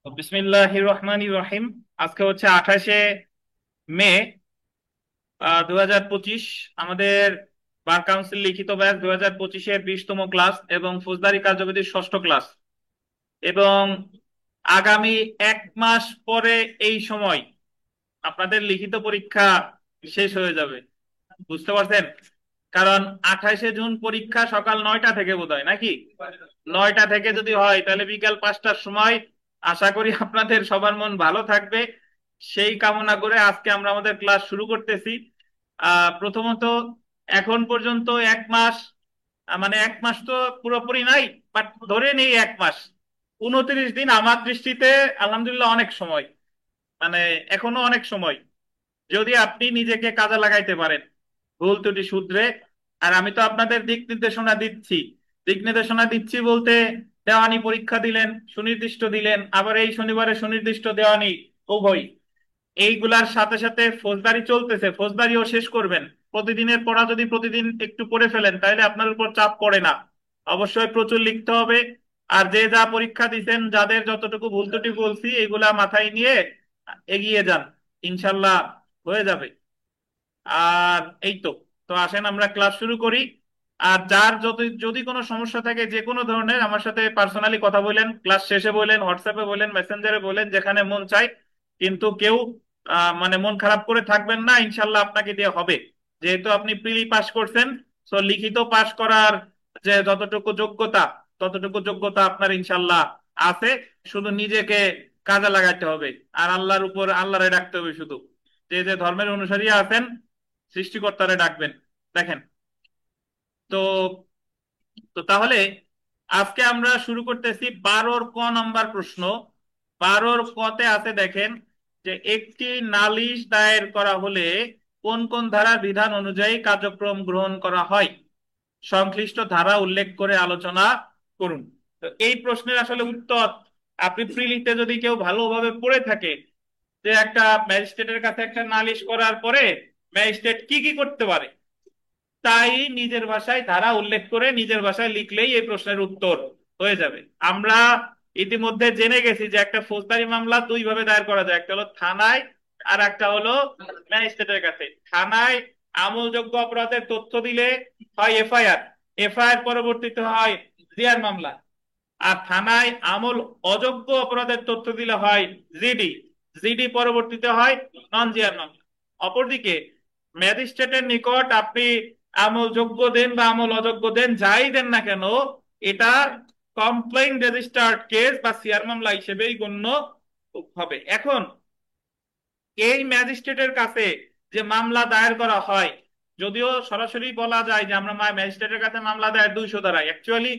বিসমিল্লাহির রহমানির রহিম। আজকে হচ্ছে 28শে মে 2025। আমাদের বার কাউন্সিল লিখিত ব্যাচ 2025-এর 20তম ক্লাস এবং ফৌজদারি কার্যবিধির ষষ্ঠ ক্লাস। এবং আগামী 1 মাস পরে এই সময় আপনাদের লিখিত পরীক্ষা শেষ হয়ে যাবে। বুঝতে পারছেন? কারণ 28শে জুন পরীক্ষা সকাল 9টা থেকে বোধহয়, নাকি 9টা থেকে যদি হয় তাহলে বিকাল 5টার সময়। আশা করি আপনাদের সবার মন ভালো থাকবে, সেই কামনা করে আজকে আমরা আমাদের ক্লাস শুরু করতেছি। প্রথমত, এখন পর্যন্ত 1 মাস, মানে 1 মাস তো পুরোপুরি নাই, বাট ধরে নেই 1 মাস, 29 দিন আমার দৃষ্টিতে আলহামদুলিল্লাহ অনেক সময়। মানে এখনো অনেক সময়, যদি আপনি নিজেকে কাজে লাগাইতে পারেন ভুল ত্রুটি শুধরে। আর আমি তো আপনাদের দিক নির্দেশনা দিচ্ছি। দিক নির্দেশনা দিচ্ছি বলতে, দেওয়ানি পরীক্ষা দিলেন, সুনির্দিষ্ট দিলেন, আবার এই শনিবারে সুনির্দিষ্ট দেওয়ানি, উভয়। এইগুলার সাথে সাথে ফৌজদারি চলতেছে, ফৌজদারিও শেষ করবেন। প্রতিদিনের পড়া যদি প্রতিদিন একটু পড়ে ফেলেন তাহলে আপনার উপর চাপ পড়ে না। অবশ্যই প্রচুর লিখতে হবে। আর যে যা পরীক্ষা দিচ্ছেন, যাদের যতটুকু ভুল ত্রুটি বলছি, এগুলা মাথায় নিয়ে এগিয়ে যান, ইনশাল্লাহ হয়ে যাবে। আর এই তো। তো আসেন আমরা ক্লাস শুরু করি। আর যার যদি যদি কোনো সমস্যা থাকে যে কোনো ধরনের, আমার সাথে পার্সোনালি কথা বলেন, ক্লাস শেষে বলেন, হোয়াটসঅ্যাপে বলেন, মেসেঞ্জারে বলেন, যেখানে মন চায়। কিন্তু কেউ মানে মন খারাপ করে থাকবেন না, ইনশাল্লাহ আপনাকে দিয়ে হবে। যেহেতু আপনি প্রিলি পাস করছেন, তো লিখিত পাস করার যে যতটুকু যোগ্যতা, ততটুকু যোগ্যতা আপনার ইনশাল্লাহ আছে। শুধু নিজেকে কাজে লাগাইতে হবে, আর আল্লাহর উপর আল্লাহরে ডাকতে হবে শুধু। যে যে ধর্মের অনুসারী আছেন, সৃষ্টিকর্তারে ডাকবেন। দেখেন, তো তো তাহলে আজকে আমরা শুরু করতেছি 12-র ক নাম্বার প্রশ্ন। 12-র কতে আছে, দেখেন, যে একটি নালিশ দায়ের করা হলে কোন কোন ধারার বিধান অনুযায়ী কার্যক্রম গ্রহণ করা হয়, সংশ্লিষ্ট ধারা উল্লেখ করে আলোচনা করুন। তো এই প্রশ্নের আসলে উত্তর, আপনি প্রিলিতে যদি কেউ ভালোভাবে পড়ে থাকে, যে একটা ম্যাজিস্ট্রেটের কাছে একটা নালিশ করার পরে ম্যাজিস্ট্রেট কি কি করতে পারে, তাই নিজের ভাষায় ধারা উল্লেখ করে নিজের ভাষায় লিখলেই এই প্রশ্নের উত্তর হয়ে যাবে। আমরা ইতিমধ্যে জেনে গেছি যে একটা ফৌজদারি মামলা দুই ভাবে দায়ের করা যায়, একটা হলো থানায়, আর একটা হলো ম্যাজিস্ট্রেটের কাছে। থানায় আমলযোগ্য অপরাধের তথ্য দিলে হয় এফআইআর, এফআইআর পরবর্তীতে হয় জিআর মামলা। আর থানায় আমল অযোগ্য অপরাধের তথ্য দিলে হয় জিডি, জিডি পরবর্তীতে হয় নন জিআর মামলা। অপরদিকে ম্যাজিস্ট্রেটের নিকট আপনি আমলযোগ্য দেন বা আমল অযোগ্য দেন, যাই দেন না কেন, এটা কমপ্লেইন রেজিস্টার্ড কেস বা সিআর মামলা হিসেবেই গণ্য হবে। এখন এই ম্যাজিস্ট্রেটের কাছে যে মামলা দায়ের করা হয়, যদিও সরাসরি বলা যায় যে আমরা ম্যাজিস্ট্রেটের কাছে মামলা দায়ের 200 ধারায়, অ্যাকচুয়ালি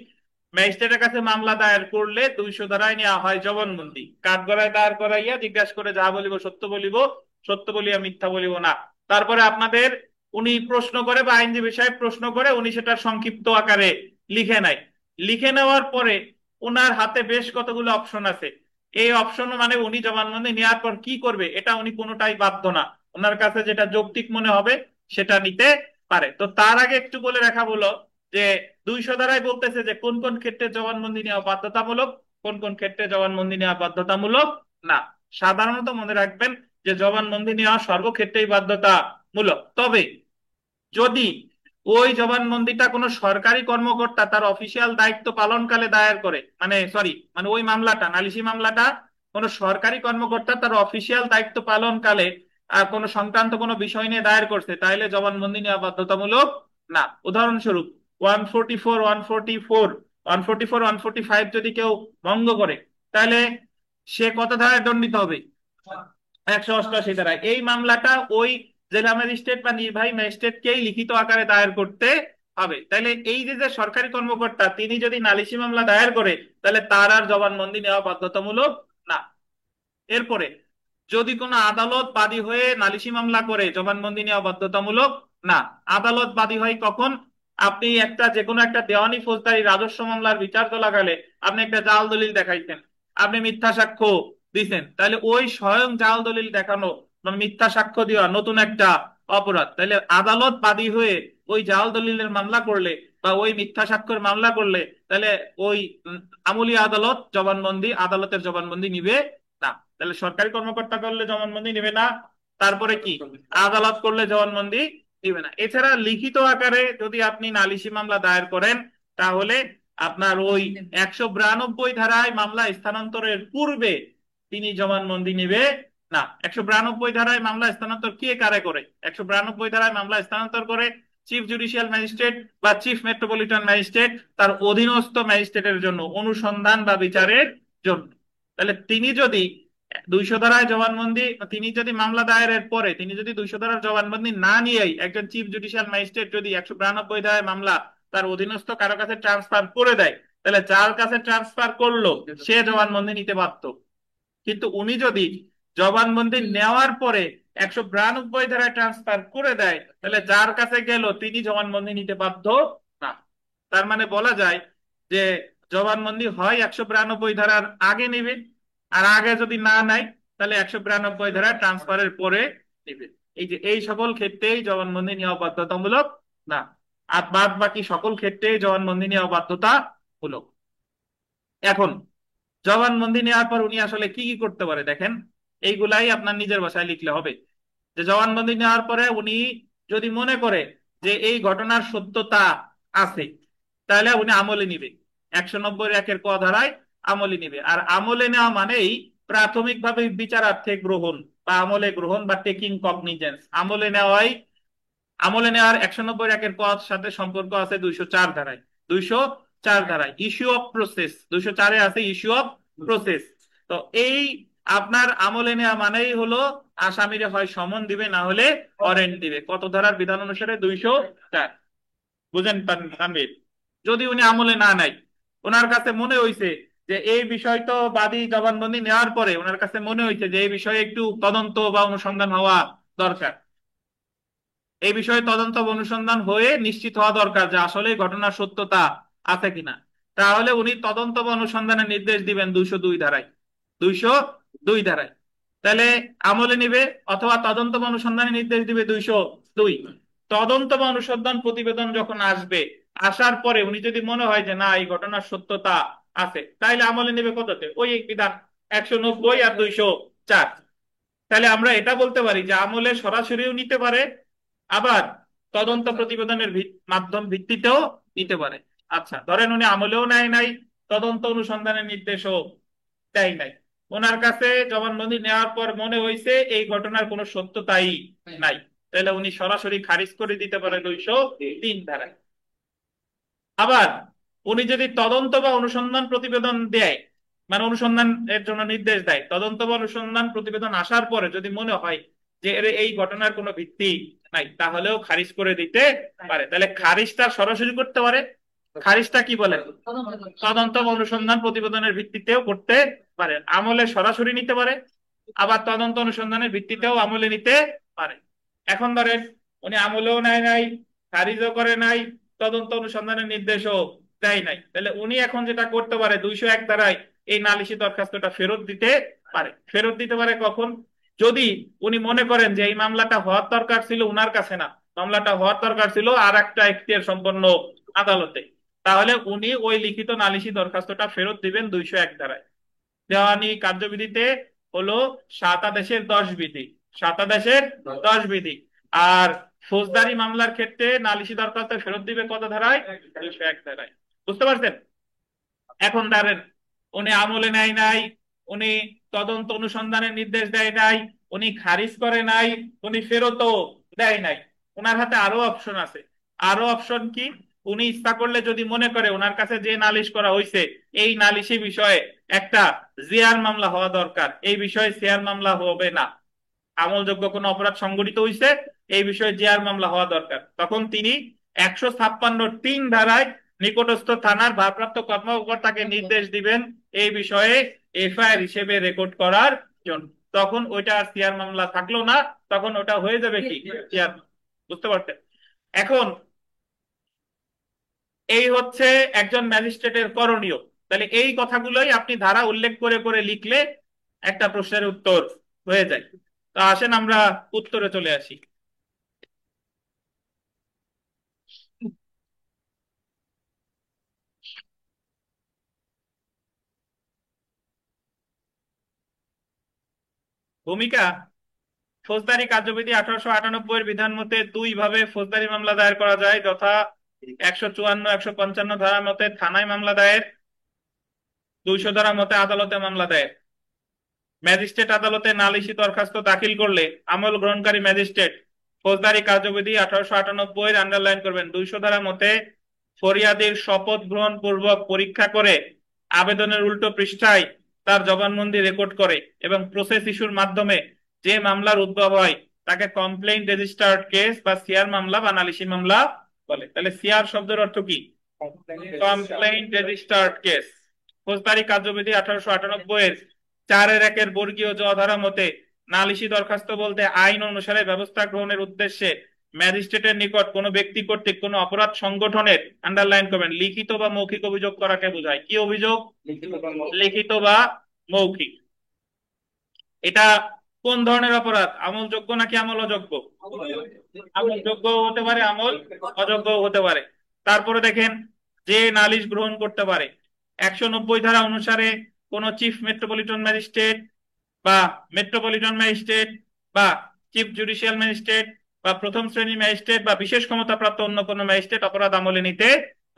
ম্যাজিস্ট্রেটের কাছে মামলা দায়ের করলে 200 ধারায় নেওয়া হয় জবানবন্দি। কাঠগড়ায় দায়ের করাইয়া জিজ্ঞাসা করে যা বলিব সত্য বলিব, সত্য বলিয়া মিথ্যা বলিব না। তারপরে আপনাদের উনি প্রশ্ন করে বা আইনজীবী সাহেব প্রশ্ন করে, উনি সেটা সংক্ষিপ্ত আকারে লিখে নেয়। লিখে নেওয়ার পরে ওনার হাতে বেশ কতগুলো অপশন আছে। এই অপশন মানে উনি জবানবন্দি নেওয়ার পর কি করবে এটা উনি কোনোটাই বাধ্য না। ওনার কাছে যেটা যৌক্তিক মনে হবে সেটা নিতে পারে। তো তার আগে একটু বলে রাখা হলো যে 200 ধারায় বলতেছে যে কোন কোন ক্ষেত্রে জবানবন্দি নেওয়া বাধ্যতামূলক, কোন কোন ক্ষেত্রে জবানবন্দি নেওয়া বাধ্যতামূলক না। সাধারণত মনে রাখবেন যে জবানবন্দি নেওয়া সর্বক্ষেত্রেই বাধ্যতামূলক। তবে যদি ওই জবানবন্দিটা কোনো সরকারি কর্মকর্তা তার অফিসিয়াল দায়িত্ব পালনকালে দায়ের করে, মানে সরি, মানে ওই মামলাটা, নালিশি মামলাটা কোনো সরকারি কর্মকর্তা তার অফিসিয়াল দায়িত্ব পালনকালে কোনো সংক্রান্ত কোনো বিষয় নিয়ে দায়ের করছে, তাহলে জবানবন্দি নেওয়া বাধ্যতামূলক না। উদাহরণস্বরূপ 144, 144, 144, 145 যদি কেউ ভঙ্গ করে, তাহলে সে কত ধারায় দণ্ডিত হবে? 188 ধারায়। এই মামলাটা ওই জেলা ম্যাজিস্ট্রেট বা নির্বাহী ম্যাজিস্ট্রেটকেই লিখিত আকারে দায়ের করতে হবে। তাহলে এই যে যে সরকারি কর্মকর্তা তিনি যদি নালিশি মামলা দায়ের করে, তাহলে তার আর জবানবন্দি নেওয়া বাধ্যতামূলক না। এরপরে যদি কোনো আদালত বাদী হয়ে নালিশি মামলা করে, জবানবন্দি নেওয়া বাধ্যতামূলক না। আদালত বাদী হয় কখন? আপনি একটা যে কোনো একটা দেওয়ানি ফৌজদারি রাজস্ব মামলার বিচার চলাকালে আপনি একটা জাল দলিল দেখাইছেন, আপনি মিথ্যা সাক্ষ্য দিছেন, তাহলে ওই স্বয়ং জাল দলিল দেখানো বা মিথ্যা সাক্ষ্য দেওয়া নতুন একটা অপরাধ। তাহলে আদালত বাদী হয়ে ওই জাল দলিলের মামলা করলে বা ওই মিথ্যা স্বাক্ষর মামলা করলে, তাহলে ওই আমলি আদালত জবানবন্দি, আদালতের জবানবন্দি নিবে না। তাহলে সরকারি কর্মকর্তা করলে জবানবন্দি নিবে না, তারপরে কি আদালত করলে জবানবন্দি দিবে না। এছাড়া লিখিত আকারে যদি আপনি নালিশি মামলা দায়ের করেন, তাহলে আপনার ওই 192 ধারায় মামলা স্থানান্তরের পূর্বে তিনি জবানবন্দি নিবে না। 192 ধারায় মামলা স্থানান্তর কে কারে করে? 192 ধারায় মামলা স্থানান্তর করে চিফ জুডিশিয়াল ম্যাজিস্ট্রেট বা চিফ মেট্রোপলিটন ম্যাজিস্ট্রেট তার অধীনস্থ ম্যাজিস্ট্রেটের জন্য, অনুসন্ধান বা বিচারের জন্য। তাহলে তিনি যদি 200 ধারায় জবানবন্দি, তিনি যদি মামলা দায়েরের পরে তিনি যদি 200 ধারার জবানবন্দি না নিয়েই একজন চিফ জুডিশিয়াল ম্যাজিস্ট্রেট যদি 192 ধারায় মামলা তার অধীনস্থ কারো কাছে ট্রান্সফার করে দেয়, তাহলে যার কাছে ট্রান্সফার করলো সে জবানবন্দি নিতে পারত। কিন্তু উনি যদি জবানবন্দি নেওয়ার পরে 192 ধারায় ট্রান্সফার করে দেয়, তাহলে যার কাছে গেল তিনি জবানবন্দি নিতে বাধ্য না। তার মানে বলা যায় যে জবানবন্দি হয় 192 ধারার আগে নিবে, আর আগে যদি না নেয় তাহলে 192 ধারা ট্রান্সফারের পরে নিবে। এই যে এই সকল ক্ষেত্রেই জবানবন্দি নেওয়া বাধ্যতামূলক না, আর বাদ বাকি সকল ক্ষেত্রেই জবানবন্দি নেওয়া বাধ্যতামূলক। এখন জবানবন্দি নেওয়ার পর উনি আসলে কি কি করতে পারে দেখেন, এইগুলাই আপনার নিজের ভাষায় লিখলে হবে। যে জবানবন্দি নেওয়ার পরে উনি যদি মনে করে যে এই ঘটনার সত্যতা আছে, তাহলে উনি আমলে নিবে, 190 ক ধারায় আমলে নিবে। আর আমলে নেওয়া মানেই প্রাথমিকভাবে বিচারার্থে গ্রহণ বা আমলে গ্রহণ বা টেকিং কগনিজেন্স। আমলে নেওয়ার 190 ক সাথে সম্পর্ক আছে 204 ধারায়। 204 ধারায় ইস্যু অফ প্রসেস, 204-এ আছে ইস্যু অফ প্রসেস। তো এই আপনার আমলে নেওয়া মানেই হলো আসামিরে হয় সমন দিবে, না হলে ওয়ারেন্ট দিবে। কত ধারার বিধান অনুসারে? 204। বুঝেন তানভীর? যদি উনি আমলে না নাই, ওনার কাছে মনে হইছে যে এই বিষয় তো বাদী জবানবন্দি নেওয়ার পরে ওনার কাছে মনে হইছে যে এই বিষয়ে একটু তদন্ত বা অনুসন্ধান হওয়া দরকার, এই বিষয়ে তদন্ত অনুসন্ধান হয়ে নিশ্চিত হওয়া দরকার যে আসলে ঘটনার সত্যতা আছে কিনা, তাহলে উনি তদন্ত বা অনুসন্ধানের নির্দেশ দিবেন 202 ধারায়। 202 ধারায় তাহলে আমলে নিবে, অথবা তদন্ত বা অনুসন্ধানের নির্দেশ দিবে 202। তদন্ত বা অনুসন্ধান প্রতিবেদন যখন আসবে, আসার পরে উনি যদি মনে হয় যে না এই ঘটনার সত্যতা আছে, তাইলে আমলে নেবে কততে? ওই বিধান 190 আর 204। তাহলে আমরা এটা বলতে পারি যে আমলে সরাসরিও নিতে পারে, আবার তদন্ত প্রতিবেদনের মাধ্যম ভিত্তিতেও নিতে পারে। আচ্ছা, ধরেন উনি আমলেও নেয় নাই, তদন্ত অনুসন্ধানের নির্দেশও দেয় নাই, ওনার কাছে জবানবন্দি নেওয়ার পর মনে হয়েছে এই ঘটনার কোনো সত্যতাই নাই, তাহলে উনি সরাসরি খারিজ করে দিতে পারে 203 ধারায়। আবার উনি যদি তদন্ত বা অনুসন্ধান প্রতিবেদন দেয়, মানে অনুসন্ধান এর জন্য নির্দেশ দেয়, তদন্ত বা অনুসন্ধান প্রতিবেদন আসার পরে যদি মনে হয় যে এর এই ঘটনার কোনো ভিত্তি নাই, তাহলেও খারিজ করে দিতে পারে। তাহলে খারিজটা সরাসরি করতে পারে, খারিজটা কি বলে তদন্ত বা অনুসন্ধান প্রতিবেদনের ভিত্তিতেও করতে পারে। আমলে সরাসরি নিতে পারে, আবার তদন্ত অনুসন্ধানের ভিত্তিতেও আমলে নিতে পারে। এখন ধরেন উনি আমলেও নেয় নাই, খারিজও করে নাই, তদন্ত অনুসন্ধানের নির্দেশও দেয় নাই, তাহলে উনি এখন যেটা করতে পারে 201 ধারায় এই নালিশি দরখাস্তটা ফেরত দিতে পারে। ফেরত দিতে পারে কখন? যদি উনি মনে করেন যে এই মামলাটা হওয়ার দরকার ছিল উনার কাছে না, মামলাটা হওয়ার দরকার ছিল আর একটা এখতিয়ার সম্পন্ন আদালতে, তাহলে উনি ওই লিখিত নালিশি দরখাস্তটা ফেরত দিবেন 201 ধারায়। দেওয়ানি কার্যবিধিতে হলো 7 আদেশের 10 বিধি, 7 আদেশের 10 বিধি। আর ফৌজদারি মামলার ক্ষেত্রে নালিশি দরখাস্ত ফেরত দিবে কত ধারায়? 201 ধারায়। বুঝতে পারছেন? এখন ধরেন উনি আমলে নেয় নাই, উনি তদন্ত অনুসন্ধানের নির্দেশ দেয় নাই, উনি খারিজ করে নাই, উনি ফেরতও দেয় নাই, ওনার হাতে আরো অপশন আছে। আরো অপশন কি? উনি ইচ্ছা করলে যদি মনে করে ওনার কাছে যে নালিশ করা হয়েছে এই নালিশি বিষয়ে একটা জিয়ার মামলা হওয়া দরকার, এই বিষয়ে সিআর মামলা হবে না, আমলযোগ্য কোনো অপরাধ সংঘটিত হয়েছে এই বিষয়ে জিআর মামলা হওয়া দরকার, তখন তিনি 156(3) ধারায় নিকটস্থ থানার ভারপ্রাপ্ত কর্মকর্তাকে নির্দেশ দিবেন এই বিষয়ে এফআইআর হিসেবে রেকর্ড করার জন্য। তখন ওইটা আর সিআর মামলা থাকলো না, তখন ওটা হয়ে যাবে কি সিআর। বুঝতে পারছেন? এখন এই হচ্ছে একজন ম্যাজিস্ট্রেটের করণীয়। তাহলে এই কথাগুলোই আপনি ধারা উল্লেখ করে করে লিখলে একটা প্রশ্নের উত্তর হয়ে যায়। তো আসেন আমরা উত্তরে চলে আসি। ভূমিকা। ফৌজদারি কার্যবিধি 1898 এর বিধান মতে দুই ভাবে ফৌজদারি মামলা দায়ের করা যায়, যথা 154 155 ধারা মতে থানায় মামলা দায়ের, 200 ধারা মতে আদালতে মামলা দায়ের। ম্যাজিস্ট্রেট আদালতে নালিশি দরখাস্ত দাখিল করলে আমল গ্রহণকারী ম্যাজিস্ট্রেট ফৌজদারি কার্যবিধি 1898 আন্ডারলাইন করবেন, 200 ধারা মতে ফরিয়াদির শপথ গ্রহণ পূর্বক পরীক্ষা করে আবেদনের উল্টো পৃষ্ঠায় তার জবানবন্দি রেকর্ড করে এবং প্রসেস ইস্যুর মাধ্যমে যে মামলার উদ্ভব হয় তাকে কমপ্লেইন রেজিস্টার্ড কেস বা সিআর মামলা বা নালিশি মামলা বলে। তাহলে সিআর শব্দের অর্থ কি? Complain registered case. ফৌজদারি কার্যবিধি 1898 এর 4-1 বর্গীয় জ ধারা মতে নালিশি দরখাস্ত বলতে আইন অনুসারে ব্যবস্থা গ্রহণের উদ্দেশ্যে ম্যাজিস্ট্রেটের নিকট কোনো ব্যক্তি কর্তৃক কোনো অপরাধ সংগঠনের, আন্ডারলাইন করবেন, লিখিত বা মৌখিক অভিযোগ করাকে বোঝায়। কি অভিযোগ? লিখিত বা মৌখিক। এটা কোন ধরনের অপরাধ? আমলযোগ্য নাকি আমল অযোগ্য? আমলযোগ্য হতে পারে, আমল অযোগ্য হতে পারে। তারপরে দেখেন, যে নালিশ গ্রহণ করতে পারে 190 ধারা অনুসারে কোন চিফ মেট্রোপলিটন ম্যাজিস্ট্রেট বা মেট্রোপলিটন ম্যাজিস্ট্রেট বা চিফ জুডিশিয়াল ম্যাজিস্ট্রেট বা প্রথম শ্রেণী ম্যাজিস্ট্রেট বা বিশেষ ক্ষমতাপ্রাপ্ত অন্য কোনো ম্যাজিস্ট্রেট অপরাধ আমলে নিতে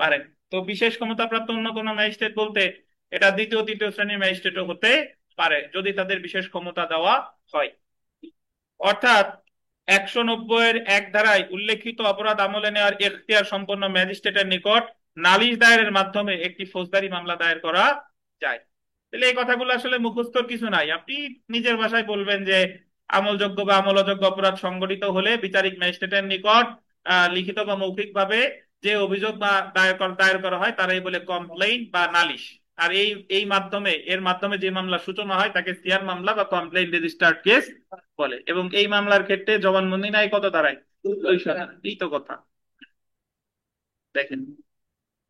পারেন। তো বিশেষ ক্ষমতাপ্রাপ্ত অন্য কোনো ম্যাজিস্ট্রেট বলতে এটা দ্বিতীয় তৃতীয় শ্রেণীর ম্যাজিস্ট্রেটও হতে পারে যদি তাদের বিশেষ ক্ষমতা দেওয়া হয়। অর্থাৎ 190 ধারায় উল্লেখিত অপরাধ আমলে নেওয়ার এখতিয়ার সম্পন্ন ম্যাজিস্ট্রেটের নিকট নালিশ দায়েরের মাধ্যমে একটি ফৌজদারি মামলা দায়ের করা যায়। তাহলে এই কথাগুলো আসলে মুখস্থর কিছু নাই, আপনি নিজের ভাষায় বলবেন যে আমলযোগ্য বা আমল অযোগ্য অপরাধ সংঘটিত হলে বিচারিক ম্যাজিস্ট্রেটের নিকট লিখিত বা মৌখিক ভাবে যে অভিযোগ বা দায়ের করা হয় তারাই বলে কমপ্লেইন বা নালিশ। আর এই মাধ্যমে এর মাধ্যমে যে মামলা সূচনা হয় তাকে সিআর মামলা বা কমপ্লেইন রেজিস্টার্ড কেস বলে। এবং এই মামলার ক্ষেত্রে জবানবন্দি নাই কত ধারায়? 200 ধারায়। এই তো কথা। দেখেন,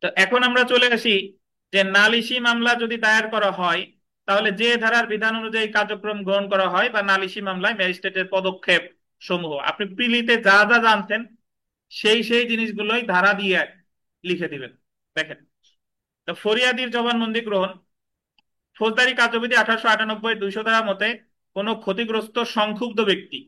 তো এখন আমরা চলে আসি যে নালিশি মামলা যদি দায়ের করা হয় তাহলে যে ধারার বিধান অনুযায়ী কার্যক্রম গ্রহণ করা হয় বা নালিশি মামলায় ম্যাজিস্ট্রেটের পদক্ষেপ সমূহ আপনি প্রিলিতে যা যা জানতেন সেই জিনিসগুলোই ধারা দিয়ে লিখে দিবেন। দেখেন, তো ফরিয়াদির জবানবন্দি গ্রহণ। ফৌজদারি কার্যবিধি 1898 200 ধারা মতে কোনো ক্ষতিগ্রস্ত সংক্ষুব্ধ ব্যক্তি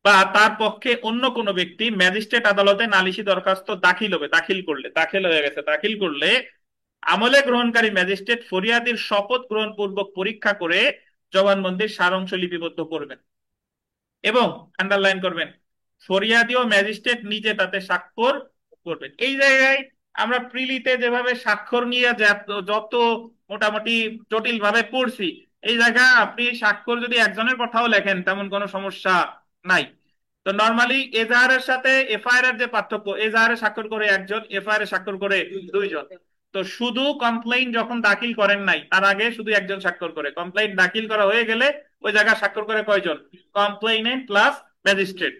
বা তার পক্ষে অন্য কোনো ব্যক্তি ম্যাজিস্ট্রেট আদালতে নালিশি দরখাস্ত দাখিল হয়ে গেছে, দাখিল করলে আমলে গ্রহণকারী ম্যাজিস্ট্রেট ফরিয়াদির শপথ গ্রহণ পূর্বক পরীক্ষা করে জবানবন্দির সারাংশ লিপিবদ্ধ করবেন এবং আন্ডারলাইন করবেন ফরিয়াদি ও ম্যাজিস্ট্রেট নিজে তাতে স্বাক্ষর করবেন। এই জায়গায় আমরা প্রিলিতে যেভাবে স্বাক্ষর নিয়ে যত মোটামুটি জটিল ভাবে পড়ছি, এই জায়গা আপনি স্বাক্ষর যদি একজনের কথাও লেখেন তেমন কোনো সমস্যা নাই। তো নর্মালি এজাহার এর সাথে এফআইআর এর যে পার্থক্য, এজাহারে স্বাক্ষর করে একজন, এফআইআর এ স্বাক্ষর করে দুইজন। তো শুধু কমপ্লেইন যখন দাখিল করেন নাই তার আগে শুধু একজন স্বাক্ষর করে, কমপ্লেইন দাখিল করা হয়ে গেলে ওই জায়গায় স্বাক্ষর করে কয়জন? কমপ্লেইনেন্ট প্লাস ম্যাজিস্ট্রেট।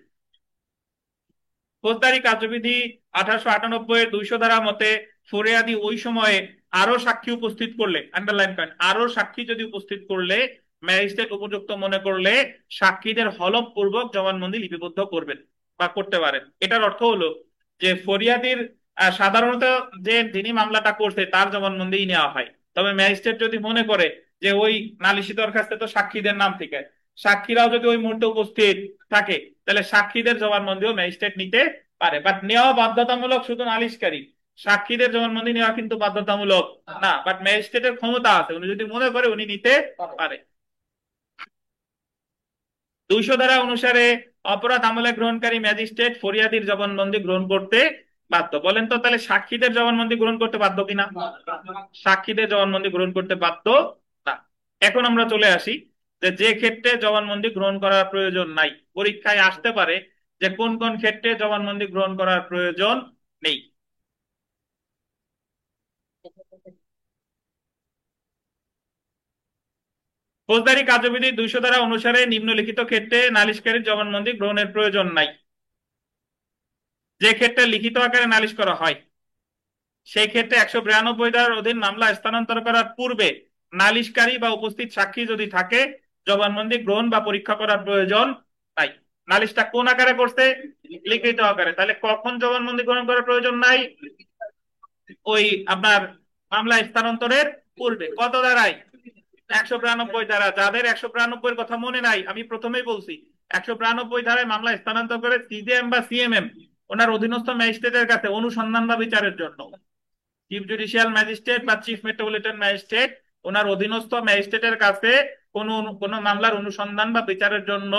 ফৌজদারি কার্যবিধি 1898 200 ধারা মতে ফরিয়াদি ওই সময়ে আরো সাক্ষী উপস্থিত করলে, আন্ডারলাইন করেন, আরো সাক্ষী যদি উপস্থিত করলে ম্যাজিস্ট্রেট উপযুক্ত মনে করলে সাক্ষীদের হলফ পূর্বক জবানবন্দি লিপিবদ্ধ করবেন বা করতে পারেন। এটার অর্থ হলো যে ফরিয়াদির সাধারণত যে যিনি মামলাটা করছে তার জবানবন্দি নেওয়া হয়, তবে ম্যাজিস্ট্রেট যদি মনে করে যে ওই নালিশি দরখাস্তে তো সাক্ষীদের নাম থেকে, সাক্ষীরাও যদি ওই মুহূর্তে উপস্থিত থাকে তাহলে সাক্ষীদের জবানবন্দিও ম্যাজিস্ট্রেট নিতে পারে। বাট নেওয়া বাধ্যতামূলক শুধু নালিশকারী, সাক্ষীদের জবানবন্দি নেওয়া কিন্তু বাধ্যতামূলক না। বাট ম্যাজিস্ট্রেটের ক্ষমতা আছে, উনি যদি মনে করে উনি নিতে পারে। 200 ধারা অনুসারে অপরাধ আমলে গ্রহণকারী ম্যাজিস্ট্রেট ফরিয়াদির জবানবন্দি গ্রহণ করতে বাধ্য। বলেন তো তাহলে সাক্ষীদের জবানবন্দি গ্রহণ করতে বাধ্য কিনা? সাক্ষীদের জবানবন্দি গ্রহণ করতে বাধ্য না। এখন আমরা চলে আসি যে ক্ষেত্রে জবানবন্দি গ্রহণ করার প্রয়োজন নাই। পরীক্ষায় আসতে পারে যে কোন কোন ক্ষেত্রে জবানবন্দি গ্রহণ করার প্রয়োজন নেই। ফৌজদারি কার্যবিধি 200 ধারা অনুসারে নিম্নলিখিত ক্ষেত্রে নালিশকারীর জবানবন্দি গ্রহণের প্রয়োজন নাই। যে ক্ষেত্রে লিখিত আকারে নালিশ করা হয় সেই ক্ষেত্রে 192 ধারার অধীন মামলা স্থানান্তর করার পূর্বে নালিশকারী বা উপস্থিত সাক্ষী যদি থাকে জবানবন্দি গ্রহণ বা পরীক্ষা করার প্রয়োজন নাই। নালিশটা কোন আকারে করছে? লিখিত আকারে। তাহলে কখন জবানবন্দি গ্রহণ করার প্রয়োজন নাই? ওই আপনার মামলা স্থানান্তরের পূর্বে। কত ধারায়? 192 ধারা, যাদের 192 কথা মনে নাই, আমি প্রথমেই বলছি 192 ধারায় মামলা স্থানান্তর করে সিজেএম বা সিএমএম ওনার অধীনস্থ ম্যাজিস্ট্রেটের কাছে অনুসন্ধান বা বিচারের জন্য। চিফ জুডিশিয়াল ম্যাজিস্ট্রেট বা চিফ মেট্রোপলিটন ম্যাজিস্ট্রেট ওনার অধীনস্থ ম্যাজিস্ট্রেটের কাছে কোন কোন মামলার অনুসন্ধান বা বিচারের জন্য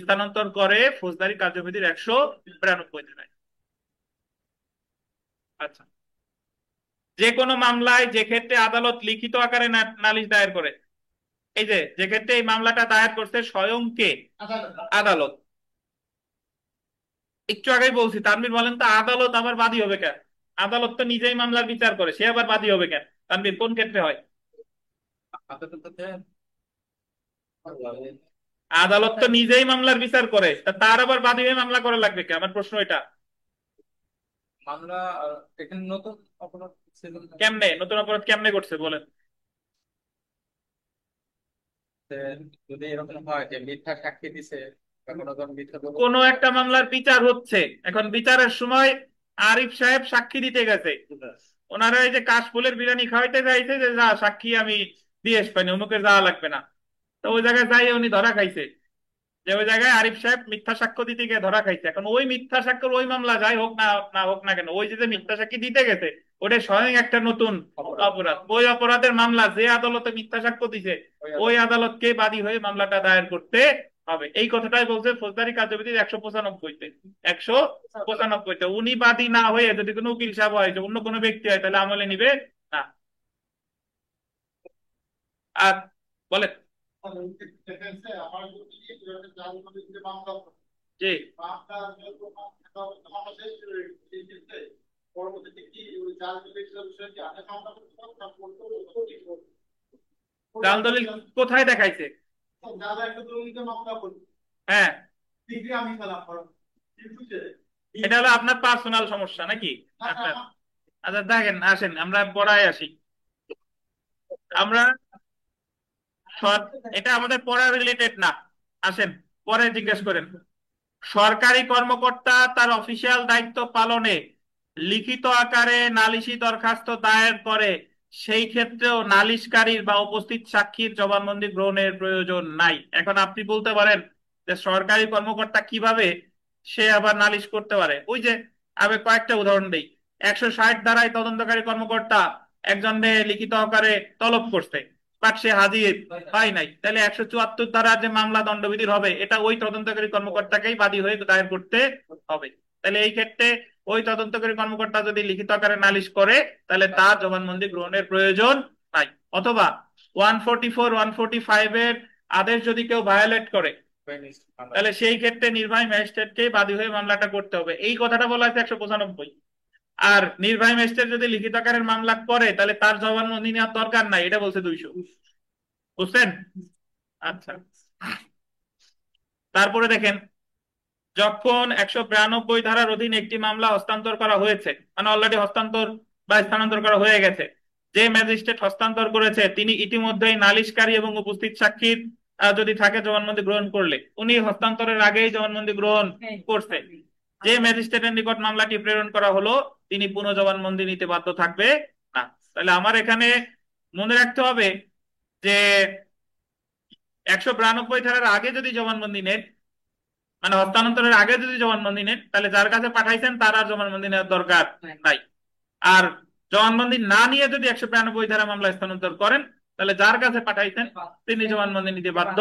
স্থানান্তর করে ফৌজদারি কার্যবিধির 192 ধারায়। আচ্ছা, যে কোনো মামলায় যে ক্ষেত্রে আদালত লিখিত আকারে নালিশ দায়ের করে, এই যে যে ক্ষেত্রে এই মামলাটা দায়ের করছে স্বয়ং কে? আদালত। একটু আগেই বলছি, তানভীর বলেন তো আদালত আবার বাদী হবে কেন? আদালত তো নিজেই মামলার বিচার করে, সে আবার বাদী হবে কেন? তানভীর, কোন ক্ষেত্রে হয়? আদালত তো নিজেই মামলার বিচার করে, তা তার আবার বাদী হয়ে মামলা করা লাগবে কে? আমার প্রশ্ন এটা। মামলা এখানে নতুন অপরাধ ছিল না। কেমনে নতুন অপরাধ কেমনে করছে বলেন? যে যদি এরকম হয় যে মিথ্যা সাক্ষী দিছে বা কোনো ধরনের মিথ্যা কোন একটা মামলার বিচার হচ্ছে, এখন বিচারের সময় আরিফ সাহেব সাক্ষী দিতে গেছে, ওনারা এই যে কাশফুলের বিরিয়ানি খাওয়াইতে চাইছে যে যা সাক্ষী আমি দিয়ে আসবানি, অমুকের যাওয়া লাগবে না। তো ওই জায়গায় যাই উনি ধরা খাইছে, যে ওই জায়গায় আরিফ সাহেব মিথ্যা সাক্ষ্য দিতে গিয়ে ধরা খাইছে। এখন ওই মিথ্যা সাক্ষ্যের ওই মামলা যাই হোক না না হোক না কেন, ওই যে মিথ্যা সাক্ষী দিতে গেছে ওটা স্বয়ং একটা নতুন অপরাধ। অপরাধ। ওই অপরাধের মামলা যে আদালতে মিথ্যা সাক্ষ্য দিছে ওই আদালতকে বাদী হয়ে মামলাটা দায়ের করতে হবে। এই কথাটাই বলছে ফৌজদারি কার্যবিধির 195-তে। 195-তে উনি বাদী না হয়ে যদি কোনো উকিল সাহেব হয়, যে অন্য কোনো ব্যক্তি হয়, তাহলে আমলে নিবে না। আর বলেন। জি, জাল দলিল কোথায় দেখাইছে? হ্যাঁ, এটা হলো আপনার পার্সোনাল সমস্যা নাকি আপনার? আচ্ছা দেখেন, আসেন আমরা পড়ায় আসি। আমরা এটা আমাদের পড়া রিলেটেড না, আসেন পরে জিজ্ঞেস করেন। সরকারি কর্মকর্তা তার অফিসিয়াল দায়িত্ব পালনে লিখিত আকারে নালিশি দরখাস্ত দায়ের করে, সেই ক্ষেত্রেও নালিশকারীর বা উপস্থিত সাক্ষীর জবানবন্দি গ্রহণের প্রয়োজন নাই। এখন আপনি বলতে পারেন যে সরকারি কর্মকর্তা কিভাবে সে আবার নালিশ করতে পারে? ওই যে আমি কয়েকটা উদাহরণ দিই। 160 ধারায় তদন্তকারী কর্মকর্তা একজনকে লিখিত আকারে তলব করছে, বাট সে হাজির হয় নাই, তাহলে 174 ধারার যে মামলা দণ্ডবিধির হবে এটা ওই তদন্তকারী কর্মকর্তাকেই বাদী হয়ে দায়ের করতে হবে। তাহলে এই ক্ষেত্রে ওই তদন্তকারী কর্মকর্তা যদি লিখিত আকারে নালিশ করে তাহলে তার জবানবন্দি গ্রহণের প্রয়োজন নাই। অথবা 144 145 এর আদেশ যদি কেউ ভায়োলেট করে তাহলে সেই ক্ষেত্রে নির্বাহী ম্যাজিস্ট্রেটকে বাদী হয়ে মামলাটা করতে হবে। এই কথাটা বলা আছে 195। আর নির্বাহী ম্যাজিস্ট্রেট যদি লিখিত আকারের মামলা করে তাহলে তার জবানবন্দি নেওয়ার দরকার নাই, এটা বলছে 200। বুঝছেন? আচ্ছা, তারপরে দেখেন, যখন 192 ধারার অধীনে একটি মামলা হস্তান্তর করা হয়েছে, মানে অলরেডি হস্তান্তর বা স্থানান্তর করা হয়ে গেছে, যে ম্যাজিস্ট্রেট হস্তান্তর করেছে তিনি ইতিমধ্যেই নালিশকারী এবং উপস্থিত সাক্ষীর যদি থাকে জবানবন্দি গ্রহণ করলে, উনি হস্তান্তরের আগেই জবানবন্দি গ্রহণ করছে, যে ম্যাজিস্ট্রেটের নিকট মামলাটি প্রেরণ করা হলো তিনি পুনঃ জবানবন্দি নিতে বাধ্য থাকবে না। তাহলে আমার এখানে মনে রাখতে হবে যে 192 ধারার আগে যদি জবানবন্দি নেন, মানে হস্তান্তরের আগে যদি জবানবন্দি নেন, তাহলে যার কাছে পাঠাইছেন তার আর জবানবন্দি নেওয়ার দরকার নাই। আর জবানবন্দি না নিয়ে যদি 192 ধারা মামলা স্থানান্তর করেন তাহলে যার কাছে পাঠাইছেন তিনি জবানবন্দি নিতে বাধ্য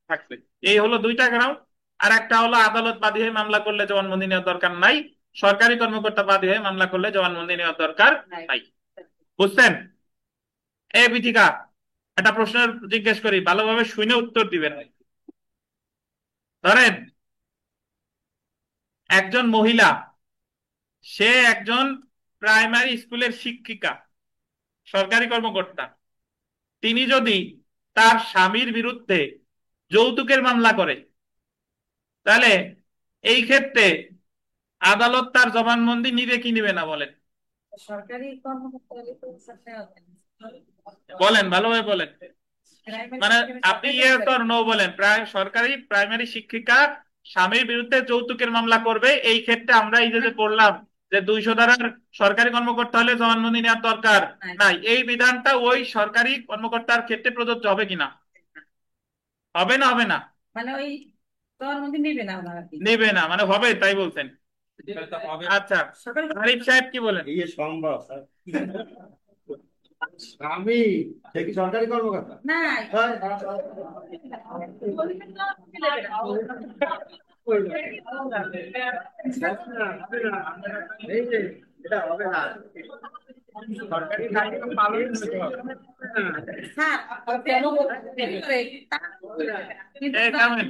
থাকবেন। এই হলো দুইটা গ্রাউন্ড। আর একটা হলো আদালত বাদী হয়ে মামলা করলে জবানবন্দি নেওয়ার দরকার নাই, সরকারি কর্মকর্তা বাদী হয়ে মামলা করলে জবানবন্দি নেওয়ার দরকার নাই। বুঝছেন? এ বিথিকা, একটা প্রশ্ন জিজ্ঞেস করি, ভালোভাবে শুনে উত্তর দিবেন। ধরেন একজন মহিলা, সে একজন প্রাইমারি স্কুলের শিক্ষিকা, সরকারি কর্মকর্তা, তিনি যদি তার স্বামীর বিরুদ্ধে যৌতুকের মামলা করে তাহলে এই ক্ষেত্রে আদালত তার জবানবন্দি নিবে কি নিবে না বলেন? সরকারি কর্মকর্তা বলেন, ভালোভাবে বলেন। মানে আপনি ইয়েস অর নো বলেন। প্রায় সরকারি প্রাইমারি শিক্ষিকা স্বামীর বিরুদ্ধে যৌতুকের মামলা করবে, এই ক্ষেত্রে আমরা এই যে পড়লাম যে 200 ধারার সরকারি কর্মকর্তা হলে জবানবন্দি নেওয়ার দরকার নাই, এই বিধানটা ওই সরকারি কর্মকর্তার ক্ষেত্রে প্রযোজ্য হবে কিনা? হবে না হবে না? মানে ওই তোর মধ্যে নিবে না ওনারা কি নেবে না মানে হবে তাই বলছেন? এটা হবে। আচ্ছা, সরকারি আরিফ সাহেব কি বলেন? ইয়ে সম্ভব স্যার। আমি সে কি সরকারি কর্মকর্তা? না হ্যাঁ। এই যে এটা হবে না। সরকারি দায়িত্ব পালন করতে হবে। হ্যাঁ কেন কিন্তু এই কামেন,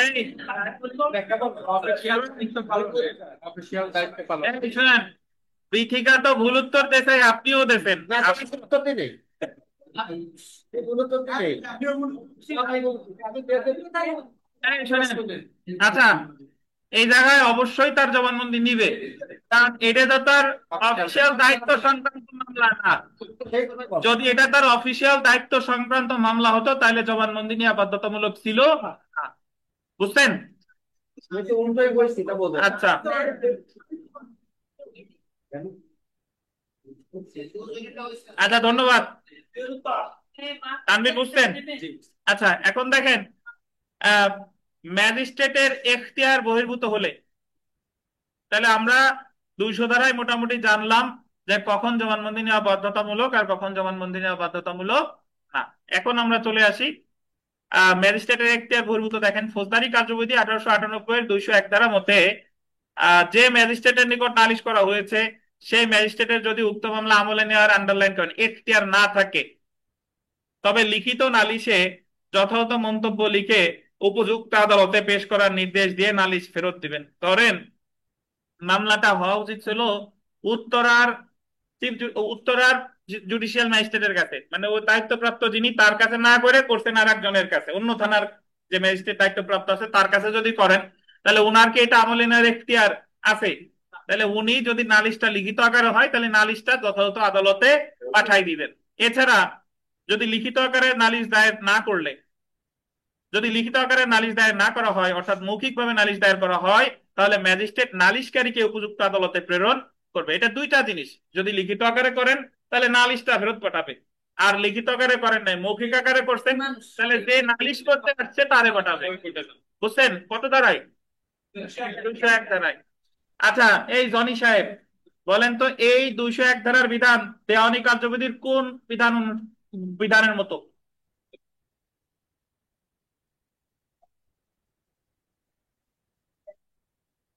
এই অফিসিয়াল দায়িত্ব পালন। এই শুনেন, পৃথিকা তো ভুল উত্তর দেছে, আপনিও দেছেন। না আমি কোনো উত্তর দিই নেই। এই কোনো উত্তর দিই নেই। এই শুনেন, আচ্ছা এই জায়গায় অবশ্যই তার জবানবন্দি নিবে, কারণ এটা তো তার অফিসিয়াল দায়িত্ব সংক্রান্ত মামলা না। সেই কথাই বল। যদি এটা তার অফিসিয়াল দায়িত্ব সংক্রান্ত মামলা হতো তাহলে জবানবন্দি নেওয়া বাধ্যতামূলক ছিল না। বুঝছেন? আমি তো উল্টোই বলছি, তা বলবো। আচ্ছা, আচ্ছা ধন্যবাদ। তানভীর বুঝছেন? আচ্ছা এখন দেখেন, ম্যাজিস্ট্রেটের এখতিয়ার বহির্ভূত হলে তাহলে আমরা 200 ধারায় মোটামুটি জানলাম যে কখন জবানবন্দি নেওয়া বাধ্যতামূলক আর কখন জবানবন্দি নেওয়া বাধ্যতামূলক না। এখন আমরা চলে আসি ম্যাজিস্ট্রেটের এখতিয়ার বহির্ভূত। দেখেন ফৌজদারি কার্যবিধি 1898 এর 201 ধারা মতে যে ম্যাজিস্ট্রেটের নিকট নালিশ করা হয়েছে সেই ম্যাজিস্ট্রেটের যদি উক্ত মামলা আমলে নেওয়ার আন্ডারলাইন করেন এখতিয়ার না থাকে, তবে লিখিত নালিশে যথাযথ মন্তব্য লিখে উপযুক্ত আদালতে পেশ করার নির্দেশ দিয়ে নালিশ ফেরত দিবেন। ধরেন মামলাটা হওয়া উচিত ছিল উত্তরার উত্তরার জুডিশিয়াল ম্যাজিস্ট্রেটের কাছে, মানে ওই দায়িত্বপ্রাপ্ত যিনি তার কাছে না করে করছেন আর একজনের কাছে, অন্য থানার যে ম্যাজিস্ট্রেট দায়িত্বপ্রাপ্ত আছে তার কাছে যদি করেন তাহলে উনার কি এটা আমলে নেওয়ার এখতিয়ার আছে? তাহলে উনি যদি নালিশটা লিখিত আকারে হয় তাহলে নালিশটা যথাযথ আদালতে পাঠাই দিবেন। এছাড়া যদি লিখিত আকারে নালিশ দায়ের না করলে, যদি লিখিত আকারে নালিশ দায়ের না করা হয় অর্থাৎ মৌখিকভাবে নালিশ দায়ের করা হয় তাহলে ম্যাজিস্ট্রেট নালিশকারীকে উপযুক্ত আদালতে প্রেরণ করবে। এটা দুইটা জিনিস, যদি লিখিত আকারে করেন তাহলে নালিশটা ফেরত পাঠাবে, আর লিখিত আকারে করেন নাই মৌখিক আকারে করছেন তাহলে যে নালিশ করতে আসছে তারে পাঠাবে। বুঝছেন? কত ধারায়? 201 ধারায়। আচ্ছা এই জনি সাহেব বলেন তো, এই 201 ধারার বিধান দেওয়ানি কার্যবিধির কোন বিধানের মতো?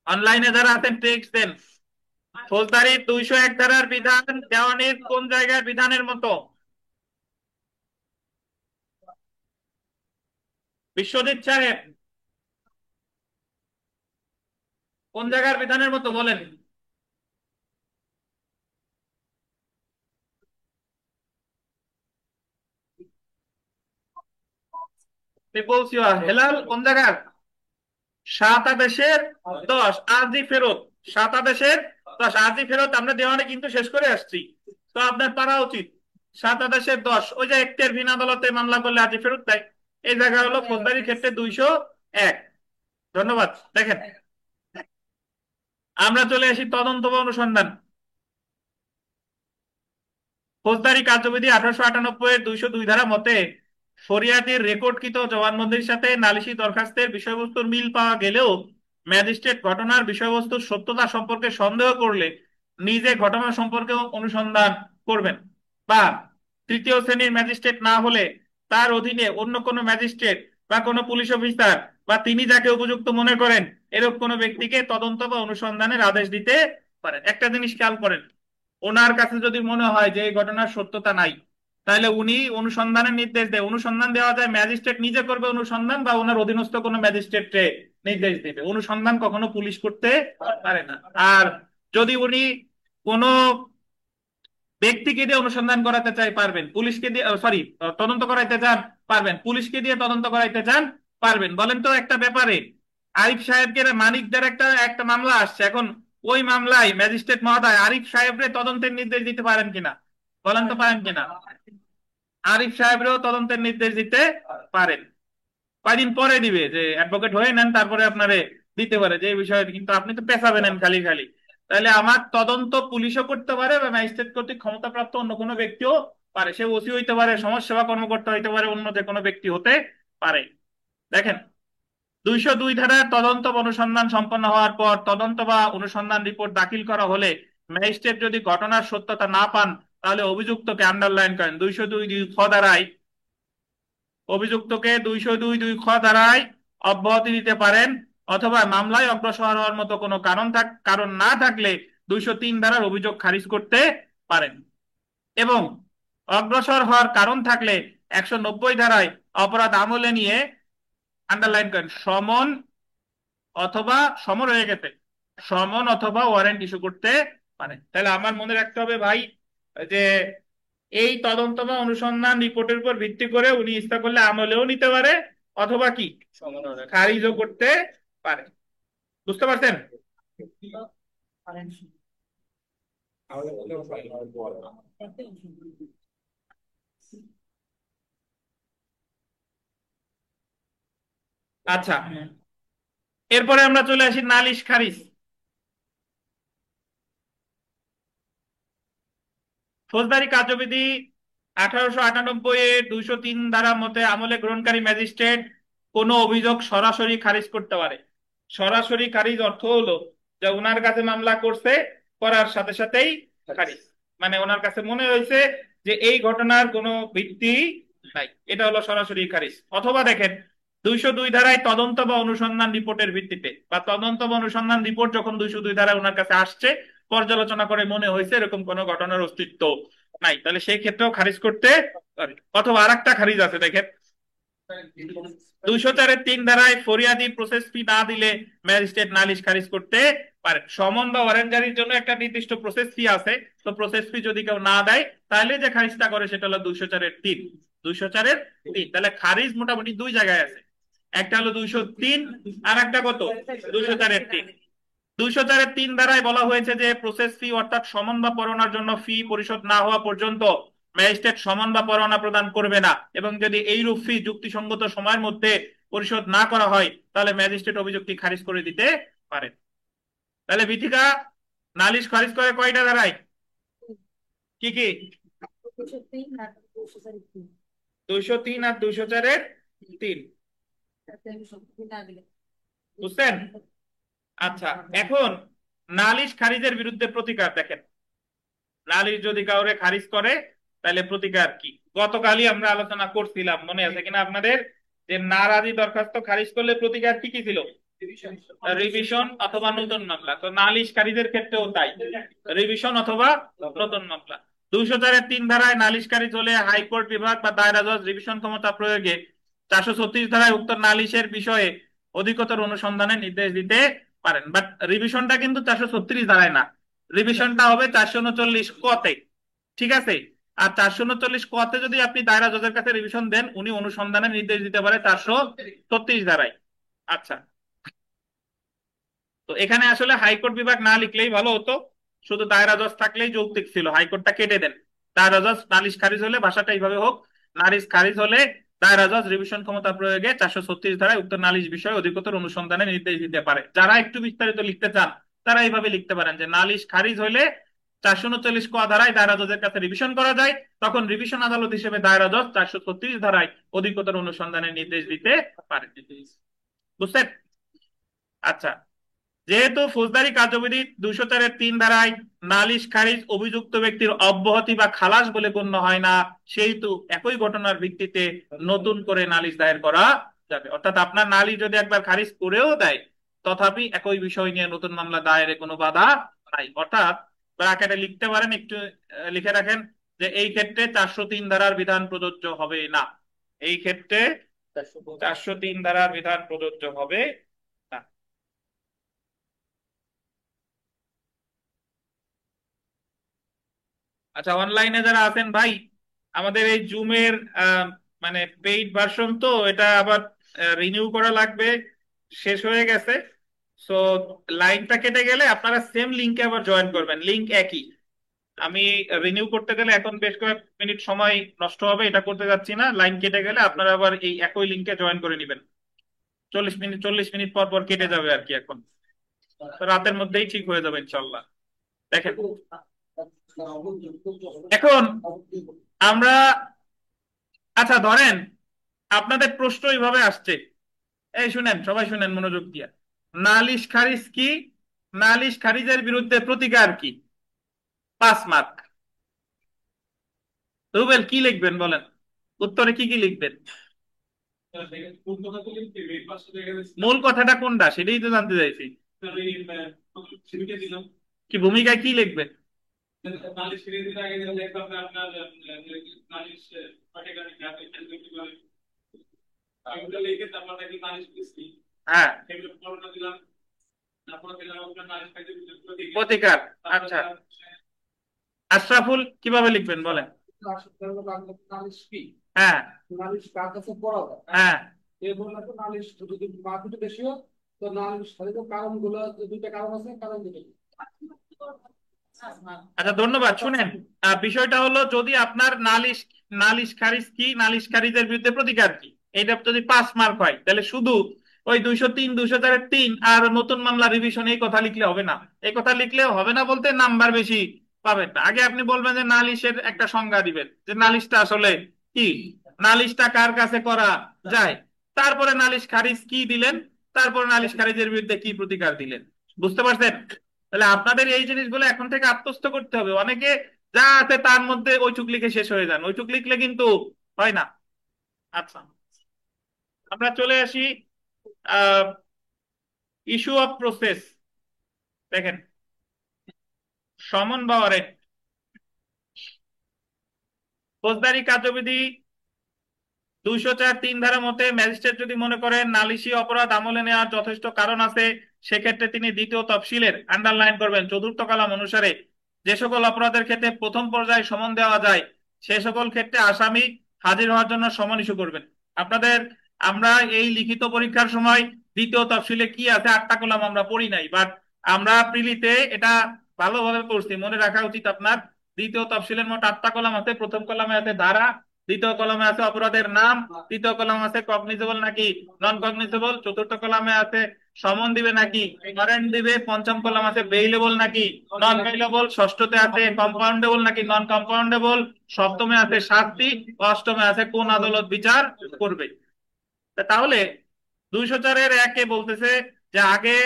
অনলাইনে যারা আছেন টেক্সট দেন। ফৌজদারির 201 ধারার বিধান দেওয়ানির কোন জায়গার বিধানের মতো? বিশ্বজিৎ সাহেব কোন জায়গার বিধানের মতো বলেন? বলছি হেলাল কোন জায়গার? 7 আদেশের 10 আরজি ফেরত। 7 আদেশের 10 আরজি ফেরত আমরা দেওয়ানি কিন্তু শেষ করে আসছি, তো আপনার পারা উচিত 7 আদেশের 10 ওই যে এখতিয়ার ভিন আদালতে মামলা করলে আরজি ফেরত দেয়, এই জায়গা হলো ফৌজদারির ক্ষেত্রে 201। ধন্যবাদ। দেখেন আমরা চলে আসি তদন্ত বা অনুসন্ধান। ফৌজদারি কার্যবিধি 1898 এর 202 ধারা মতে ফরিয়াদির রেকর্ডকৃত জবানবন্দির সাথে নালিশি দরখাস্তের বিষয়বস্তুর মিল পাওয়া গেলেও ম্যাজিস্ট্রেট ঘটনার বিষয়বস্তুর সত্যতা সম্পর্কে সন্দেহ করলে নিজে ঘটনা সম্পর্কে অনুসন্ধান করবেন, বা তৃতীয় শ্রেণীর ম্যাজিস্ট্রেট না হলে তার অধীনে অন্য কোনো ম্যাজিস্ট্রেট বা কোনো পুলিশ অফিসার বা তিনি যাকে উপযুক্ত মনে করেন এরকম কোনো ব্যক্তিকে তদন্ত বা অনুসন্ধানের আদেশ দিতে পারেন। একটা জিনিস খেয়াল করেন, ওনার কাছে যদি মনে হয় যে এই ঘটনার সত্যতা নাই তাহলে উনি অনুসন্ধানের নির্দেশ দেয়। অনুসন্ধান দেওয়া যায় ম্যাজিস্ট্রেট নিজে করবে অনুসন্ধান বা ওনার অধীনস্থ কোনো ম্যাজিস্ট্রেটকে নির্দেশ দেবে, অনুসন্ধান কখনো পুলিশ করতে পারে না। আর যদি উনি কোনো ব্যক্তিকে দিয়ে অনুসন্ধান করাতে চাই পারবেন, পুলিশকে দিয়ে সরি তদন্ত করাইতে চান পারবেন, পুলিশকে দিয়ে তদন্ত করাইতে চান পারবেন। বলেন তো একটা ব্যাপারে আরিফ সাহেবকে মানিকদের একটা একটা মামলা আসছে, এখন ওই মামলায় ম্যাজিস্ট্রেট মহোদয় আরিফ সাহেবরে তদন্তের নির্দেশ দিতে পারেন কিনা? বলেন তো পারেন কিনা? আরিফ সাহেবরেও তদন্তের নির্দেশ দিতে পারেন। কয়দিন পরে দিবে যে অ্যাডভোকেট হয়ে নেন তারপরে আপনারে দিতে পারে যে এই বিষয়ে, কিন্তু আপনি তো পেঁচাবেন খালি খালি। তাহলে আমার তদন্ত পুলিশও করতে পারে বা ম্যাজিস্ট্রেট কর্তৃক ক্ষমতাপ্রাপ্ত অন্য কোনো ব্যক্তিও পারে, সে ওসি হইতে পারে, সমাজসেবা কর্মকর্তা হইতে পারে, অন্য যে কোনো ব্যক্তি হতে পারে। দেখেন, 202 ধারার তদন্ত বা অনুসন্ধান সম্পন্ন হওয়ার পর তদন্ত বা অনুসন্ধান রিপোর্ট দাখিল করা হলে ম্যাজিস্ট্রেট যদি ঘটনার সত্যতা না পান, তাহলে অভিযুক্তকে আন্ডারলাইন করেন 202(খ) ধারায়, অভিযুক্তকে 202(খ) ধারায় অব্যাহতি দিতে পারেন, অথবা মামলায় অগ্রসর হওয়ার মতো কোনো কারণ না থাকলে 203 ধারার অভিযোগ খারিজ করতে পারেন। এবং অগ্রসর হওয়ার কারণ থাকলে 190 ধারায় অপরাধ আমলে নিয়ে, আন্ডারলাইন করেন, সমন হয়ে গেছে, সমন অথবা ওয়ারেন্ট ইস্যু করতে পারে। তাহলে আমার মনে রাখতে হবে ভাই, যে এই তদন্ত বা অনুসন্ধান রিপোর্টের উপর ভিত্তি করে উনি ইচ্ছা করলে আমলেও নিতে পারে, অথবা কি খারিজও করতে পারে। বুঝতে পারছেন? আচ্ছা, এরপরে আমরা চলে আসি নালিশ খারিজ। ফৌজদারি কার্যবিধি 1898 এর 203 ধারা মতে আমলে গ্রহণকারী ম্যাজিস্ট্রেট কোনো অভিযোগ সরাসরি খারিজ করতে পারে। সরাসরি খারিজ অর্থ হলো যে ওনার কাছে মামলা করছে, করার সাথে সাথেই খারিজ, মানে ওনার কাছে মনে হয়েছে যে এই ঘটনার কোনো ভিত্তি নাই, এটা হলো সরাসরি খারিজ। অথবা দেখেন, 202 ধারায় তদন্ত বা অনুসন্ধান রিপোর্টের ভিত্তিতে, বা তদন্ত বা অনুসন্ধান রিপোর্ট যখন 202 ধারায় ওনার কাছে আসছে, পর্যালোচনা করে মনে হয়েছে এরকম কোনো ঘটনার অস্তিত্ব নাই, তাহলে সেই ক্ষেত্রেও খারিজ করতে পারে। অথবা আরেকটা খারিজ আছে, দেখেন, 204(3) ধারায় ফরিয়াদি প্রসেস ফি না দিলে ম্যাজিস্ট্রেট নালিশ খারিজ করতে পারে। সমন বা ওয়ারেন্ট জারির জন্য একটা নির্দিষ্ট প্রসেস ফি আছে, তো প্রসেস ফি যদি কেউ না দেয়, তাহলে যে খারিজটা করে সেটা হলো 204(3). 204(3), তাহলে খারিজ মোটামুটি দুই জায়গায় আছে, একটা হলো 203, আর একটা কত, 204(3). 204(3) ধারায় বলা হয়েছে যে প্রসেস ফি অর্থাৎ সমন বা পরোয়ানার জন্য ফি পরিশোধ না হওয়া পর্যন্ত ম্যাজিস্ট্রেট সমন বা পরোয়ানা প্রদান করবে না, এবং যদি এইরূপ ফি যুক্তিসঙ্গত সময়ের মধ্যে পরিশোধ না করা হয়, তাহলে ম্যাজিস্ট্রেট অভিযোগটি খারিজ করে দিতে পারে। তাহলে বিথিকা নালিশ খারিজ করে কয়টা ধারায়, কি কি? 203 আর 204(3). বুঝছেন? আচ্ছা, এখন নালিশ খারিজের বিরুদ্ধে প্রতিকার দেখেন, নালিশ যদি কাউরে খারিজ করে তাহলে প্রতিকার কি। গতকালই আমরা আলোচনা করছিলাম, মনে আছে কিনা আপনাদের, যে নারাজি দরখাস্ত খারিজ করলে প্রতিকার কি কি ছিল, রিভিশন অথবা নতুন মামলা। তো নালিশ খারিজের ক্ষেত্রেও তাই, রিভিশন অথবা নতুন মামলা। 204(3) ধারায় নালিশ খারিজ হলে হাইকোর্ট বিভাগ বা দায়রা জজ রিভিশন ক্ষমতা প্রয়োগে 436 ধারায় উক্ত নালিশের বিষয়ে অধিকতর অনুসন্ধানের নির্দেশ দিতে পারেন। বাট রিভিশনটা কিন্তু 436 ধারায় না, রিভিশনটা হবে 439(ক)তে, ঠিক আছে? আর 439(ক)তে যদি আপনি দায়রা জজের কাছে রিভিশন দেন, উনি অনুসন্ধানের নির্দেশ দিতে পারে 436 ধারায়। আচ্ছা, তো এখানে আসলে হাইকোর্ট বিভাগ না লিখলেই ভালো হতো, শুধু দায়রা জজ থাকলেই যৌক্তিক ছিল, হাইকোর্টটা কেটে দেন। দায়রা জজ নালিশ খারিজ হলে ভাষাটা এইভাবে হোক, নালিশ খারিজ হলে দায়রা জজ রিভিশন ক্ষমতা প্রয়োগে 436 ধারায় উক্ত নালিশ বিষয়ে অধিকতর অনুসন্ধানের নির্দেশ দিতে পারে। যারা একটু বিস্তারিত লিখতে চান তারা এইভাবে লিখতে পারেন যে নালিশ খারিজ হইলে 439(ক) ধারায় দায়রা জজের কাছে রিভিশন করা যায়, তখন রিভিশন আদালত হিসেবে দায়রা জজ 436 ধারায় অধিকতর অনুসন্ধানের নির্দেশ দিতে পারে। বুঝছেন? আচ্ছা, যেহেতু ফৌজদারি কার্যবিধি 204(3) ধারায় নালিশ খারিজ অভিযুক্ত ব্যক্তির অব্যাহতি বা খালাস বলে গণ্য হয় না, সেহেতু একই ঘটনার ভিত্তিতে নতুন করে নালিশ দায়ের করা যাবে। অর্থাৎ আপনার নালিশ যদি একবার খারিজ করেও দেয়, তথাপি একই বিষয় নিয়ে নতুন মামলা দায়েরে কোনো বাধা নাই। অর্থাৎ ব্র্যাকেটে লিখতে পারেন, একটু লিখে রাখেন, যে এই ক্ষেত্রে 403 ধারার বিধান প্রযোজ্য হবে না, এই ক্ষেত্রে 403 ধারার বিধান প্রযোজ্য হবে না। আচ্ছা, অনলাইনে যারা আছেন ভাই, আমাদের এই জুমের মানে পেইড ভার্সন, তো এটা আবার রিনিউ করা লাগবে, শেষ হয়ে গেছে। সো লাইনটা কেটে গেলে আপনারা সেম লিংকে আবার জয়েন করবেন, লিংক একই। আমি রিনিউ করতে গেলে এখন বেশ কয়েক মিনিট সময় নষ্ট হবে, এটা করতে যাচ্ছি না। লাইন কেটে গেলে আপনারা আবার এই একই লিংকে জয়েন করে নেবেন। 40 মিনিট পর পর কেটে যাবে আর কি। এখন তো রাতের মধ্যেই ঠিক হয়ে যাবে ইনশাল্লাহ। দেখেন এখন আমরা, আচ্ছা ধরেন আপনাদের প্রশ্ন এইভাবে আসছে, এই শুনেন সবাই শুনেন মনোযোগ দিয়ে। নালিশ খারিজ কি? নালিশ খারিজের বিরুদ্ধে প্রতিকার কি? 5 মার্ক। রুবেল কি লিখবেন বলেন, উত্তরে কি কি লিখবেন? মূল কথাটা কোনটা সেটাই তো জানতে চাইছি। কি ভূমিকায় কি লিখবেন? হ্যাঁ, প্রতিকার। আচ্ছা, আশরাফুল কিভাবে লিখবেন বলেন? নালিশ কি? হ্যাঁ নালিশ কার কাছে করা হয়? হ্যাঁ এই বললাম তো নালিশ যদি মার্কেটে বেশি হয় তো নালিশ খালিদ কারণ গুলো দুইটা কারণ আছে, কারণ দুটো। আচ্ছা ধন্যবাদ। শুনেন, বিষয়টা হলো যদি আপনার নালিশ, নালিশ খারিজ কি, নালিশ খারিজের বিরুদ্ধে প্রতিকার কি, এটা যদি 5 মার্ক হয় তাহলে শুধু ওই 203, 204-3 আর নতুন মামলা রিভিশন এই কথা লিখলে হবে না। এই কথা লিখলেও হবে না বলতে নাম্বার বেশি পাবেন না। আগে আপনি বলবেন যে নালিশের একটা সংজ্ঞা দিবেন, যে নালিশটা আসলে কি, নালিশটা কার কাছে করা যায়, তারপরে নালিশ খারিজ কি দিলেন, তারপরে নালিশ খারিজের বিরুদ্ধে কি প্রতিকার দিলেন। বুঝতে পারছেন? তাহলে আপনাদের এই জিনিসগুলো এখন থেকে আত্মস্থ করতে হবে। অনেকে যা আছে তার মধ্যে ওইটুক লিখে শেষ হয়ে যান, ওইটুক লিখলে কিন্তু হয় না। আচ্ছা, আমরা চলে আসি ইস্যু অফ প্রসেস। দেখেন, সমন বা ওয়ারেন্ট, ফৌজদারি কার্যবিধি 204(3) ধারা মতে ম্যাজিস্ট্রেট যদি মনে করেন নালিশি অপরাধ আমলে নেওয়ার যথেষ্ট কারণ আছে, সেক্ষেত্রে তিনি দ্বিতীয় তফসিলের, আন্ডারলাইন করবেন, চতুর্থ কলাম অনুসারে যে সকল অপরাধের ক্ষেত্রে প্রথম পর্যায়ে সমন দেওয়া যায় সে সকল ক্ষেত্রে আসামি হাজির হওয়ার জন্য সমন ইস্যু করবেন। আপনাদের, আমরা এই লিখিত পরীক্ষার সময় দ্বিতীয় তফসিলে কি আছে 8টা কলাম আমরা পড়ি নাই, বাট আমরা প্রিলিতে এটা ভালোভাবে পড়ছি, মনে রাখা উচিত আপনার। দ্বিতীয় তফসিলের মোট 8টা কলাম আছে। প্রথম কলামে আছে ধারা, দ্বিতীয় কলামে আছে অপরাধের নাম, তৃতীয় কলামে আছে কগনিজেবল নাকি নন কগনিজেবল, চতুর্থ কলামে আছে সমন দিবে নাকি ওয়ারেন্ট দিবে, পঞ্চম কলাম আছে বেইলেবল নাকি নন বেইলেবল, ষষ্ঠতে আছে কম্পাউন্ডেবল নাকি নন কম্পাউন্ডেবল, সপ্তমে আছে শাস্তি, অষ্টমে আছে কোন আদালত বিচার করবে। তাহলে 204-1 বলতেছে যে আগে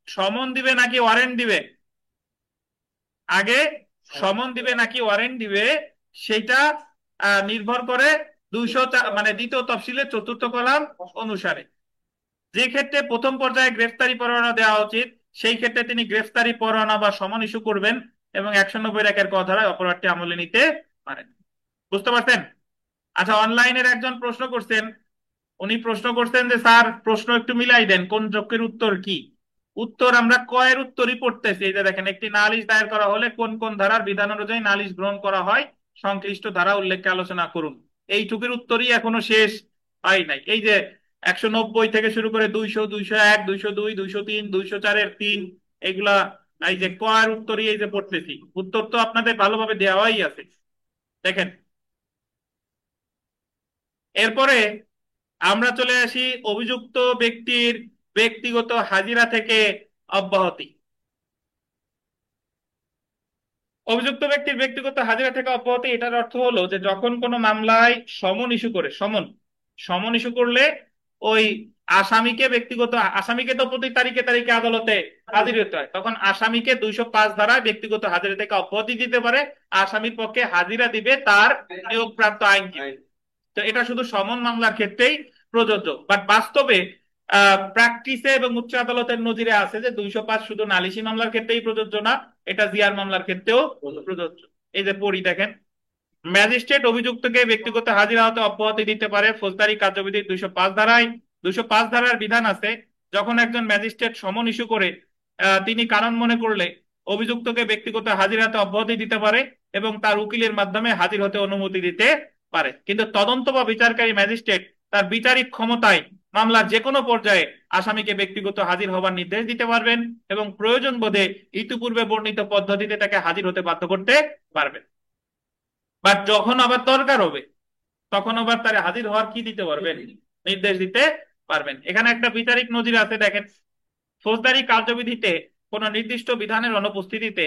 সমন দিবে নাকি ওয়ারেন্ট দিবে, আগে সমন দিবে নাকি ওয়ারেন্ট দিবে সেটা নির্ভর করে 204 মানে দ্বিতীয় তফসিলের চতুর্থ কলাম অনুসারে। যে ক্ষেত্রে প্রথম পর্যায়ে গ্রেফতারি পরোয়ানা দেওয়া উচিত সেই ক্ষেত্রে তিনি গ্রেফতারি পরোয়ানা বা সমন ইস্যু করবেন এবং 190-1 ক ধারায় অপরাধটি আমলে নিতে পারেন। বুঝতে পারছেন? আচ্ছা, অনলাইনের একজন প্রশ্ন করছেন, উনি প্রশ্ন করছেন যে স্যার প্রশ্ন একটু মিলাই দেন, কোন যকের উত্তর কি। উত্তর আমরা কয়ের উত্তরই পড়তেছি। এই যে দেখেন, একটি নালিশ দায়ের করা হলে কোন কোন ধারার বিধান অনুযায়ী নালিশ গ্রহণ করা হয় সংশ্লিষ্ট ধারা উল্লেখে আলোচনা করুন। এইটুকুর উত্তরই এখনো শেষ হয় নাই। এই যে 190 থেকে শুরু করে 200, 201, 202, 203, 204-3 এইগুলা, এই যে কয়ের উত্তরই এই যে পড়তেছি, উত্তর তো আপনাদের ভালোভাবে দেওয়াই আছে। দেখেন, এরপরে আমরা চলে আসি অভিযুক্ত ব্যক্তির ব্যক্তিগত হাজিরা থেকে অব্যাহতি। অভিযুক্ত ব্যক্তির ব্যক্তিগত হাজিরা থেকে অব্যাহতি, এটার অর্থ হলো যে যখন কোনো মামলায় সমন ইস্যু করে, সমন সমন ইস্যু করলে ওই আসামিকে ব্যক্তিগত, আসামিকে তো প্রতি তারিখে তারিখে আদালতে হাজির হতে হয়, তখন আসামিকে 205 ধারায় ব্যক্তিগত হাজিরা থেকে অব্যাহতি দিতে পারে। আসামির পক্ষে হাজিরা দিবে তার নিয়োগপ্রাপ্ত আইনজীবী। তো এটা শুধু সমন মামলার ক্ষেত্রেই প্রযোজ্য, বাট বাস্তবে প্র্যাকটিসে এবং উচ্চ আদালতের নজিরে আছে যে 205 শুধু নালিশি মামলার ক্ষেত্রেই প্রযোজ্য না, এটা জিআর মামলার ক্ষেত্রেও প্রযোজ্য। এই যে পড়ি দেখেন, ম্যাজিস্ট্রেট অভিযুক্তকে ব্যক্তিগত হাজিরা হতে অব্যাহতি দিতে পারে ফৌজদারি কার্যবিধির 205 ধারায়। 205 ধারার বিধান আছে, যখন একজন ম্যাজিস্ট্রেট সমন ইস্যু করে তিনি কারণ মনে করলে অভিযুক্তকে ব্যক্তিগত হাজিরাতে অব্যাহতি দিতে পারে এবং তার উকিলের মাধ্যমে হাজির হতে অনুমতি দিতে পারে। কিন্তু তদন্ত বা বিচারকারী ম্যাজিস্ট্রেট তার বিচারিক ক্ষমতায় মামলার যে কোনো পর্যায়ে আসামিকে ব্যক্তিগত হাজির হবার নির্দেশ দিতে পারবেন এবং প্রয়োজন বোধে ইতিপূর্বে বর্ণিত পদ্ধতিতে তাকে হাজির হতে বাধ্য করতে পারবেন। বাট যখন আবার দরকার হবে তখন আবার তার হাজির হওয়ার কি দিতে পারবেন, নির্দেশ দিতে পারবেন। এখানে একটা বিচারিক নজির আছে, দেখেন। ফৌজদারি কার্যবিধিতে কোন নির্দিষ্ট বিধানের অনুপস্থিতিতে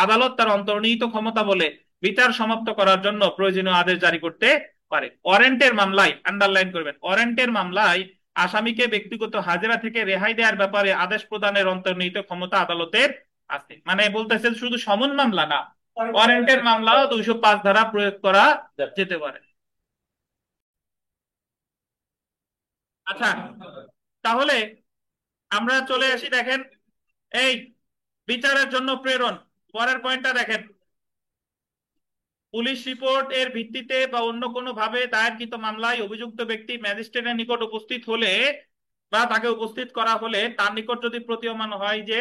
আদালত তার অন্তর্নিহিত ক্ষমতা বলে বিচার সমাপ্ত করার জন্য প্রয়োজনীয় আদেশ জারি করতে পারে। ওয়ারেন্টের মামলায়, আন্ডারলাইন করবেন, ওয়ারেন্টের মামলায় আসামিকে ব্যক্তিগত হাজেরা থেকে রেহাই দেওয়ার ব্যাপারে আদেশ প্রদানের অন্তর্নিহিত ক্ষমতা আদালতের আছে। মানে বলতেছে শুধু সমন মামলা না, ওয়ারেন্টের মামলাও 205 ধারা প্রয়োগ করা যেতে পারে। আচ্ছা, তাহলে আমরা চলে আসি, দেখেন এই বিচারের জন্য প্রেরণ, পরের পয়েন্টটা দেখেন। পুলিশ রিপোর্ট এর ভিত্তিতে বা অন্য কোনো ভাবে দায়েরকৃত মামলায় অভিযুক্ত ব্যক্তি ম্যাজিস্ট্রেটের নিকট উপস্থিত হলে বা তাকে উপস্থিত করা হলে তার নিকট যদি প্রতীয়মান হয় যে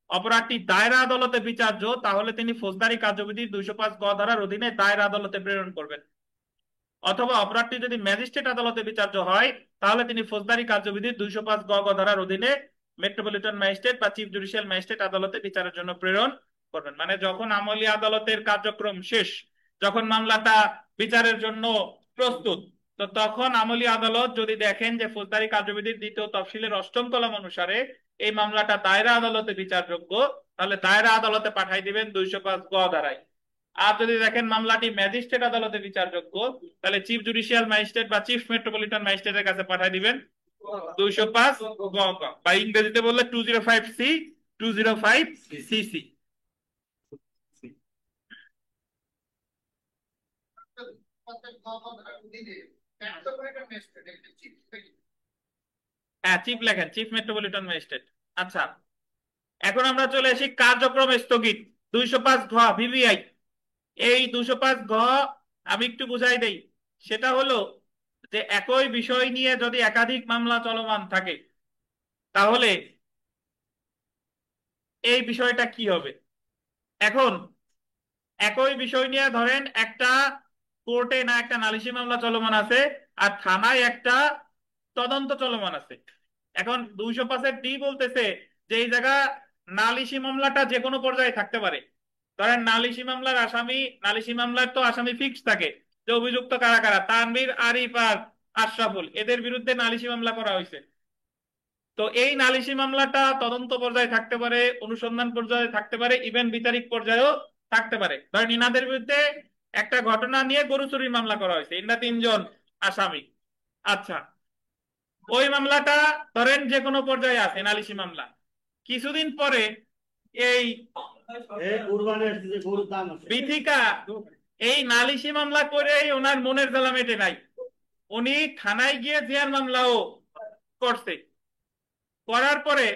অপরাধটি দায়রা আদালতে বিচার্য, তাহলে তিনি ফৌজদারি কার্যবিধি 205 গ ধারার অধীনে দায়রা আদালতে প্রেরণ করবেন। অথবা অপরাধটি যদি ম্যাজিস্ট্রেট আদালতে বিচার্য হয়, তাহলে তিনি ফৌজদারি কার্যবিধি 205 গ ধারার অধীনে মেট্রোপলিটন ম্যাজিস্ট্রেট বা চিফ জুডিশিয়াল ম্যাজিস্ট্রেট আদালতে বিচারের জন্য প্রেরণ করবেন। মানে যখন আমলি আদালতের কার্যক্রম শেষ, যখন মামলাটা বিচারের জন্য প্রস্তুত, তো তখন আমলি আদালত যদি দেখেন যে ফৌজদারি কার্যবিধির 2য় তফসিলের 8ম কলাম অনুসারে এই মামলাটা দায়রা আদালতে বিচারযোগ্য, তাহলে দায়রা আদালতে পাঠাই দিবেন 205 গ ধারায়। আর যদি দেখেন মামলাটি ম্যাজিস্ট্রেট আদালতে বিচারযোগ্য, তাহলে চিফ জুডিশিয়াল ম্যাজিস্ট্রেট বা চিফ মেট্রোপলিটন ম্যাজিস্ট্রেটের কাছে পাঠিয়ে দিবেন 205 গ গ, বা ইংরেজিতে বললে 205 সি, 205 সিসি। হ্যাঁ, চিফ লেখেন, চিফ মেট্রোপলিটন ম্যাজিস্ট্রেট। আচ্ছা, এখন আমরা চলে আসি কার্যক্রম স্থগিত, 205 ঘ ভিভিআই। এই 205 ঘ আমি একটু বুঝাই দেই। সেটা হলো যে একই বিষয় নিয়ে যদি একাধিক মামলা চলমান থাকে, তাহলে এই বিষয়টা কি হবে। এখন একই বিষয় নিয়ে ধরেন একটা কোর্টে না একটা নালিশি মামলা চলমান আছে, আর থানায় একটা তদন্ত চলমান আছে। এখন 205 ডি বলতেছে যে এই জায়গা নালিশি মামলাটা যে কোনো পর্যায়ে থাকতে পারে। ধরেন নালিশি মামলার আসামি, নালিশি মামলার তো আসামি ফিক্স থাকে যে অভিযুক্ত কারা কারা, তানভীর, আরিফ আর আশরাফুল, এদের বিরুদ্ধে নালিশি মামলা করা হয়েছে। তো এই নালিশি মামলাটা তদন্ত পর্যায়ে থাকতে পারে, অনুসন্ধান পর্যায়ে থাকতে পারে, ইভেন বিচারিক পর্যায়েও থাকতে পারে। ধরেন ইনাদের বিরুদ্ধে একটা ঘটনা নিয়ে গরু চুরির মামলা করা হয়েছে, ইনারা 3জন আসামি। আচ্ছা, ওই মামলাটা ধরেন যে কোনো পর্যায়ে আছে নালিশি মামলা। কিছুদিন পরে এই বিথিকা এই নালিশি মামলা করে ওনার মনের জ্বালা মেটে নাই, উনি থানায় গিয়ে জিয়ার মামলাও করছে। করার পরে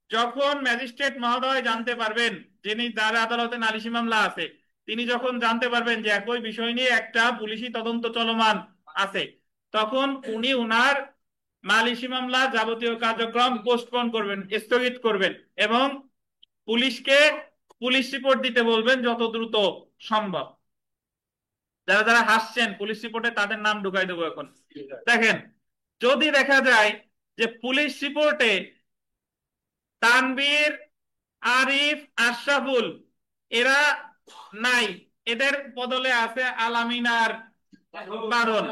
যখন ম্যাজিস্ট্রেট মহোদয় জানতে পারবেন, যিনি যার আদালতে নালিশি মামলা আছে, তিনি যখন জানতে পারবেন যে একই বিষয় নিয়ে একটা পুলিশি তদন্ত চলমান আছে, তখন উনি উনার নালিশি মামলা যাবতীয় কার্যক্রম পোস্টপোন করবেন, স্থগিত করবেন, এবং পুলিশকে পুলিশ রিপোর্ট দিতে বলবেন যত দ্রুত সম্ভব। যারা যারা হাসছেন, পুলিশ রিপোর্টে তাদের নাম ঢুকাই দেবো এখন। দেখেন, যদি দেখা যায় যে পুলিশ রিপোর্টে তানভীর, আরিফ, আশরাফুল এরা নাই, এদের বদলে আছে আলামিন আর বাঁধন,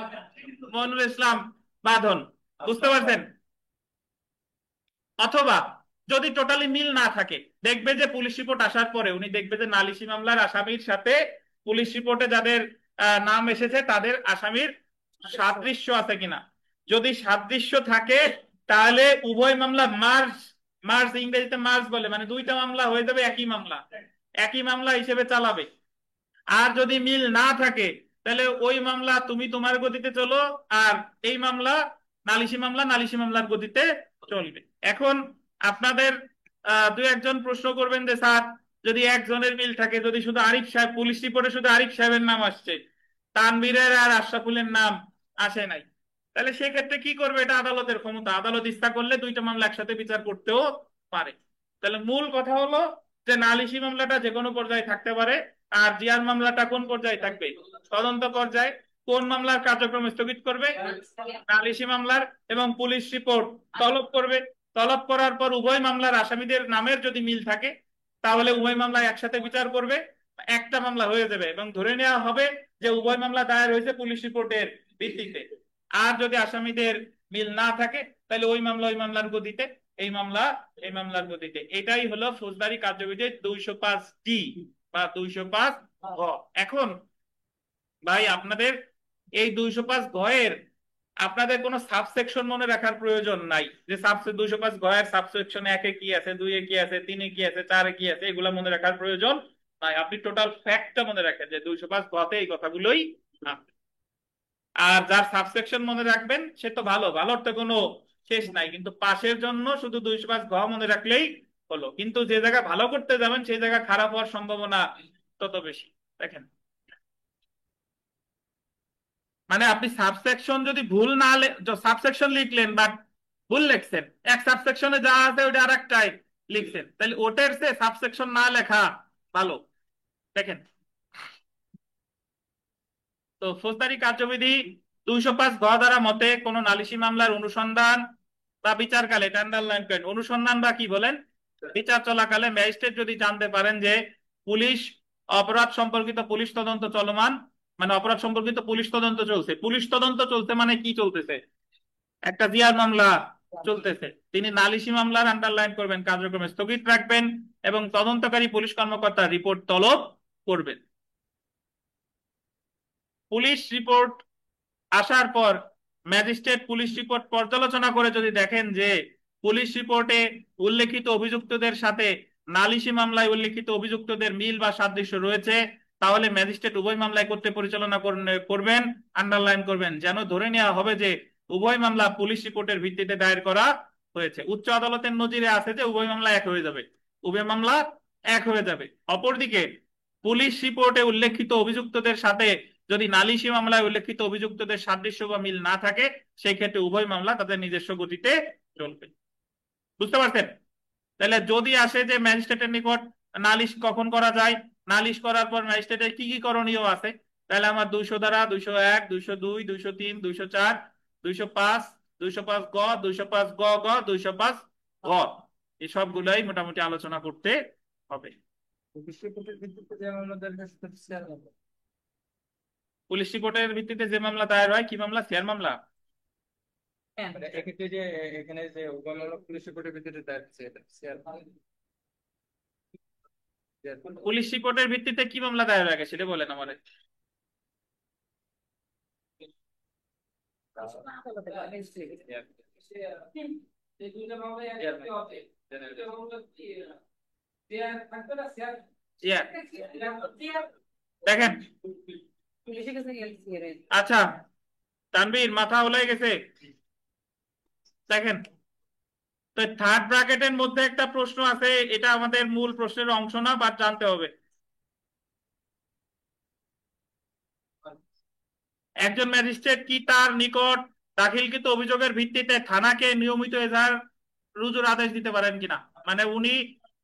মনুল ইসলাম বাঁধন, বুঝতে পারছেন। অথবা যদি টোটালি মিল না থাকে, দেখবে যে পুলিশ রিপোর্ট আসার পরে উনি দেখবে যে নালিশি মামলার আসামির সাথে পুলিশ রিপোর্টে যাদের নাম এসেছে তাদের আসামির সাদৃশ্য আছে কিনা। যদি সাদৃশ্য থাকে, তাহলে উভয় মামলা মার্জ, মার্জ ইংরেজিতে মার্জ বলে, মানে দুইটা মামলা হয়ে যাবে একই মামলা, একই মামলা হিসেবে চালাবে। আর যদি মিল না থাকে, তাহলে ওই মামলা তুমি তোমার গতিতে চলো, আর এই মামলা নালিশি মামলা নালিশি মামলার গতিতে চলবে। এখন আপনাদের দুই একজন প্রশ্ন করবেন যে স্যার, যদি একজনের মিল থাকে, যদি শুধু আরিফ সাহেব, পুলিশ রিপোর্টে শুধু আরিফ সাহেবের নাম আসছে, তানভীরের আর আশরাফুলের নাম আসে নাই, তাহলে সেক্ষেত্রে কি করবে, এটা আদালতের ক্ষমতা। আদালত ইচ্ছা করলে দুইটা মামলা একসাথে বিচার করতেও পারে। তাহলে মূল কথা হলো যে নালিশি মামলাটা যে কোনো পর্যায়ে থাকতে পারে, আর জিয়ার মামলাটা কোন পর্যায়ে থাকবে, তদন্ত পর্যায়ে। কোন মামলার কার্যক্রম স্থগিত করবে, নালিশি মামলার, এবং পুলিশ রিপোর্ট তলব করবে। তলব করার পর উভয় মামলার আসামিদের নামের যদি মিল থাকে, তাহলে উভয় মামলা একসাথে বিচার করবে, একটা মামলা হয়ে যাবে, এবং ধরে নেওয়া হবে যে উভয় মামলা দায়ের হয়েছে পুলিশ রিপোর্টের ভিত্তিতে। আর যদি আসামিদের মিল না থাকে, তাহলে ওই মামলা ওই মামলার গতিতে, এই মামলা এই মামলার গতিতে। এটাই হলো ফৌজদারি কার্যবিধির 205D বা 205 ঘ। এখন ভাই আপনাদের এই 205 ঘ-এর আপনাদের কোনো সাবসেকশন মনে রাখার প্রয়োজন নাই, যে 205 ঘ-এর সাবসেকশন 1-এ কি আছে, 2-এ কি আছে, 3-এ কি আছে, 4-এ কি আছে, এগুলা মনে রাখার প্রয়োজন নাই। আপনি টোটাল ফ্যাক্টটা মনে রাখেন যে 205 ঘ-তে এই কথাগুলোই আছে। আর যার সাবসেকশন মনে রাখবেন সে তো ভালো, ভালোর তো কোনো শেষ নাই, কিন্তু পাশের জন্য শুধু 205 ঘ মনে রাখলেই হলো। কিন্তু যে জায়গা ভালো করতে যাবেন সেই জায়গা খারাপ হওয়ার সম্ভাবনা তত বেশি। দেখেন, মানে আপনি সাবসেকশন যদি ভুল না সাবসেকশন লিখলেন বাট ভুল লিখছেন, এক সাবসেকশনে যা আছে ওটা আরেকটাই লিখছেন, তাহলে ওটার সে সাবসেকশন না লেখা ভালো। দেখেন, তো ফৌজদারি কার্যবিধি 205 ঘ দ্বারা মতে কোন নালিশি মামলার অনুসন্ধান বা বিচারকালে, এটা আন্ডারলাইন করেন, অনুসন্ধান বা কি বলেন, বিচার চলাকালে ম্যাজিস্ট্রেট যদি জানতে পারেন যে পুলিশ অপরাধ সম্পর্কিত পুলিশ তদন্ত চলমান, মানে অপরাধ সম্পর্কিত পুলিশ তদন্ত চলছে, পুলিশ তদন্ত চলতে মানে কি চলতেছে, একটা জিয়ার মামলা চলতেছে, তিনি নালিশি মামলার আন্ডারলাইন করবেন, কার্যক্রমে স্থগিত রাখবেন এবং তদন্তকারী পুলিশ কর্মকর্তার রিপোর্ট তলব করবেন। পুলিশ রিপোর্ট আসার পর ম্যাজিস্ট্রেট পুলিশ রিপোর্ট পর্যালোচনা করে যদি দেখেন যে পুলিশ রিপোর্টে উল্লেখিত অভিযুক্তদের সাথে নালিশি মামলায় উল্লেখিত অভিযুক্তদের মিল বা সাদৃশ্য রয়েছে, তাহলে ম্যাজিস্ট্রেট উভয় মামলায় করতে পরিচালনা করবেন, আন্ডারলাইন করবেন, যেন ধরে নেওয়া হবে যে উভয় মামলা পুলিশ রিপোর্টের ভিত্তিতে দায়ের করা হয়েছে। উচ্চ আদালতের নজিরে আছে যে উভয় মামলা এক হয়ে যাবে, উভয় মামলা এক হয়ে যাবে। অপরদিকে পুলিশ রিপোর্টে উল্লেখিত অভিযুক্তদের সাথে যদি নালিশি মামলায় উল্লেখিত অভিযুক্তদের সাদৃশ্য বা মিল না থাকে, সেই ক্ষেত্রে উভয় মামলা তাদের নিজস্ব গতিতে চলবে। বুঝতে পারছেন? তাহলে যদি আসে যে ম্যাজিস্ট্রেটের নিকট নালিশ কখন করা যায়, নালিশ করার পর ম্যাজিস্ট্রেটের কি কি করণীয় আছে, তাহলে আমার 200 ধারা, 201, 202, 203, 204, 205, 205 গ, 205 গ গ, 205 ঘ, এই সবগুলাই মোটামুটি আলোচনা করতে হবে। বিশ্বকোটের ভিত্তিতে যে মামলা দায়ের কাছে শেয়ার হবে। পুলিশ রিপোর্টের ভিত্তিতে যে মামলা দায়ের হয়, কি মামলা, শেয়ার মামলা। হ্যাঁ, মানে এক্ষেত্রে যে এখানে যে উভয় মামলা পুলিশ রিপোর্টের ভিত্তিতে দায়ের হচ্ছে, এটা শেয়ার পুলিশ রিপোর্টের ভিত্তিতে কি মামলা দায়ের হয়ে গেছে সেটা বলেন আমারে। আদালতে করে, ম্যাজিস্ট্রেট। শেয়ার। দেখেন, পুলিশের কাছে গেলে আচ্ছা তানভীর মাথা উলাই গেছে। দেখেন, তো থার্ড ব্র্যাকেটের মধ্যে একটা প্রশ্ন আছে, এটা আমাদের মূল প্রশ্নের অংশ না, বাট জানতে হবে। একজন ম্যাজিস্ট্রেট কি তার নিকট দাখিলকৃত অভিযোগের ভিত্তিতে থানাকে নিয়মিত এজাহার রুজুর আদেশ দিতে পারেন কিনা, মানে উনি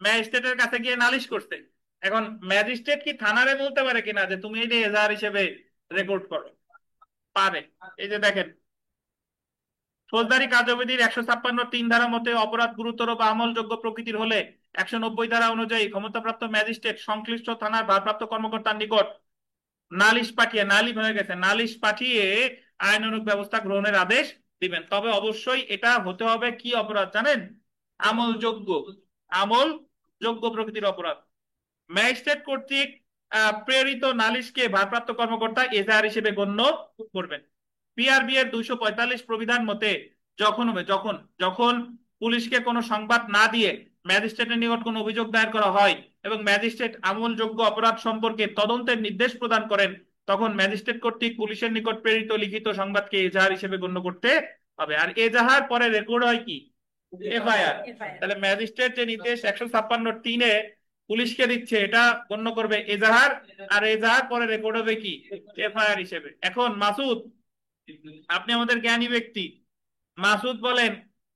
ম্যাজিস্ট্রেটের কাছে গিয়ে নালিশ করতে, এখন ম্যাজিস্ট্রেট কি থানারে বলতে পারে কিনা যে তুমি এটা এজাহার হিসেবে রেকর্ড করো, পারে। এই যে দেখেন, ফৌজদারি কার্যবিধির 156(3) ধারা মতে অপরাধ গুরুতর বা আমলযোগ্য প্রকৃতির হলে 190 ধারা অনুযায়ী ক্ষমতাপ্রাপ্ত ম্যাজিস্ট্রেট সংশ্লিষ্ট থানার ভারপ্রাপ্ত কর্মকর্তার নিকট নালিশ পাঠিয়ে, নালিশ হয়ে গেছে, নালিশ পাঠিয়ে আইনানুগ ব্যবস্থা গ্রহণের আদেশ দিবেন। তবে অবশ্যই এটা হতে হবে কি অপরাধ জানেন, আমলযোগ্য, আমলযোগ্য প্রকৃতির অপরাধ। ম্যাজিস্ট্রেট কর্তৃক প্রেরিত নালিশকে ভারপ্রাপ্ত কর্মকর্তা এজাহার হিসেবে গণ্য করবেন। পিআরবি এর 245 প্রবিধান মতে যখন হবে, যখন যখন পুলিশকে কোনো সংবাদ না দিয়ে ম্যাজিস্ট্রেটের নিকট কোনো অভিযোগ দায়ের করা হয় এবং ম্যাজিস্ট্রেট আমলযোগ্য অপরাধ সম্পর্কে তদন্তের নির্দেশ প্রদান করেন, তখন ম্যাজিস্ট্রেট কর্তৃক পুলিশের নিকট প্রেরিত লিখিত সংবাদকে এজাহার হিসেবে গণ্য করতে হবে। আর এজাহার পরে রেকর্ড হয় কি, এফআইআর। তাহলে ম্যাজিস্ট্রেট যে নির্দেশ 156(3)-এ পুলিশকে দিচ্ছে, এটা গণ্য করবে এজাহার, আর এজাহার পরে রেকর্ড হবে কি, এফআইআর হিসেবে। এখন মাসুদ, আপনি আমাদের জ্ঞানী ব্যক্তি, মাসুদ বলেন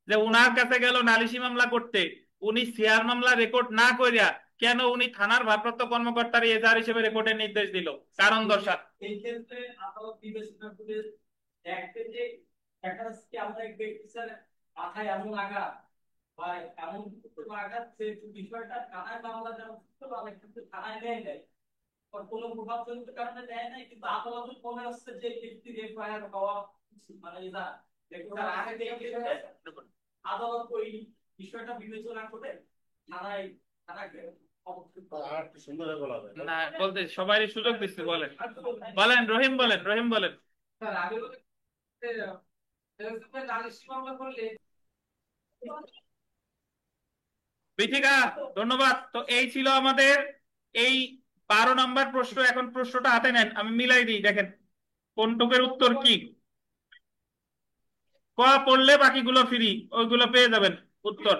যে উনার কাছে গেল নালিশি মামলা করতে, উনি শেয়ার মামলা রেকর্ড না করিয়া কেন উনি থানার ভারপ্রাপ্ত কর্মকর্তার এজাহার হিসেবে রেকর্ডের নির্দেশ দিল, কারণ দর্শান। এই ক্ষেত্রে আদালত বিবেচনা করে দেখবে যে দেখা যাচ্ছে কি আমরা এক ব্যক্তির মাথায় এমন আঘাত বা এমন কোনো আঘাত যে বিষয়টা থানায় মামলা দেওয়া অনেক ক্ষেত্রে থানায় নেয় নাই, কোনো প্রভাবজনিত কারণে দেয় নাই, কিন্তু আদালতের মনে হচ্ছে যে ব্যক্তির এফআইআর হওয়া উচিত, মানে দেখুন স্যার, আগে দেখলে আদালত ওই বিষয়টা বিবেচনা করে থানায় থানাকে আর একটু সুন্দর বলা যায় না বলতে সবারই সুযোগ দিচ্ছে, বলেন বলেন রহিম বলেন, রহিম বলেন। স্যার আগে নালিশি মামলা করলে বিথিকা, ধন্যবাদ। তো এই ছিল আমাদের এই 12 নম্বর প্রশ্ন। এখন প্রশ্নটা হাতে নেন, আমি মিলাই দিই, দেখেন কোনটুকের উত্তর কি। ক পড়লে বাকিগুলো ফ্রি, ওইগুলো পেয়ে যাবেন উত্তর।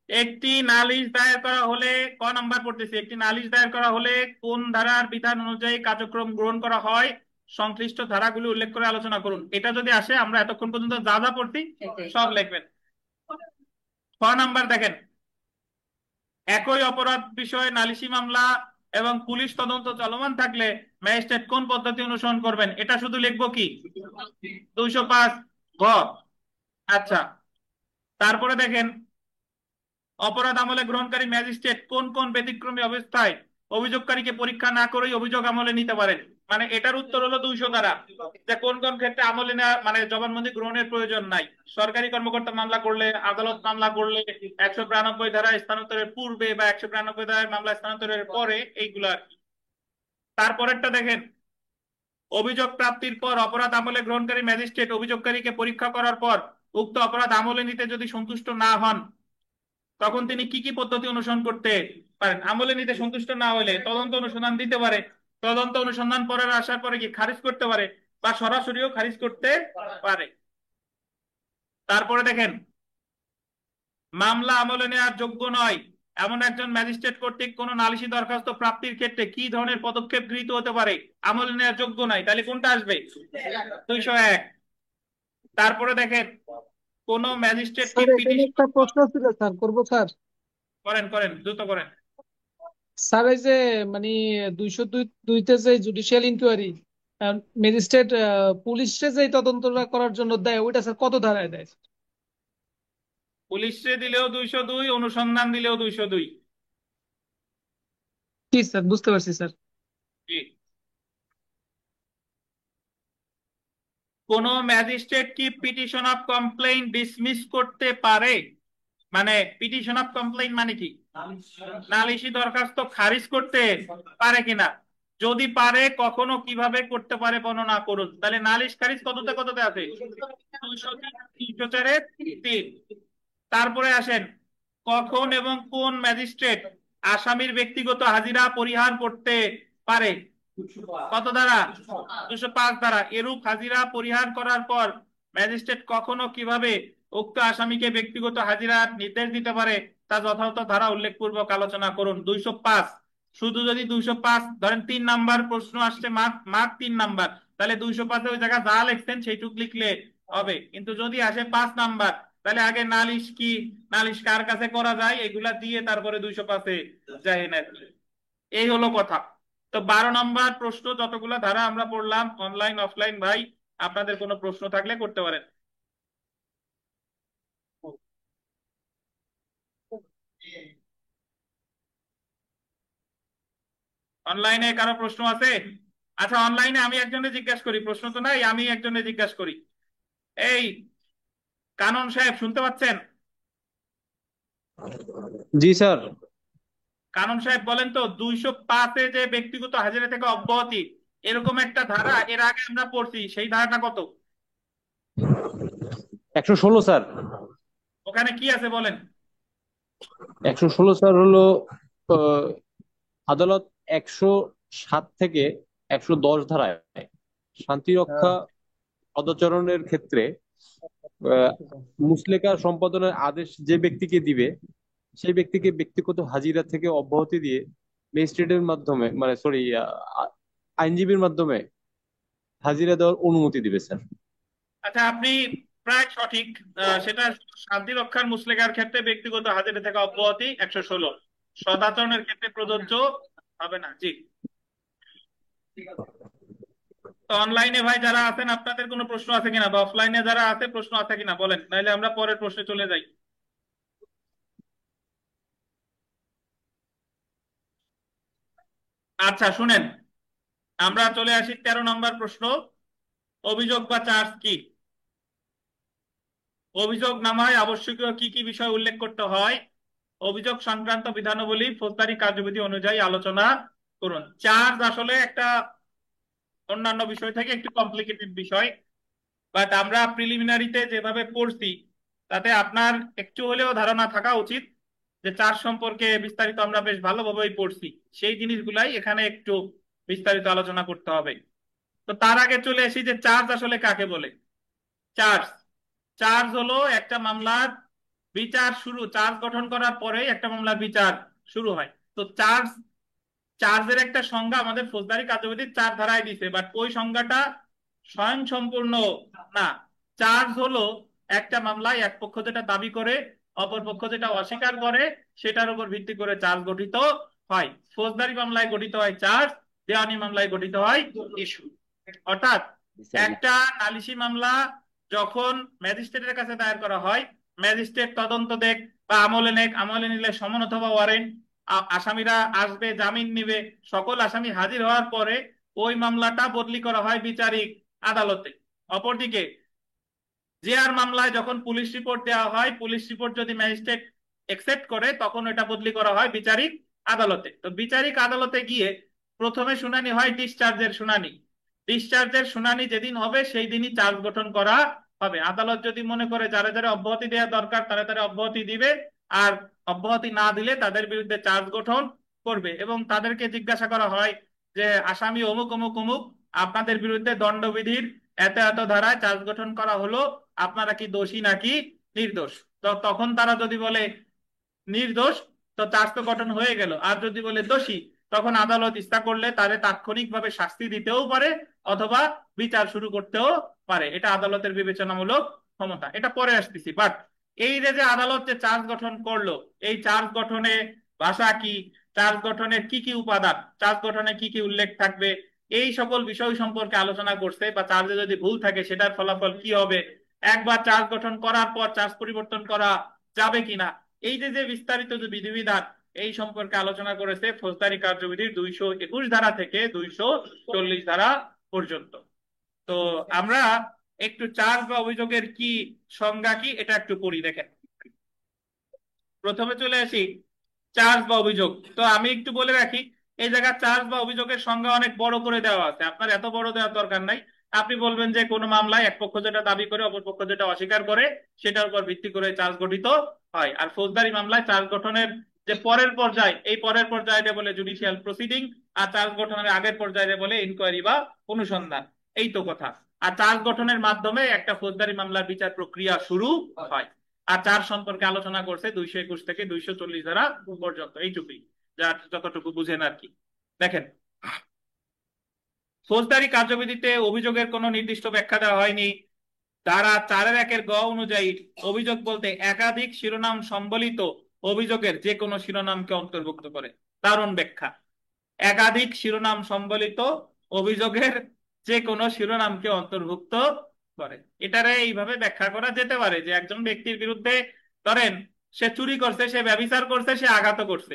একটি নালিশ দায়ের করা হলে, ক নাম্বার পড়তেছি, একটি নালিশ দায়ের করা হলে কোন ধারার বিধান অনুযায়ী কার্যক্রম গ্রহণ করা হয় সংশ্লিষ্ট ধারাগুলি উল্লেখ করে আলোচনা করুন। এটা যদি আসে, আমরা এতক্ষণ পর্যন্ত যা যা পড়ছি সব লিখবেন। খ নাম্বার দেখেন, একই অপরাধ বিষয়ে নালিশি মামলা এবং পুলিশ তদন্ত চলমান থাকলে ম্যাজিস্ট্রেট কোন পদ্ধতি অনুসরণ করবেন, এটা শুধু লিখবো কি 205 ঘ। আচ্ছা, তারপরে দেখেন, অপরাধ আমলে গ্রহণকারী ম্যাজিস্ট্রেট কোন কোন ব্যতিক্রমী অবস্থায় অভিযোগকারীকে পরীক্ষা না করেই অভিযোগ আমলে নিতে পারেন। মানে এটার উত্তর হলো 200 দ্বারা, যে কোন কোন ক্ষেত্রে আমলে নেওয়া মানে জবানবন্দি গ্রহণের প্রয়োজন নাই। সরকারি কর্মকর্তা মামলা করলে, আদালত মামলা করলে, 192 ধারা স্থানান্তরের পূর্বে বা 192 ধারায় মামলা স্থানান্তরের পরে, এইগুলা আর কি। তারপরেরটা দেখেন, অভিযোগ প্রাপ্তির পর অপরাধ আমলে গ্রহণকারী ম্যাজিস্ট্রেট অভিযোগকারীকে পরীক্ষা করার পর উক্ত অপরাধ আমলে নিতে যদি সন্তুষ্ট না হন, তখন তিনি কি কি পদ্ধতি অনুসরণ করতে পারেন। আমলে নিতে সন্তুষ্ট না হলে তদন্ত অনুসন্ধান দিতে পারে, তদন্ত অনুসন্ধান পরে আসার পরে কি খারিজ করতে পারে, বা সরাসরিও খারিজ করতে পারে। তারপরে দেখেন, মামলা আমলে নেওয়ার যোগ্য নয় এমন একজন ম্যাজিস্ট্রেট কর্তৃক কোন নালিশি দরখাস্ত প্রাপ্তির ক্ষেত্রে কি ধরনের পদক্ষেপ গৃহীত হতে পারে। আমলে নেওয়ার যোগ্য নয়, তাহলে কোনটা আসবে 201। তারপরে দেখেন, কোন ম্যাজিস্ট্রেট কি স্যার এখানে পিটিশন, একটা প্রশ্ন ছিল স্যার, করবো স্যার? করেন করেন দ্রুত করেন। স্যার এই যে মানে 202-তে যে জুডিশিয়াল ইনকোয়ারি ম্যাজিস্ট্রেট পুলিশে যে তদন্তটা করার জন্য দেয়, ওইটা স্যার কত ধারায় দেয়? পুলিশে দিলেও 202, অনুসন্ধান দিলেও 202। কি স্যার, বুঝতে পারছি স্যার। জি। কোন ম্যাজিস্ট্রেট কি পিটিশন অফ কমপ্লেইন ডিসমিস করতে পারে। মানে পিটিশন অফ কমপ্লেইন মানে কি, নালিশি দরখাস্ত খারিজ করতে পারে কিনা, যদি পারে কখনো কিভাবে করতে পারে বর্ণনা করুন। তাহলে নালিশ খারিজ কততে কততে আছে 203 তারপরে আসেন, কখন এবং কোন ম্যাজিস্ট্রেট আসামির ব্যক্তিগত হাজিরা পরিহার করতে পারে। কত দ্বারা 205 দ্বারা। এরূপ হাজিরা পরিহার করার পর ম্যাজিস্ট্রেট কখনো কিভাবে উক্ত আসামিকে ব্যক্তিগত হাজিরার নির্দেশ দিতে পারে তা যথাযথ ধারা উল্লেখপূর্বক আলোচনা করুন। 205। শুধু যদি 205 ধরেন 3 নাম্বার প্রশ্ন আসছে, মার্ক মার্ক 3 নাম্বার, তাহলে 205 ওই জায়গায় যা লিখছেন সেইটুক লিখলে হবে। কিন্তু যদি আসে 5 নাম্বার, তাহলে আগে নালিশ কি, নালিশ কার কাছে করা যায়, এগুলা দিয়ে তারপরে 205-এ যাই না। এই হলো কথা। তো 12 নম্বর প্রশ্ন যতগুলো ধারা আমরা পড়লাম, অনলাইন অফলাইন ভাই, আপনাদের কোনো প্রশ্ন থাকলে করতে পারেন। অনলাইনে কারো প্রশ্ন আছে? আচ্ছা, অনলাইনে আমি একজনে জিজ্ঞাসা করি, প্রশ্ন তো নাই, আমি একজনে জিজ্ঞাসা করি। এই কানন সাহেব শুনতে পাচ্ছেন? জি স্যার। কানন সাহেব বলেন তো, 205-এ যে ব্যক্তিগত হাজিরা থেকে অব্যাহতি, এরকম একটা ধারা এর আগে আমরা পড়ছি, সেই ধারাটা কত? 116 স্যার। ওখানে কি আছে বলেন। 116 স্যার হলো আহ, আদালত 107 থেকে 110 ধারায় শান্তিরক্ষা পদচারণের ক্ষেত্রে আহ, মুচলেকা সম্পাদনের আদেশ যে ব্যক্তিকে দিবে, সেই ব্যক্তিকে ব্যক্তিগত হাজিরা থেকে অব্যাহতি দিয়ে ম্যাজিস্ট্রেটের মাধ্যমে, মানে সরি, আইনজীবীর মাধ্যমে হাজিরা দেওয়ার অনুমতি দিবে স্যার। আচ্ছা, আপনি প্রায় সঠিক। সেটা শান্তি রক্ষার মুচলেকার ক্ষেত্রে ব্যক্তিগত হাজিরা থেকে অব্যাহতি 116, সদাচরণের ক্ষেত্রে প্রযোজ্য হবে না। জি। তো অনলাইনে ভাই যারা আছেন, আপনাদের কোনো প্রশ্ন আছে কিনা, বা অফলাইনে যারা আছে প্রশ্ন আছে কিনা বলেন, নাইলে আমরা পরের প্রশ্নে চলে যাই। আচ্ছা শুনেন, আমরা চলে আসি 13 নম্বর প্রশ্ন। অভিযোগ বা চার্জ কি? অভিযোগ নামায় আবশ্যকীয় কি কি বিষয় উল্লেখ করতে হয়? অভিযোগ সংক্রান্ত বিধানাবলী ফৌজদারি কার্যবিধি অনুযায়ী আলোচনা করুন। চার্জ আসলে একটা অন্যান্য বিষয় থেকে একটু কমপ্লিকেটেড বিষয়, বাট আমরা প্রিলিমিনারিতে যেভাবে পড়ছি তাতে আপনার একটু হলেও ধারণা থাকা উচিত যে চার্জ সম্পর্কে বিস্তারিত আমরা বেশ ভালোভাবেই পড়ছি, সেই জিনিসগুলাই এখানে একটু বিস্তারিত আলোচনা করতে হবে। তো তার আগে চলে আসি যে চার্জ আসলে কাকে বলে। চার্জ চার্জ হলো একটা মামলার বিচার শুরু, চার্জ গঠন করার পরে একটা মামলার বিচার শুরু হয়। তো চার্জের একটা সংজ্ঞা আমাদের ফৌজদারি কার্যবিধির 4 ধারায় দিছে, বাট ওই সংজ্ঞাটা স্বয়ং সম্পূর্ণ না। চার্জ হলো একটা মামলায় এক পক্ষ যেটা দাবি করে অপর পক্ষ যেটা অস্বীকার করে সেটার উপর ভিত্তি করে চার্জ গঠিত হয়। ফৌজদারি মামলায় গঠিত হয় চার্জ, দেওয়ানি মামলায় গঠিত হয় ইস্যু। অর্থাৎ একটা নালিশি মামলা যখন ম্যাজিস্ট্রেটের কাছে দায়ের করা হয়, ম্যাজিস্ট্রেট তদন্ত দেখ বা আমলে নেক, আমলে নিলে সমন অথবা ওয়ারেন্ট, আসামিরা আসবে, জামিন নিবে, সকল আসামি হাজির হওয়ার পরে ওই মামলাটা বদলি করা হয় বিচারিক আদালতে। অপরদিকে জিআর মামলায় যখন পুলিশ রিপোর্ট দেওয়া হয়, পুলিশ রিপোর্ট যদি ম্যাজিস্ট্রেট একসেপ্ট করে তখন এটা বদলি করা হয় বিচারিক আদালতে। তো বিচারিক আদালতে গিয়ে প্রথমে শুনানি হয় ডিসচার্জের শুনানি। ডিসচার্জের শুনানি যেদিন হবে সেই দিনই চার্জ গঠন করা হবে। আদালত যদি মনে করে যারা যারা অব্যাহতি দেওয়া দরকার তারা তারা অব্যাহতি দিবে, আর অব্যাহতি না দিলে তাদের বিরুদ্ধে চার্জ গঠন করবে এবং তাদেরকে জিজ্ঞাসা করা হয় যে আসামি অমুক অমুক অমুক, আপনাদের বিরুদ্ধে দণ্ডবিধির এত এত ধারায় চার্জ গঠন করা হলো, আপনারা কি দোষী নাকি নির্দোষ? তো তখন তারা যদি বলে নির্দোষ, তো চার্জ তো গঠন হয়ে গেল। আর যদি বলে দোষী, তখন আদালত ইচ্ছা করলে তারে তাৎক্ষণিকভাবে শাস্তি দিতেও পারে অথবা বিচার শুরু করতেও পারে। এটা আদালতের বিবেচনামূলক ক্ষমতা, এটা পরে আসতেছি। বাট এই যে আদালত যে চার্জ গঠন করলো, এই চার্জ গঠনে ভাষা কি, চার্জ গঠনের কি কি উপাদান, চার্জ গঠনে কি কি উল্লেখ থাকবে, এই সকল বিষয় সম্পর্কে আলোচনা করছে। বা চার্জে যদি ভুল থাকে সেটার ফলাফল কি হবে, একবার চার্জ গঠন করার পর চার্জ পরিবর্তন করা যাবে কিনা, এই যে বিস্তারিত যে বিধিবিধান এই সম্পর্কে আলোচনা করেছে ফৌজদারি কার্যবিধির 221 ধারা থেকে 240 ধারা পর্যন্ত। তো আমরা একটু চার্জ বা অভিযোগের কি সংজ্ঞা কি এটা একটু পড়ি। দেখেন, প্রথমে চলে আসি চার্জ বা অভিযোগ। তো আমি একটু বলে রাখি, এই জায়গায় চার্জ বা অভিযোগের সংজ্ঞা অনেক বড় করে দেওয়া আছে, আপনার এত বড় দেওয়ার দরকার নাই। আপনি বলবেন যে কোনো মামলায় এক পক্ষ যেটা দাবি করে অপর পক্ষ যেটা অস্বীকার করে সেটার উপর ভিত্তি করে চার্জ গঠিত হয়। আর ফৌজদারি মামলায় চার্জ গঠনের যে পরের পর্যায়, এই পরের পর্যায়ে বলে জুডিশিয়াল প্রসিডিং, আর চার্জ গঠনের আগের পর্যায়ে বলে ইনকোয়ারি বা অনুসন্ধান। এই তো কথা। আর চার্জ গঠনের মাধ্যমে একটা ফৌজদারি মামলার বিচার প্রক্রিয়া শুরু হয়। আর চার্জ সম্পর্কে আলোচনা করছে 221 থেকে 240 ধারা পর্যন্ত, এইটুকুই যা যতটুকু বুঝেন আর কি। দেখেন, ফৌজদারি কার্যবিধিতে অভিযোগের কোনো নির্দিষ্ট ব্যাখ্যা দেওয়া হয়নি। ধারা 4-1 গ অনুযায়ী অভিযোগ বলতে একাধিক শিরোনাম সম্বলিত অভিযোগের যে কোনো শিরোনামকে অন্তর্ভুক্ত করে। দারুণ ব্যাখ্যা, একাধিক শিরোনাম সম্বলিত অভিযোগের যে কোনো শিরোনামকে অন্তর্ভুক্ত করে। এটারে এইভাবে ব্যাখ্যা করা যেতে পারে যে একজন ব্যক্তির বিরুদ্ধে, ধরেন সে চুরি করছে, সে ব্যভিচার করছে, সে আঘাত করছে,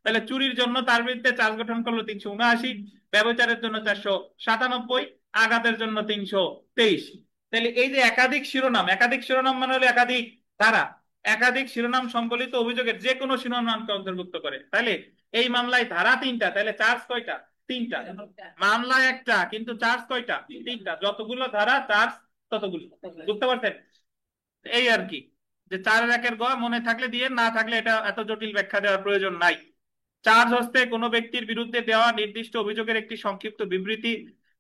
তাহলে চুরির জন্য তার বিরুদ্ধে চার্জ গঠন করলো 379, ব্যভিচারের জন্য 497, আঘাতের জন্য 323। তাহলে এই যে একাধিক শিরোনাম, একাধিক শিরোনাম মানে হলো একাধিক ধারা, একাধিক শিরোনাম সম্বলিত অভিযোগের যে কোনো শিরোনামকে অন্তর্ভুক্ত করে। তাহলে এই মামলায় ধারা 3টা, তাহলে চার্জ কয়টা? 3টা। মামলা একটা, কিন্তু চার্জ কয়টা? 3টা। যতগুলো ধারা চার্জ ততগুলো। বুঝতে পারছেন? এই আর কি, যে 4-1 গ মনে থাকলে দিয়ে, না থাকলে এটা এত জটিল ব্যাখ্যা দেওয়ার প্রয়োজন নাই। চার্জ হচ্ছে কোনো ব্যক্তির বিরুদ্ধে দেওয়া নির্দিষ্ট অভিযোগের একটি সংক্ষিপ্ত বিবৃতি,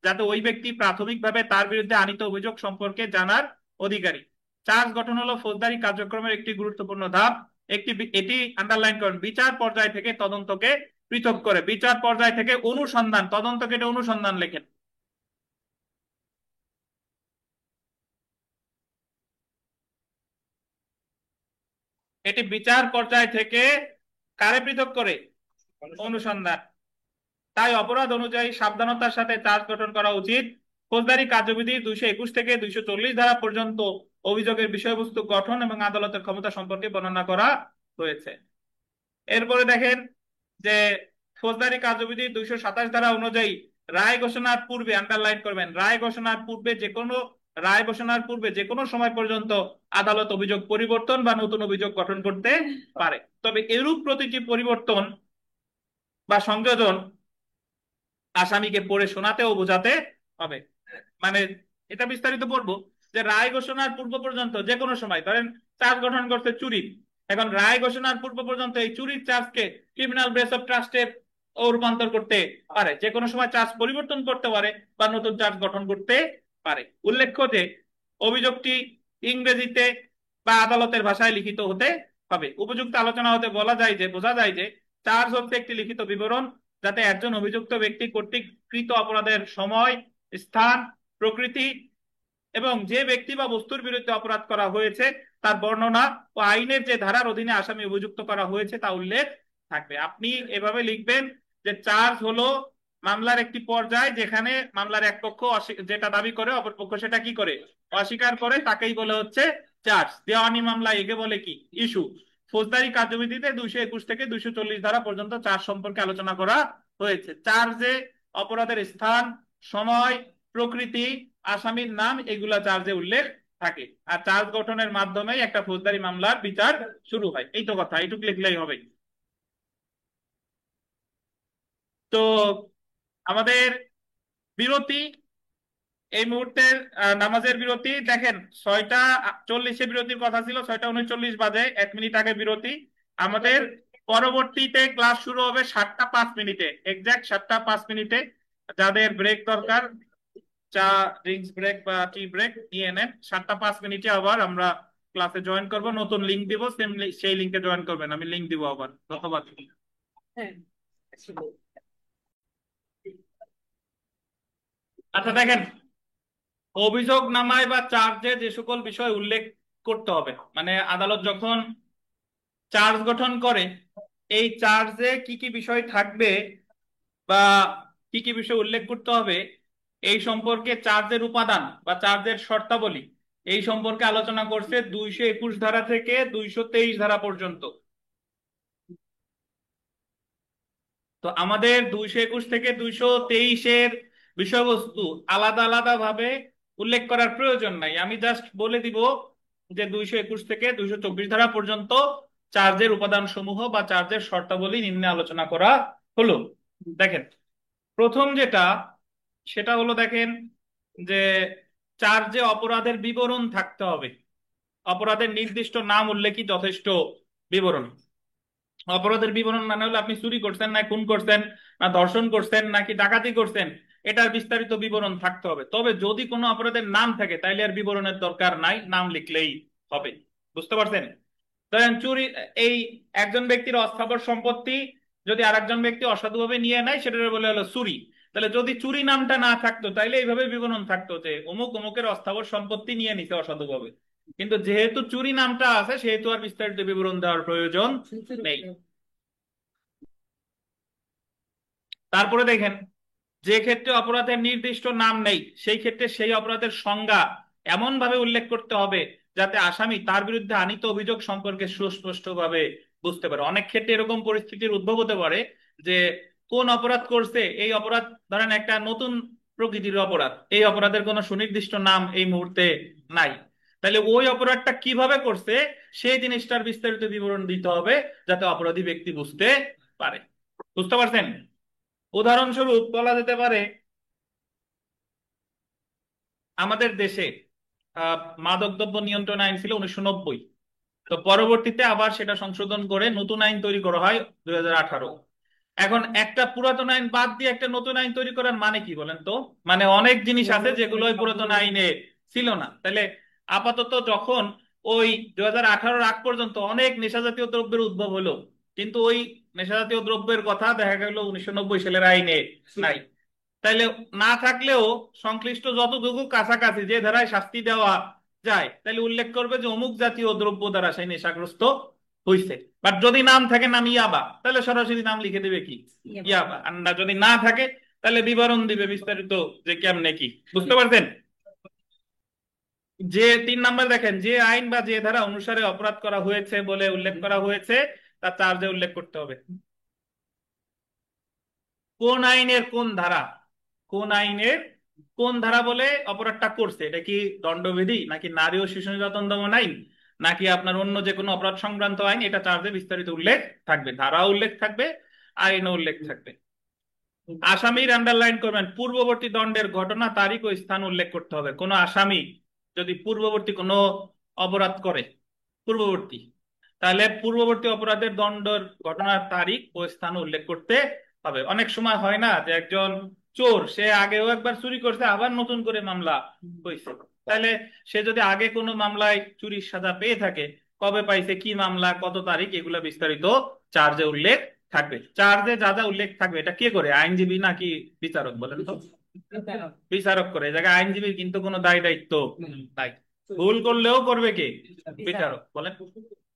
যাতে ওই ব্যক্তি প্রাথমিকভাবে তার বিরুদ্ধে আনীত অভিযোগ সম্পর্কে জানার অধিকারী। চার্জ গঠন হলো ফৌজদারি কার্যক্রমের একটি গুরুত্বপূর্ণ ধাপ। এটি আন্ডারলাইন করুন, বিচার পর্যায় থেকে তদন্তকে পৃথক করে। বিচার পর্যায় থেকে অনুসন্ধান, তদন্তকে এটা অনুসন্ধান লেখেন। এটি বিচার পর্যায় থেকে কারে পৃথক করে? অনুসন্ধান। তাই অপরাধ অনুযায়ী সাবধানতার সাথে চার্জ গঠন করা উচিত। ফৌজদারি কার্যবিধির 221 থেকে 240 ধারা পর্যন্ত অভিযোগের বিষয়বস্তু, গঠন এবং আদালতের ক্ষমতা সম্পর্কে বর্ণনা করা হয়েছে। এরপরে দেখেন যে ফৌজদারি কার্যবিধির 227 ধারা অনুযায়ী রায় ঘোষণার পূর্বে, আন্ডারলাইন করবেন, রায় ঘোষণার পূর্বে যে কোনো রায় ঘোষণার পূর্বে যে কোনো সময় পর্যন্ত আদালত অভিযোগ পরিবর্তন বা নতুন অভিযোগ গঠন করতে পারে। তবে এরূপ প্রতিটি পরিবর্তন বা সংযোজন আসামিকে পড়ে শোনাতে ও বোঝাতে হবে। মানে এটা বিস্তারিত পড়বো যে রায় ঘোষণার পূর্ব পর্যন্ত যে কোনো সময়, ধরেন চার্জ গঠন করতে চুরি, এখন রায় ঘোষণার পূর্ব পর্যন্ত এই চুরির চার্জকে ক্রিমিনাল ব্রেস অফ ট্রাস্টে ও রূপান্তর করতে পারে, যে কোনো সময় চার্জ পরিবর্তন করতে পারে বা নতুন চার্জ গঠন করতে পারে। উল্লেখ্য যে অভিযোগটি ইংরেজিতে বা আদালতের ভাষায় লিখিত হতে হবে। উপযুক্ত আলোচনা হতে বোঝা যায় যে চার্জ হচ্ছে একটি লিখিত বিবরণ যাতে একজন অভিযুক্ত ব্যক্তি কর্তৃক কৃত অপরাধের সময়, স্থান, প্রকৃতি এবং যে ব্যক্তি বা বস্তুর বিরুদ্ধে অপরাধ করা হয়েছে তার বর্ণনা ও আইনের যে ধারার অধীনে আসামি অভিযুক্ত করা হয়েছে তা উল্লেখ থাকবে। আপনি এভাবে লিখবেন যে চার্জ হলো মামলার একটি পর্যায় যেখানে মামলার এক পক্ষ যেটা দাবি করে অপর পক্ষ সেটা কি করে, অস্বীকার করে, তাকেই বলে হচ্ছে চার্জ। দেওয়ানি মামলা একে বলে কি, ইস্যু। ফৌজদারি কার্যবিধিতে 221 থেকে 240 ধারা পর্যন্ত চার্জ সম্পর্কে আলোচনা করা হয়েছে। চার্জে অপরাধের স্থান, সময়, প্রকৃতি, আসামির নাম এগুলা চার্জে উল্লেখ থাকে। আর চার্জ গঠনের মাধ্যমে একটা ফৌজদারি মামলার বিচার শুরু হয়। এই তো কথা, এইটুকু লিখলেই হবে। তো আমাদের বিরতি এই মুহূর্তের নামাজের বিরতি দেখেন 6টা 40-এ বিরতির কথা ছিল, 6টা 39 বাজে, 1 মিনিট আগে বিরতি। আমাদের পরবর্তীতে ক্লাস শুরু হবে 7টা 5 মিনিটে, এক্সাক্ট 7টা 5 মিনিটে। যাদের ব্রেক দরকার, চা, ড্রিঙ্কস ব্রেক বা টি ব্রেক নিয়ে নেন। 7টা 5 মিনিটে আবার আমরা ক্লাসে জয়েন করব, নতুন লিঙ্ক দিব, সেই লিঙ্কে জয়েন করবেন, আমি লিঙ্ক দিব আবার। ধন্যবাদ। হ্যাঁ আচ্ছা দেখেন, অভিযোগ নামায় বা চার্জে যে সকল বিষয় উল্লেখ করতে হবে, মানে আদালত যখন চার্জ গঠন করে এই চার্জে কি কি বিষয় থাকবে বা কি কি বিষয় উল্লেখ করতে হবে এই সম্পর্কে চার্জের উপাদান বা চার্জের শর্তাবলী এই সম্পর্কে আলোচনা করছে 221 ধারা থেকে 223 ধারা পর্যন্ত। তো আমাদের 221 থেকে 223-এর বিষয়বস্তু আলাদা আলাদা ভাবে উল্লেখ করার প্রয়োজন নাই, আমি জাস্ট বলে দিব যে 221 থেকে 224 ধারা পর্যন্ত চার্জের উপাদান সমূহ বা চার্জের শর্তাবলী নিম্নে আলোচনা করা হলো। দেখেন প্রথম যেটা, সেটা হলো দেখেন যে চার্জে অপরাধের বিবরণ থাকতে হবে। অপরাধের নির্দিষ্ট নাম উল্লেখই যথেষ্ট বিবরণ। অপরাধের বিবরণ মানে হলো আপনি চুরি করছেন না খুন করছেন না ধর্ষণ করছেন নাকি ডাকাতি করছেন, এটার বিস্তারিত বিবরণ থাকতে হবে। তবে যদি কোনো অপরাধের নাম থাকে তাইলে আর বিবরণের দরকার নাই, নাম লিখলেই হবে। বুঝতে পারছেন? ধরেন চুরি, এই একজন ব্যক্তির অস্থাবর সম্পত্তি যদি আরেকজন ব্যক্তি অসাধুভাবে নিয়ে নেয় সেটার বলে হলো চুরি। তাহলে যদি চুরি নামটা না থাকতো তাইলে এইভাবে বিবরণ থাকতো যে অমুক অমুকের অস্থাবর সম্পত্তি নিয়ে নিছে অসাধুভাবে, কিন্তু যেহেতু চুরি নামটা আছে সেহেতু আর বিস্তারিত বিবরণ দেওয়ার প্রয়োজন নেই। তারপরে দেখেন, যে ক্ষেত্রে অপরাধের নির্দিষ্ট নাম নেই সেই ক্ষেত্রে সেই অপরাধের সংজ্ঞা এমন ভাবে উল্লেখ করতে হবে যাতে আসামি তার বিরুদ্ধে আনীত অভিযোগ সম্পর্কে সুস্পষ্টভাবে বুঝতে পারে। অনেক ক্ষেত্রে এরকম পরিস্থিতির উদ্ভব হতে পারে যে কোন অপরাধ করছে, এই অপরাধ ধরেন একটা নতুন প্রকৃতির অপরাধ, এই অপরাধের কোনো সুনির্দিষ্ট নাম এই মুহূর্তে নাই, তাহলে ওই অপরাধটা কিভাবে করছে সেই জিনিসটার বিস্তারিত বিবরণ দিতে হবে যাতে অপরাধী ব্যক্তি বুঝতে পারে। বুঝতে পারছেন? উদাহরণস্বরূপ বলা যেতে পারে আমাদের দেশে মাদকদ্রব্য নিয়ন্ত্রণ আইন ছিল 1990, তো পরবর্তীতে আবার সেটা সংশোধন করে নতুন আইন তৈরি করা হয় 2018। এখন একটা পুরাতন আইন বাদ দিয়ে একটা নতুন আইন তৈরি করার মানে কি বলেন তো? মানে অনেক জিনিস আছে যেগুলো ওই পুরাতন আইনে ছিল না। তাহলে আপাতত যখন ওই 2018-র আগ পর্যন্ত অনেক নেশাজাতীয় দ্রব্যের উদ্ভব হলো, কিন্তু ওই নেশাজাতীয় দ্রব্যের কথা দেখা গেল 1990 সালের আইনে নাই। তাইলে না থাকলেও সংশ্লিষ্ট যতটুকু কাছাকাছি যে ধারায় শাস্তি দেওয়া যায় তাহলে উল্লেখ করবে যে অমুক জাতীয় দ্রব্য দ্বারা সেই নেশাগ্রস্ত হইছে। বাট যদি নাম থাকে নাম ইয়াবা তাহলে সরাসরি নাম লিখে দিবে কি ইয়াবা, আর না যদি না থাকে তাহলে বিবরণ দিবে বিস্তারিত যে কেমনে কি। বুঝতে পারছেন? যে 3 নাম্বার দেখেন, যে আইন বা যে ধারা অনুসারে অপরাধ করা হয়েছে বলে উল্লেখ করা হয়েছে তা চার্জে উল্লেখ করতে হবে। কোন আইনের কোন ধারা, কোন আইনের কোন ধারা বলে অপরাধটা করছে, এটা কি দণ্ডবিধি নাকি নারী ও শিশু নির্যাতন দমন আইন নাকি আপনার অন্য যে কোনো অপরাধ সংক্রান্ত আইন, এটা চার্জে বিস্তারিত উল্লেখ থাকবে, ধারা উল্লেখ থাকবে, আইনও উল্লেখ থাকবে। আসামির আন্ডারলাইন করবেন পূর্ববর্তী দণ্ডের ঘটনা, তারিখ ও স্থান উল্লেখ করতে হবে। কোন আসামি যদি পূর্ববর্তী কোনো অপরাধ করে, পূর্ববর্তী, তাহলে পূর্ববর্তী অপরাধের দণ্ডের ঘটনার তারিখ ও স্থান উল্লেখ করতে হবে। অনেক সময় হয় না যে একজন চোর, সে আগেও একবার চুরি করছে, আবার নতুন করে মামলা হয়েছে, তাহলে সে যদি আগে কোনো মামলায় চুরির সাজা পেয়ে থাকে, কবে পাইছে, কি মামলা, কত তারিখ, এগুলো বিস্তারিত চার্জে উল্লেখ থাকবে। চার্জে যা যা উল্লেখ থাকবে, এটা কে করে, আইনজীবী নাকি বিচারক বলেন তো? বিচারক করে। এই জায়গায় আইনজীবীর কিন্তু কোনো দায় দায়িত্ব নাই, ভুল করলেও করবে কে, বিচারক। বলেন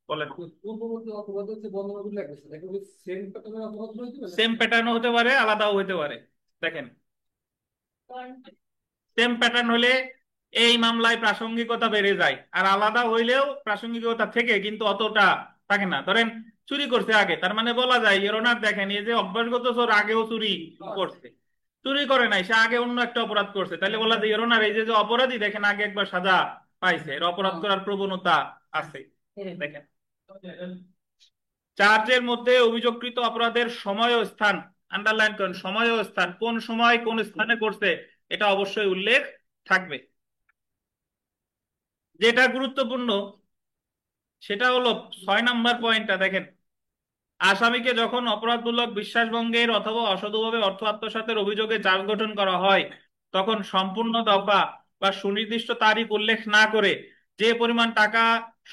বলেন। পূর্ববর্তী অপরাধ হচ্ছে বর্ণনা উল্লেখ আছে, দেখো সেম প্যাটার্নের অপরাধ হইতে পারে। সেম প্যাটার্নও হতে পারে, আলাদাও হতে পারে। দেখেন, সেম প্যাটার্ন হলে এই মামলায় প্রাসঙ্গিকতা বেড়ে যায়, আর আলাদা হইলেও প্রাসঙ্গিকতা থেকে কিন্তু অতটা থাকে না। ধরেন চুরি করছে আগে, তার মানে বলা যায় ইওর অনার দেখেন, এই যে অভ্যাসগত চোর আগেও চুরি করছে, চুরি করে নাই, সে আগে অন্য একটা অপরাধ করছে, তাহলে বলা যায় ইওর অনার এই যে যে অপরাধী দেখেন আগে একবার সাজা পাইছে, এর অপরাধ করার প্রবণতা আছে। দেখেন, চার্জের মধ্যে অভিযোগকৃত অপরাধের সময় ও স্থান আন্ডারলাইন করেন, সময় ও স্থান, কোন সময় কোন স্থানে করছে এটা অবশ্যই উল্লেখ থাকবে। যেটা গুরুত্বপূর্ণ সেটা হলো 6 নম্বর পয়েন্টটা দেখেন, আসামিকে যখন অপরাধমূলক বিশ্বাসভঙ্গের অথবা অসাধুভাবে অর্থ আত্মসাতের অভিযোগে চার্জ গঠন করা হয়, তখন সম্পূর্ণ দফা বা সুনির্দিষ্ট তারিখ উল্লেখ না করে যে পরিমাণ টাকা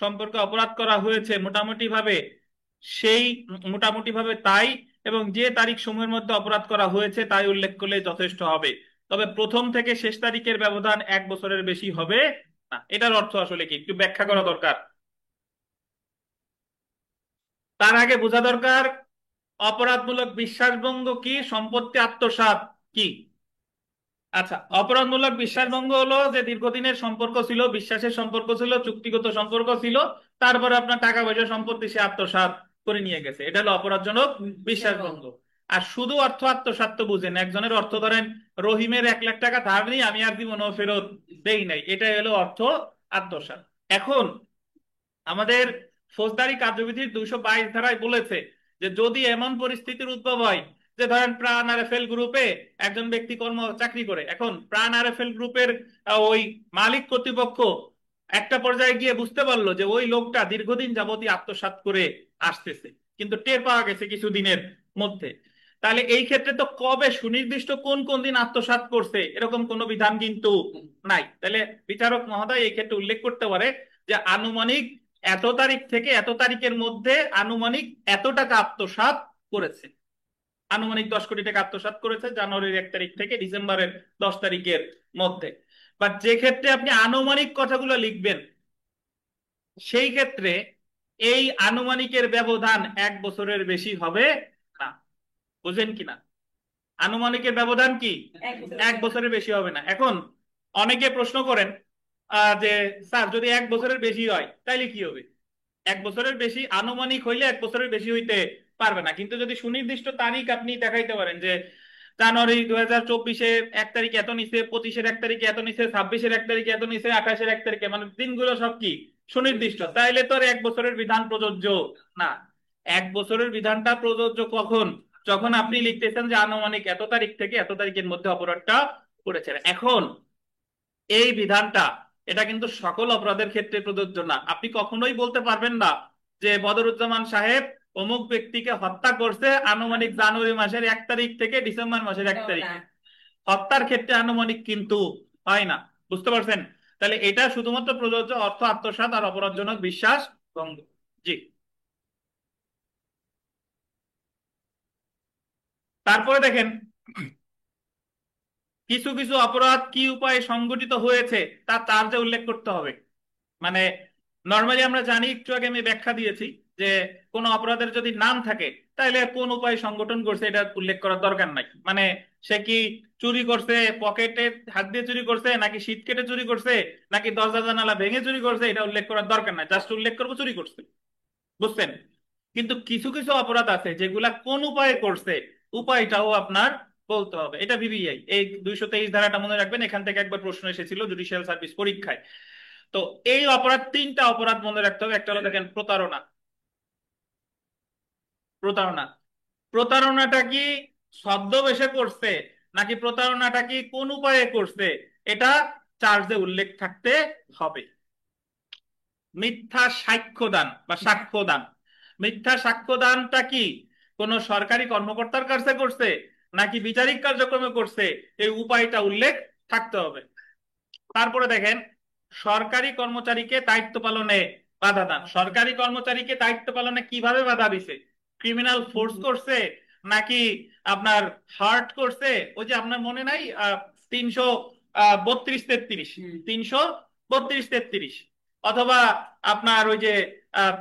সম্পর্কে অপরাধ করা হয়েছে মোটামুটি ভাবে তাই, এবং যে তারিখ সমূহের মধ্যে অপরাধ করা হয়েছে তাই উল্লেখ করলে যথেষ্ট হবে। তবে প্রথম থেকে শেষ তারিখের ব্যবধান 1 বছরের বেশি হবে না। এটার অর্থ আসলে কি, একটু ব্যাখ্যা করা দরকার। তার আগে বোঝা দরকার অপরাধমূলক বিশ্বাসভঙ্গ কি, সম্পত্তি আত্মসাৎ কি। আচ্ছা, অপরাধমূলক বিশ্বাসভঙ্গ হলো যে দীর্ঘদিনের সম্পর্ক ছিল, বিশ্বাসের সম্পর্ক ছিল, চুক্তিগত সম্পর্ক ছিল, তারপরে আপনার টাকা পয়সা সম্পত্তি সে আত্মসাৎ করে নিয়ে গেছে, এটা হলো অপরাধজনক বিশ্বাসভঙ্গ। আর শুধু অর্থ আত্মসাৎ তো বুঝেন, একজনের অর্থ ধরেন রহিমের 1 লাখ টাকা ধার নেই, আমি আর জীবনও ফেরত দেই নাই, এটাই হলো অর্থ আত্মসাৎ। এখন আমাদের ফৌজদারি কার্যবিধির 222 ধারায় বলেছে যে যদি এমন পরিস্থিতির উদ্ভব হয় যে ধরেন প্রাণ আরএফএল গ্রুপে একজন ব্যক্তি চাকরি করে, এখন প্রাণ আরএফএল গ্রুপের ওই মালিক কর্তৃপক্ষ একটা পর্যায়ে গিয়ে বুঝতে পারলো যে ওই লোকটা দীর্ঘদিন যাবতীয় আত্মসাৎ করে আসতেছে, কিন্তু টের পাওয়া গেছে কিছুদিনের মধ্যে, তাহলে এই ক্ষেত্রে তো কবে সুনির্দিষ্ট কোন কোন দিন আত্মসাৎ করছে এরকম কোনো বিধান কিন্তু নাই। তাহলে বিচারক মহোদয় এই ক্ষেত্রে উল্লেখ করতে পারে যে আনুমানিক এত তারিখ থেকে এত তারিখের মধ্যে আনুমানিক এত টাকা আত্মসাৎ করেছে, আনুমানিক 10 কোটি টাকা আত্মসাৎ করেছে জানুয়ারির 1 তারিখ থেকে ডিসেম্বরের 10 তারিখের মধ্যে। বা যে ক্ষেত্রে আপনি আনুমানিক কথাগুলো লিখবেন, সেই ক্ষেত্রে এই আনুমানিকের ব্যবধান 1 বছরের বেশি হবে না। বুঝেন কিনা, আনুমানিকের ব্যবধান কি 1 বছরের বেশি হবে না। এখন অনেকে প্রশ্ন করেন যে স্যার যদি 1 বছরের বেশি হয় তাইলে কি হবে? 1 বছরের বেশি আনুমানিক হইলে 1 বছরের বেশি হইতে পারবে না, কিন্তু যদি সুনির্দিষ্ট তারিখ আপনি দেখাইতে পারেন যে জানুয়ারি 2024-এর 1 তারিখে এত নিছে, 25-এর 1 তারিখে এত নিছে, 26-এর 1 তারিখে এত নিছে, 28-এর 1 তারিখে, মানে দিনগুলো সব কি সুনির্দিষ্ট, তাইলে তো আর 1 বছরের বিধান প্রযোজ্য না। 1 বছরের বিধানটা প্রযোজ্য কখন, যখন আপনি লিখতেছেন যে আনুমানিক এত তারিখ থেকে এত তারিখের মধ্যে অপরাধটা করেছেন। এখন এই বিধানটা এটা কিন্তু সকল অপরাধের ক্ষেত্রে প্রযোজ্য না। আপনি কখনোই বলতে পারবেন না যে বদরুজ্জামান সাহেব অমুক ব্যক্তিকে হত্যা করছে আনুমানিক জানুয়ারি মাসের 1 তারিখ থেকে ডিসেম্বর মাসের 1 তারিখে। হত্যার ক্ষেত্রে আনুমানিক কিন্তু হয় না, বুঝতে পারছেন? তাহলে এটা শুধুমাত্র প্রযোজ্য অর্থ আত্মসাৎ আর অপরাধজনক বিশ্বাস ভঙ্গ। জি, তারপরে দেখেন কিছু কিছু অপরাধ কি উপায়ে সংগঠিত হয়েছে তা চার্জে উল্লেখ করতে হবে। মানে নর্মালি আমরা জানি, একটু আগে আমি ব্যাখ্যা দিয়েছি যে কোন অপরাধের যদি নাম থাকে তাহলে কোন উপায়ে সংগঠন করছে এটা উল্লেখ করার দরকার নাই। মানে সে কি চুরি করছে, পকেটে হাত দিয়ে চুরি করছে, নাকি শীত কেটে চুরি করছে, নাকি দরজা জানালা ভেঙে চুরি করছে, এটা উল্লেখ করার দরকার নাই, জাস্ট উল্লেখ করবো চুরি করছে, বুঝছেন? কিন্তু কিছু কিছু অপরাধ আছে যেগুলা কোন উপায়ে করছে উপায়টাও আপনার বলতে হবে। এটা ভিভিআই, এই 223 ধারাটা মনে রাখবেন, এখান থেকে একবার প্রশ্ন এসেছিল জুডিশিয়াল সার্ভিস পরীক্ষায়। তো এই অপরাধ, তিনটা অপরাধ মনে রাখতে হবে। একটা হলো দেখেন প্রতারণা। প্রতারণা, প্রতারণাটা কি ছদ্মবেশে করছে নাকি প্রতারণাটা কি কোন উপায়ে করছে, এটা চার্জে উল্লেখ থাকতে হবে। মিথ্যা সাক্ষ্যদান বা সাক্ষ্যদান, মিথ্যা সাক্ষ্যদানটা কি কোন সরকারি কর্মকর্তার কাছে করছে নাকি বিচারিক কার্যক্রমে করছে, এই উপায়টা উল্লেখ থাকতে হবে। তারপরে দেখেন সরকারি কর্মচারীকে দায়িত্ব পালনে বাধা দান। সরকারি কর্মচারীকে দায়িত্ব পালনে কিভাবে বাধা দিছে? ক্রিমিনাল ফোর্স করছে নাকি আপনার হার্ট করছে? ওই যে আপনার মনে নাই 332-33, 332-33, অথবা আপনার ওই যে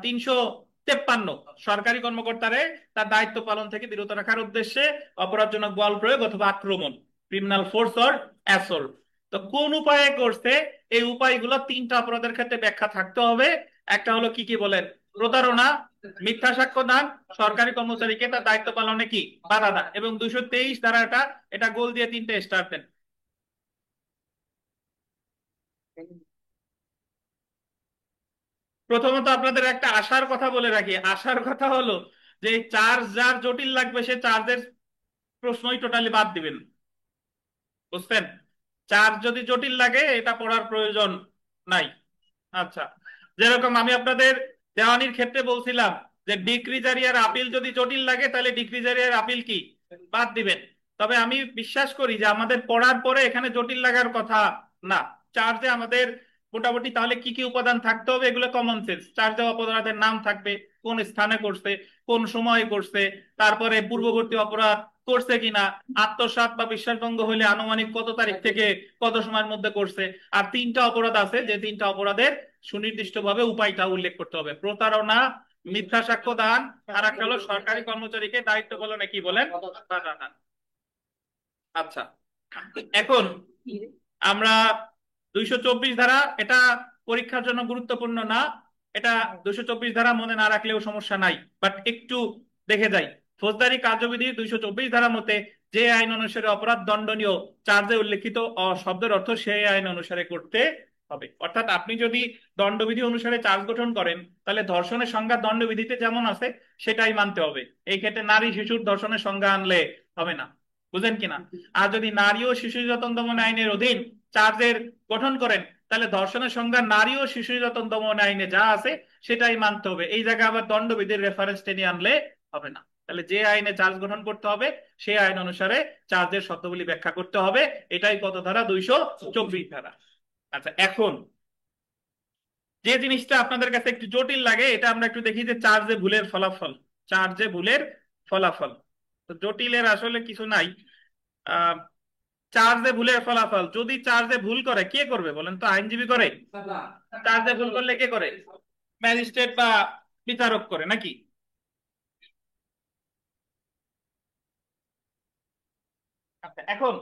353, সরকারি কর্মকর্তারে তার দায়িত্ব পালন থেকে বিরত রাখার উদ্দেশ্যে অপরাধজনক বল প্রয়োগ অথবা আক্রমণ, ক্রিমিনাল ফোর্স অর অ্যাসল্ট। তো কোন উপায়ে করছে, এই উপায়গুলো তিনটা অপরাধের ক্ষেত্রে ব্যাখ্যা থাকতে হবে। একটা হলো কি কি বলেন? প্রতারণা, মিথ্যা সাক্ষ্য দান, সরকারি কর্মচারীকে তার দায়িত্ব পালনে কি বাধা দান। এবং 223 ধারাটা, এটা গোল দিয়ে 3টে স্টার দেন। প্রথমত আপনাদের একটা আশার কথা বলে রাখি। আশার কথা হলো যে চার্জ যার জটিল লাগবে সে চার্জের প্রশ্নই টোটালি বাদ দিবেন, বুঝছেন? চার্জ যদি জটিল লাগে এটা পড়ার প্রয়োজন নাই। আচ্ছা, যেরকম আমি আপনাদের দেওয়ানির ক্ষেত্রে বলছিলাম যে ডিক্রিজারি আর আপিল যদি জটিল লাগে তাহলে ডিক্রিজারি আর আপিল কি বাদ দিবেন। তবে আমি বিশ্বাস করি যে আমাদের পড়ার পরে এখানে জটিল লাগার কথা না। চার্জে আমাদের মোটামুটি তাহলে কি কি উপাদান থাকতে হবে, এগুলো কমন সেন্স। চার্জে অপরাধের নাম থাকবে, কোন স্থানে করছে, কোন সময় করছে, তারপরে পূর্ববর্তী অপরাধ করছে কিনা, আত্মসাৎ বা বিশ্বাসভঙ্গ হলে আনুমানিক কত তারিখ থেকে কত সময়ের মধ্যে করছে। আর তিনটা অপরাধ আছে, যে তিনটা অপরাধের সুনির্দিষ্টভাবে উপায়টা উল্লেখ করতে হবে: প্রতারণা, মিথ্যা সাক্ষ্য দান, আর একটা হলো সরকারি কর্মচারীকে দায়িত্ব পালনে কি বলেন বাধা দান। আচ্ছা, এখন আমরা 224 ধারা, এটা পরীক্ষার জন্য গুরুত্বপূর্ণ না, এটা 224 ধারা মনে না রাখলেও সমস্যা নাই, বাট একটু দেখে যাই। ফৌজদারি কার্যবিধি 224 ধারা মতে যে আইন অনুসারে অপরাধ দণ্ডনীয়, চার্জে উল্লেখিত শব্দের অর্থ সেই আইন অনুসারে করতে হবে। অর্থাৎ আপনি যদি দণ্ডবিধি অনুসারে চার্জ গঠন করেন তাহলে ধর্ষণের সংজ্ঞা দণ্ডবিধিতে যেমন আছে সেটাই মানতে হবে। এই ক্ষেত্রে নারী শিশুর ধর্ষণের সংজ্ঞা আনলে হবে না, বুঝেন কিনা? আর যদি নারী ও শিশু নির্যাতন দমন আইনের অধীন চার্জের গঠন করেন তাহলে ধর্ষণের সংজ্ঞা নারী ও শিশু নির্যাতন দমন আইনে যা আছে সেটাই মানতে হবে। এই জায়গায় আবার দণ্ডবিধির রেফারেন্স টেনে আনলে হবে না। তাহলে যে আইনে চার্জ গঠন করতে হবে সেই আইন অনুসারে চার্জের শর্তাবলী ব্যাখ্যা করতে হবে। এটাই কত ধারা? 224 ধারা। আচ্ছা, এখন যে জিনিসটা আপনাদের কাছে একটু জটিল লাগে এটা আমরা একটু দেখি যে চার্জে ভুলের ফলাফল। চার্জে ভুলের ফলাফল তো জটিলের আসলে কিছু নাই। আহ চার্জে ভুলের ফলাফল, যদি চার্জে ভুল করে কে করবে বলেন তো? আইনজীবী করে? চার্জে ভুল করলে কে করে? ম্যাজিস্ট্রেট বা বিচারক করে নাকি? আচ্ছা, এখন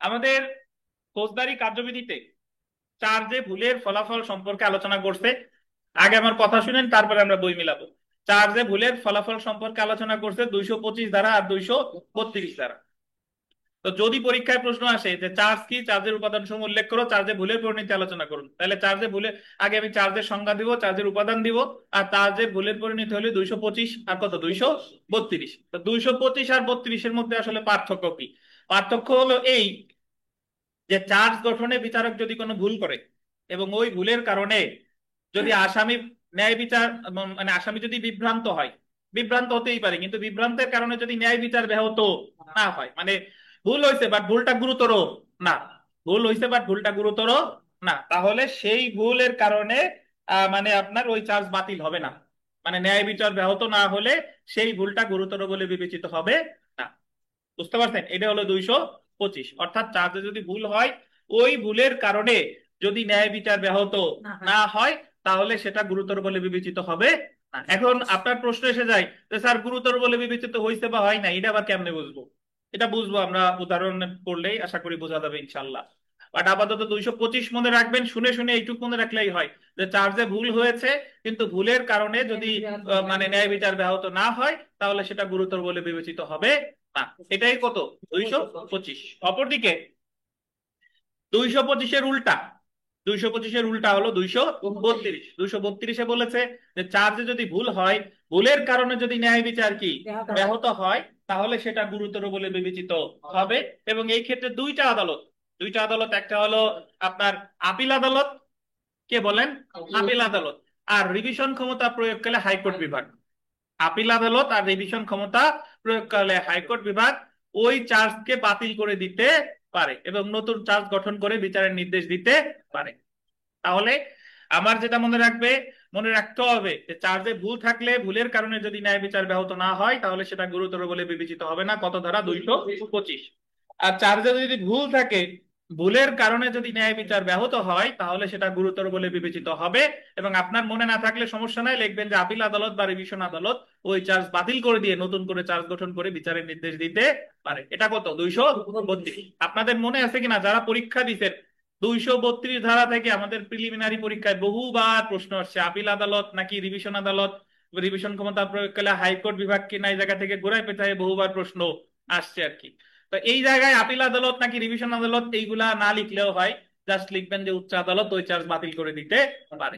আমাদের ফৌজদারি কার্যবিধিতে চার্জে ভুলের ফলাফল সম্পর্কে আলোচনা করছে। আগে আমার কথা শুনেন, তারপরে আমরা বই মিলাবো। চার্জে ভুলের ফলাফল সম্পর্কে আলোচনা করছে 225 ধারা আর 232 ধারা। তো যদি পরীক্ষায় প্রশ্ন আসে যে চার্জ কি, চার্জের উপাদান সমূহ উল্লেখ করো, চার্জে ভুলের পরিণতি আলোচনা করুন, তাহলে চার্জে ভুলে আগে আমি চার্জের সংজ্ঞা দিব, চার্জের উপাদান দিব, আর চার্জের ভুলের পরিণতি হলে 225 আর কত 232। তো 225 আর 32-এর মধ্যে আসলে পার্থক্য কি? পার্থক্য হলো এই যে চার্জ গঠনে বিচারক যদি কোনো ভুল করে এবং ওই ভুলের কারণে যদি আসামি ন্যায় বিচার, মানে আসামি যদি বিভ্রান্ত হয়, বিভ্রান্ত হতেই পারে, কিন্তু বিভ্রান্তের কারণে যদি ন্যায় বিচার ব্যাহত না হয়, মানে ভুল হয়েছে বাট ভুলটা গুরুতর না, ভুল হয়েছে বাট ভুলটা গুরুতর না, তাহলে সেই ভুলের কারণে মানে আপনার ওই চার্জ বাতিল হবে না। মানে ন্যায় বিচার ব্যাহত না হলে সেই ভুলটা গুরুতর বলে বিবেচিত হবে না। বুঝতে পারছেন? এটা হলো 225। অর্থাৎ চার্জে যদি ভুল হয়, ওই ভুলের কারণে যদি ন্যায় বিচার ব্যাহত না হয় তাহলে সেটা গুরুতর বলে বিবেচিত হবে না। এখন আপনার প্রশ্ন এসে যায় যে স্যার গুরুতর বলে বিবেচিত হয়েছে বা হয় না, এটা আবার কেমনে বুঝবো? এটা বুঝবো আমরা উদাহরণ পড়লেই আশা করি বোঝা যাবে ইনশাল্লাহ। বাট আপাতত 225 মনে রাখবেন, শুনে শুনে এইটুকু মনে রাখলেই হয় যে চার্জে ভুল হয়েছে কিন্তু ভুলের কারণে যদি মানে ন্যায় বিচার ব্যাহত না হয় তাহলে সেটা গুরুতর বলে বিবেচিত হবে না। না, এটাই কত? 225। অপরদিকে 225-এর উল্টা, 225-এর উল্টা হলো 232। 232-এ বলেছে যে চার্জে যদি ভুল হয়, ভুলের কারণে যদি ন্যায় বিচার কি ব্যাহত হয়, তাহলে সেটা গুরুতর বলে বিবেচিত হবে। এবং এই ক্ষেত্রে দুইটা আদালত, একটা হলো আপনার আপিল আদালত, কে বলেন? আপিল আদালত। আর রিভিশন ক্ষমতা প্রয়োগকালে হাইকোর্ট বিভাগ। আপিল আদালত আর রিভিশন ক্ষমতা প্রয়োগকালে হাইকোর্ট বিভাগ ওই চার্জকে বাতিল করে দিতে পারে এবং নতুন চার্জ গঠন করে বিচারের নির্দেশ দিতে পারে। তাহলে আমার যেটা মনে রাখতে হবে যে চার্জে ভুল থাকলে, ভুলের কারণে যদি ন্যায় বিচার ব্যাহত না হয়, তাহলে সেটা গুরুতর বলে বিবেচিত হবে না, কত ধারা? 225। আর চার্জে যদি ভুল থাকে, ভুলের কারণে যদি ন্যায় বিচার ব্যাহত হয়, তাহলে সেটা গুরুতর বলে বিবেচিত হবে। এবং আপনার মনে না থাকলে সমস্যা নাই, লিখবেন যে আপিল আদালত বা রিভিশন আদালত ওই চার্জ বাতিল করে দিয়ে নতুন করে চার্জ গঠন করে বিচারের নির্দেশ দিতে পারে। এটা কত? 232। আপনাদের মনে আছে কিনা যারা পরীক্ষা দিচ্ছেন, 232 ধারা থেকে আমাদের প্রিলিমিনারি পরীক্ষায় বহুবার প্রশ্ন আসছে, আপিল আদালত নাকি রিভিশন আদালত, রিভিশন ক্ষমতা প্রয়োগকালে হাইকোর্ট বিভাগ কিনা, এই জায়গা থেকে ঘুরায় পেঁচায় বহুবার প্রশ্ন আসছে আর কি। তো এই জায়গায় আপিল আদালত নাকি রিভিশন আদালত এইগুলা না লিখলেও হয়, জাস্ট লিখবেন যে উচ্চ আদালত ওই চার্জ বাতিল করে দিতে পারে।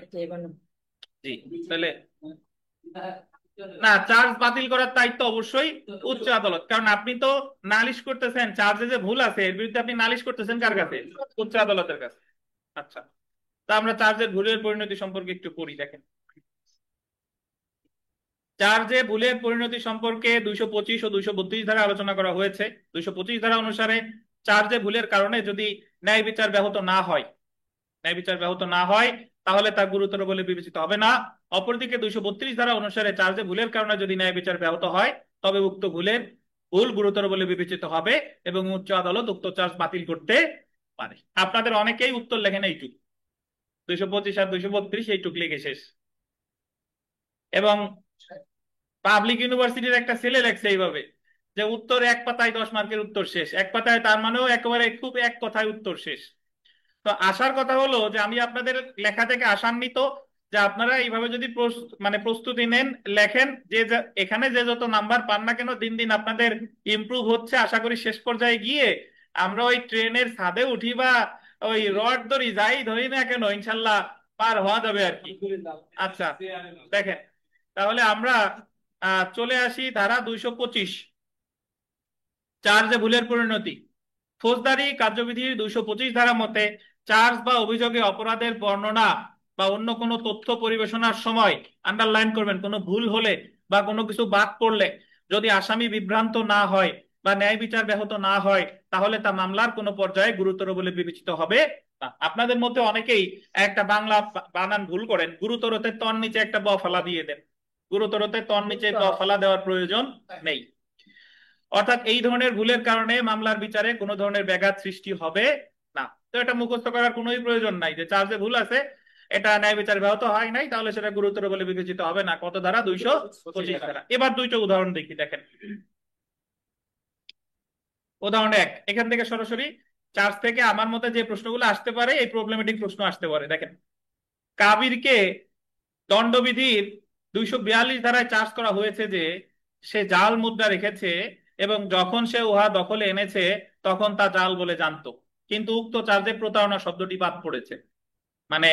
জি, তাহলে না, চার্জ বাতিল করার দায়িত্ব অবশ্যই উচ্চ আদালত, কারণ আপনি তো নালিশ করতেছেন, চার্জে যে ভুল আছে এর বিরুদ্ধে আপনি নালিশ করতেছেন কার কাছে? উচ্চ আদালতের কাছে। আচ্ছা, তা আমরা চার্জের ভুলের পরিণতি সম্পর্কে একটু পড়ি। দেখেন, চার্জে ভুলের পরিণতি সম্পর্কে 225 ও 232 ধারা আলোচনা করা হয়েছে। 225 ধারা অনুসারে চার্জে ভুলের কারণে যদি ন্যায় বিচার ব্যাহত না হয়, তাহলে তা গুরুতর বলে বিবেচিত হবে না। অপরদিকে 232 ধারা অনুসারে চার্জে ভুলের কারণে যদি ন্যায় বিচার ব্যাহত হয়, তবে উক্ত ভুল গুরুতর বলে বিবেচিত হবে এবং উচ্চ আদালত উক্ত চার্জ বাতিল করতে পারে। আপনাদের অনেকেই উত্তর লেখেন এইটুক, 225 আর 232 এইটুক লিখে শেষ। এবং পাবলিক ইউনিভার্সিটির একটা ছেলে লেখছে এইভাবে যে উত্তর 1 পাতায় 10 মার্কের উত্তর শেষ, 1 পাতায়, তার মানেও একেবারে খুব এক কথায় উত্তর শেষ। তো আসার কথা হলো যে আমি আপনাদের লেখা থেকে আশান্বিত যে আপনারা এইভাবে যদি প্রস্তুতি নেন, লেখেন, যে এখানে যে যত নাম্বার পান না কেন, দিন দিন আপনাদের ইমপ্রুভ হচ্ছে। আশা করি শেষ পর্যায়ে গিয়ে আমরা ওই ট্রেনের ছাদে উঠি বা ওই রড ধরি না কেন, ইনশাল্লাহ পার হওয়া যাবে আর কি। আচ্ছা, দেখেন, তাহলে আমরা চলে আসি ধারা 225, চার্জে ভুলের পরিণতি। ফৌজদারি কার্যবিধির 225 ধারা মতে চার্জ বা অভিযোগে অপরাধের বর্ণনা বা অন্য কোনো তথ্য পরিবেশনার সময়, আন্ডারলাইন করবেন, কোনো ভুল হলে বা কোনো কিছু বাদ পড়লে যদি আসামি বিভ্রান্ত না হয় বা ন্যায় বিচার ব্যাহত না হয়, তাহলে তা মামলার কোনো পর্যায়ে গুরুতর বলে বিবেচিত হবে না। আপনাদের মধ্যে অনেকেই একটা বাংলা বানান ভুল করেন, গুরুতরতে তর নিচে একটা ব ফলা দিয়ে দেন। গুরুতরতে তর নিচে ব ফলা দেওয়ার প্রয়োজন নেই। অর্থাৎ এই ধরনের ভুলের কারণে মামলার বিচারে কোনো ধরনের ব্যাঘাত সৃষ্টি হবে না। তো এটা মুখস্থ করার কোনোই প্রয়োজন নাই যে চার্জে ভুল আছে, এটা ন্যায় বিচার ব্যাহত হয় নাই, তাহলে সেটা গুরুতর বলে বিবেচিত হবে না। কত ধারা? 225 ধারা। এবার দুইটা উদাহরণ দেখি। দেখেন, উদাহরণ 1, এখান থেকে সরাসরি চার্জ থেকে আমার মতে যে প্রশ্নগুলো আসতে পারে, এই প্রবলেমেটিক প্রশ্ন আসতে পারে। দেখেন, কাবিরকে দণ্ডবিধির 242 ধারায় চার্জ করা হয়েছে যে সে জাল মুদ্রা রেখেছে এবং যখন সে উহা দখলে এনেছে তখন তা জাল বলে জানতো, কিন্তু উক্ত চার্জে প্রতারণা শব্দটি বাদ পড়েছে। মানে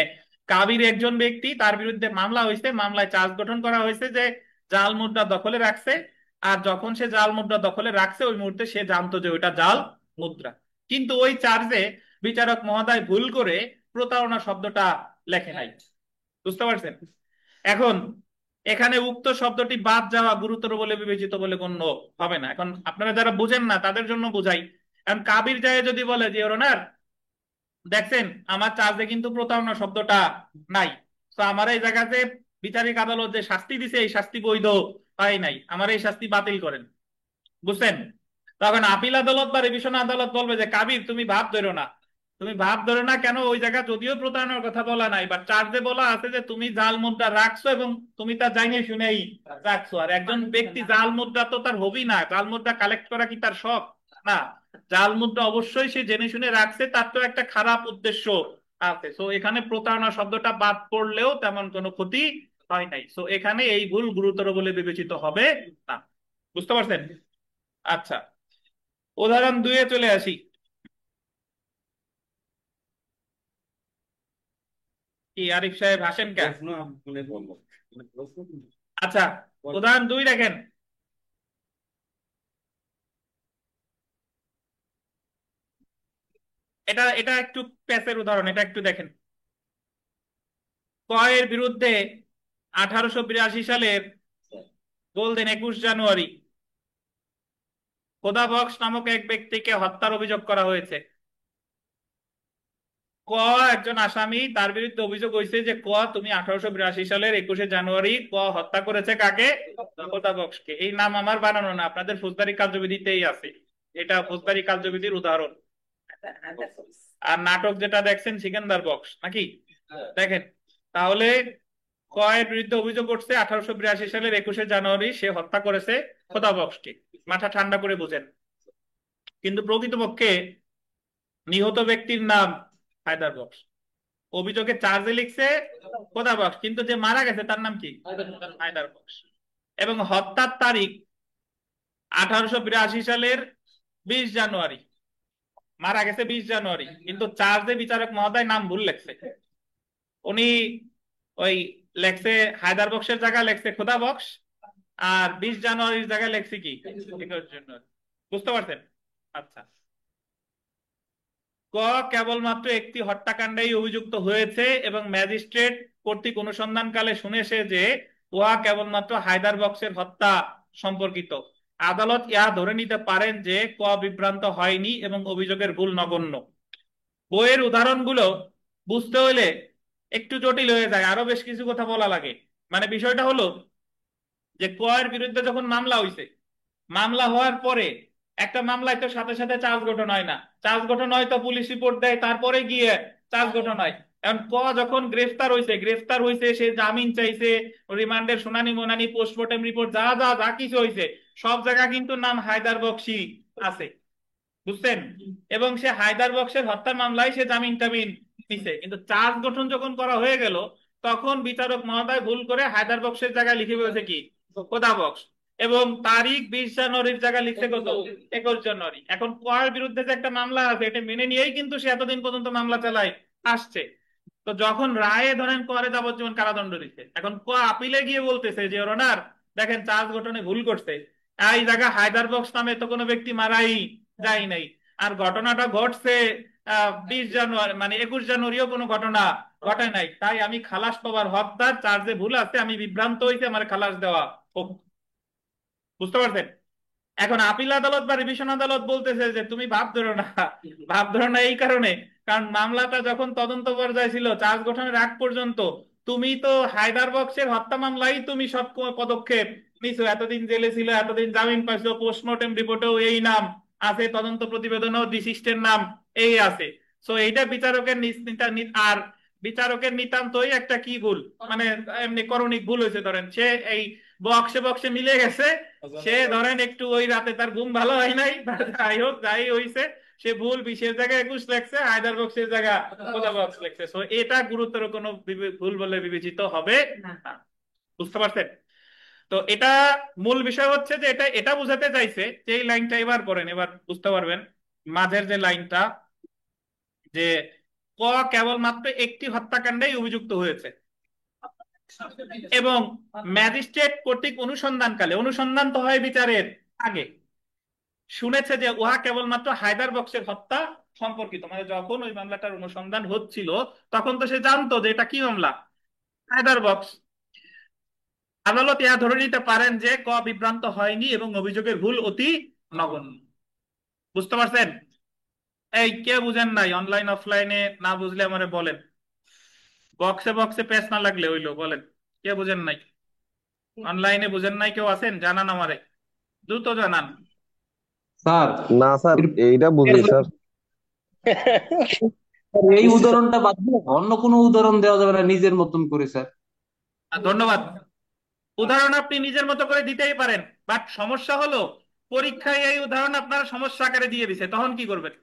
কাবির একজন ব্যক্তি, তার বিরুদ্ধে মামলা হয়েছে, মামলায় চার্জ গঠন করা হয়েছে যে জাল মুদ্রা দখলে রাখছে, আর যখন সে জাল মুদ্রা দখলে রাখছে ওই মুহূর্তে সে জানতো যে ওইটা জাল মুদ্রা, কিন্তু ওই চার্জে বিচারক মহোদয় ভুল করে প্রতারণা শব্দটা লেখে নাই। বুঝতে পারছেন? এখন এখানে উক্ত শব্দটি বাদ যাওয়া গুরুতর বলে বিবেচিত বলে গণ্য হবে না। এখন আপনারা যারা বুঝেন না তাদের জন্য বুঝাই। এখন কাবির যায় যদি বলে যে ওনার দেখছেন আমার চার্জে কিন্তু প্রতারণা শব্দটা নাই, তো আমার এই জায়গাতে বিচারিক আদালত যে শাস্তি দিছে এই শাস্তি বৈধ হয় নাই, আমার এই শাস্তি বাতিল করেন। বুঝছেন? তখন আপিল আদালত বা রিভিশন আদালত বলবে যে কাবির তুমি ভাব ধরো না, কেন, ওই জায়গা যদিও প্রতারণার কথা বলা নাই, বাট চার্জে বলা আছে যে তুমি জাল মুদ্রা রাখছো এবং তুমি তা জানিয়ে শুনেই রাখছো। আর একজন ব্যক্তি জাল মুদ্রা তো তার হবি না, জাল মুদ্রা কালেক্ট করা কি তার শখ না? জাল মুদ্রা অবশ্যই সে জেনে শুনে রাখছে, তার তো একটা খারাপ উদ্দেশ্য আছে। সো এখানে প্রতারণা শব্দটা বাদ পড়লেও তেমন কোনো ক্ষতি হয় নাই। সো এখানে এই ভুল গুরুতর বলে বিবেচিত হবে না। বুঝতে পারছেন? আচ্ছা, উদাহরণ 2-এ চলে আসি। কি আরিফ সাহেব হাসেন কে? প্রশ্ন আপনি বলবো প্রশ্ন আচ্ছা, উদাহরণ 2 দেখেন। এটা এটা একটু প্যাচের উদাহরণ, এটা একটু দেখেন। ক এর বিরুদ্ধে 1882 সালের গোল্ডেন 21 জানুয়ারি খোদা বক্স নামক এক ব্যক্তিকে হত্যার অভিযোগ করা হয়েছে। ক একজন আসামি, তার বিরুদ্ধে অভিযোগ হয়েছে যে ক তুমি 1882 সালের 21 জানুয়ারি ক হত্যা করেছে কাকে? খোদা বক্সকে। এই নাম আমার বানানো না, আপনাদের ফৌজদারি কার্যবিধিতেই আছে। এটা ফৌজদারি কার্যবিধির উদাহরণ। আর নাটক যেটা দেখছেন সিকান্দার বক্স নাকি? দেখেন তাহলে ক এর বিরুদ্ধে অভিযোগ করছে 1882 সালের 21 জানুয়ারি সে হত্যা করেছে খোদা বক্সকে। মাথা ঠান্ডা করে বুঝেন। কিন্তু প্রকৃতপক্ষে নিহত ব্যক্তির নাম হায়দার বক্স। অভিযোগে চার্জে লিখছে খোদা বক্স, কিন্তু যে মারা গেছে তার নাম কি? হায়দার বক্স। এবং হত্যার তারিখ 1882 সালের 20 জানুয়ারি, মারা গেছে 20 জানুয়ারি, কিন্তু চার্জে বিচারক মহোদয় নাম ভুল লেখছে। উনি ওই লেখছে হায়দার বক্সের জায়গায় লেখছে খোদা বক্স, আর 20 জানুয়ারির জায়গায় লেখছে কি 21 জানুয়ারি। বুঝতে পারছেন? আচ্ছা, ক কেবলমাত্র একটি হত্যাকাণ্ডেই অভিযুক্ত হয়েছে এবং ম্যাজিস্ট্রেট কর্তৃক অনুসন্ধানকালে শুনেছে যে উহা কেবলমাত্র হায়দার বক্সের হত্যা সম্পর্কিত। আদালত ইহা ধরে নিতে পারেন যে ক বিভ্রান্ত হয়নি এবং অভিযোগের ভুল নগণ্য। বইয়ের উদাহরণগুলো বুঝতে হলে একটু জটিল হয়ে যায়, আরো বেশ কিছু কথা বলা লাগে। মানে বিষয়টা হলো যে ক এর বিরুদ্ধে যখন মামলা হয়েছে, মামলা হওয়ার পরে একটা মামলায় তো সাথে সাথে চার্জ গঠন হয় না। চার্জ গঠন হয় তো পুলিশ রিপোর্ট দেয়, তারপরে গিয়ে চার্জ গঠন হয়। এখন ক যখন গ্রেফতার হয়েছে সে জামিন চাইছে, রিমান্ডের শুনানি মোনানি পোস্টমর্টেম রিপোর্ট যা যা যা কিছু হয়েছে, সব জায়গা কিন্তু নাম হায়দার বক্সি আছে। বুঝছেন? এবং সে হায়দার বক্সের হত্যার মামলায় সে জামিন টামিন নিছে, কিন্তু চার্জ গঠন যখন করা হয়ে গেল তখন বিচারক মহোদয় ভুল করে হায়দার বক্সের জায়গায় লিখে বলেছে কি খোদা বক্স, এবং তারিখ 20 জানুয়ারির জায়গায় লিখছে কত 21 জানুয়ারি। এখন কয়ের বিরুদ্ধে যে একটা মামলা আছে এটা মেনে নিয়েই কিন্তু সে এতদিন পর্যন্ত মামলা চালায় আসছে। তো যখন রায়ে ধরেন করে যাবজ্জীবন কারাদণ্ড দিচ্ছে, এখন ক আপিলে গিয়ে বলতেছে যে ওনার দেখেন চার্জ গঠনে ভুল করছে, এই জায়গা হায়দার বক্স নামে তো কোনো ব্যক্তি মারাই যায় নাই, আর ঘটনাটা ঘটছে 20 জানুয়ারি মানে 21 জানুয়ারিও কোনো ঘটনা ঘটে নাই, তাই আমি খালাস পাওয়ার হকদার, চার্জে ভুল আছে, আমি বিভ্রান্ত হয়েছে, আমার খালাস দেওয়া হোক। বুঝতে পারছেন? এখন আপিল আদালত বা রিভিশন আদালত বলতেছে যে তুমি ভাব ধরো না। ভাব ধরো না এই কারণে, কারণ মামলাটা যখন তদন্ত পর্যায়ে ছিল চার্জ গঠনের আগ পর্যন্ত তুমি তো হায়দার বক্সের হত্যা মামলাই তুমি সব পদক্ষেপ নিছো, এতদিন জেলে ছিল, এতদিন জামিন পাইছো, পোস্টমর্টেম রিপোর্টেও এই নাম আছে, তদন্ত প্রতিবেদনেও ডিসিস্টের নাম এই আছে। সো এইটা বিচারকের আর বিচারকের নিতান্তই একটা কি ভুল, মানে এমনি করণিক ভুল হয়েছে। ধরেন সে এই বক্সে বক্সে মিলে গেছে, সে ধরেন একটু ওই রাতে তার ঘুম ভালো হয় নাই, যাই হোক যাই হইছে, সে ভুল 20-এর জায়গায় 21 লেখছে, হায়দার বক্সের জায়গা খোদা বক্স লেখছে। সো এটা গুরুতর কোনো ভুল বলে বিবেচিত হবে না। বুঝতে পারছেন? তো এটা মূল বিষয় হচ্ছে যে এটা এটা বুঝাতে চাইছে যে এই লাইনটা এবার পড়েন, এবার বুঝতে পারবেন। মাঝের যে লাইনটা, যে ক কেবলমাত্র একটি হত্যাকাণ্ডেই অভিযুক্ত হয়েছে এবং ম্যাজিস্ট্রেট কর্তৃক অনুসন্ধানকালে, অনুসন্ধান তো হয় বিচারের আগে, শুনেছে যে উহা কেবলমাত্র হায়দার বক্সের হত্যা সম্পর্কিত। মানে যখন ওই মামলাটার অনুসন্ধান হচ্ছিল তখন তো সে জানতো যে এটা কি মামলা, হায়দার বক্স। আদালত ইহা ধরে নিতে পারেন যে ক বিভ্রান্ত হয়নি এবং অভিযোগের ভুল অতি নগণ্য। বুঝতে পারছেন? এই কে বুঝেন নাই? অনলাইন অফলাইনে না বুঝলে আমারে বলেন, বক্সে বক্সে পেস না লাগলে হইলো বলেন, কে বুঝেন নাই? অনলাইনে বুঝেন নাই কেউ আছেন? জানান আমারে, দ্রুত জানান। স্যার না স্যার, এর- এইটা বুঝি স্যার। এই উদাহরণটা বাদ দিয়ে অন্য কোনো উদাহরণ দেওয়া যাবে না নিজের মতন করে স্যার? ধন্যবাদ। উদাহরণ আপনি নিজের মতো করে দিতেই পারেন, বাট সমস্যা হলো পরীক্ষায় এই উদাহরণ আপনারা সমস্যা আকারে দিয়ে দিছে, তখন কি করবেন?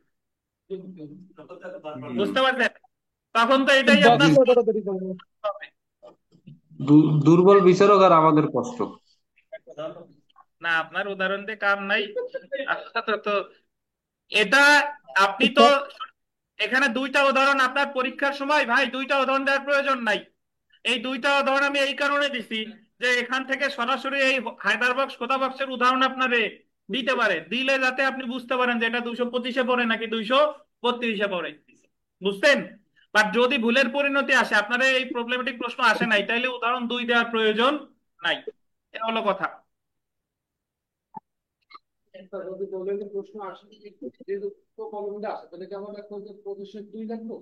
বুঝতে পারছেন? তখন তো এটাই আপনার দুর্বল বিচারক আর আমাদের কষ্ট। না, আপনার উদাহরণ দিয়ে কাম নাই। আপাতত এটা আপনি তো এখানে দুইটা উদাহরণ আপনার পরীক্ষার সময় ভাই দুইটা উদাহরণ দেওয়ার প্রয়োজন নাই। এই দুইটা উদাহরণ আমি এই কারণে দিছি যে এখান থেকে সরাসরি এই হায়দ্রাবাদ খোদা বক্সের উদাহরণ আপনারে দিতে পারে, দিলে যাতে আপনি বুঝতে পারেন যে এটা 225-এ পড়ে নাকি 232-এ পড়ে, বুঝছেন? বাট যদি ভুলের পরিণতি আসে, আপনার এই প্রবলেমেটিক প্রশ্ন আসে নাই, তাইলে উদাহরণ 2 দেওয়ার প্রয়োজন নাই। এটা হলো কথা। যদি বললেন যে প্রশ্ন আসে যেহেতু কলমটা আসে তাহলে কি আমার এখন যে প্রদর্শন 2 লাগলো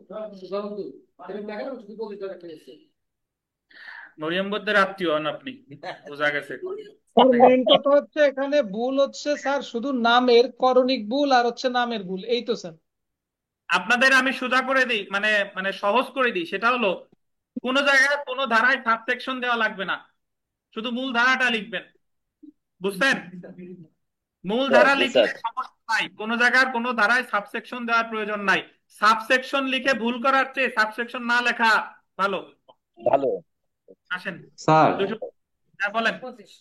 উদাহরণ 2 তাহলে দেখা যাবে শুধু প্রদর্শন একটা এসেছে। মরিয়ম বদ্দের আত্মীয় হন আপনি, বোঝা গেছে। স্যার মেইন কথা হচ্ছে এখানে ভুল হচ্ছে স্যার শুধু নামের করণিক ভুল আর হচ্ছে নামের ভুল, এই তো স্যার। আপনাদের আমি সোজা করে দিই, মানে মানে সহজ করে দিই, সেটা হলো কোন জায়গায় কোন ধারায় সাবসেকশন দেওয়া লাগবে না, শুধু মূল ধারাটা লিখবেন, বুঝছেন? মূল স্যার ধারা জি লিখলে স্যার সমস্যা নাই, কোন জায়গার কোন ধারায় সাবসেকশন দেওয়ার প্রয়োজন নাই। সাবসেকশন লিখে ভুল করার চেয়ে সাবসেকশন না লেখা ভালো। ভালো। আসেন স্যার দুশো, হ্যাঁ বলেন। 25।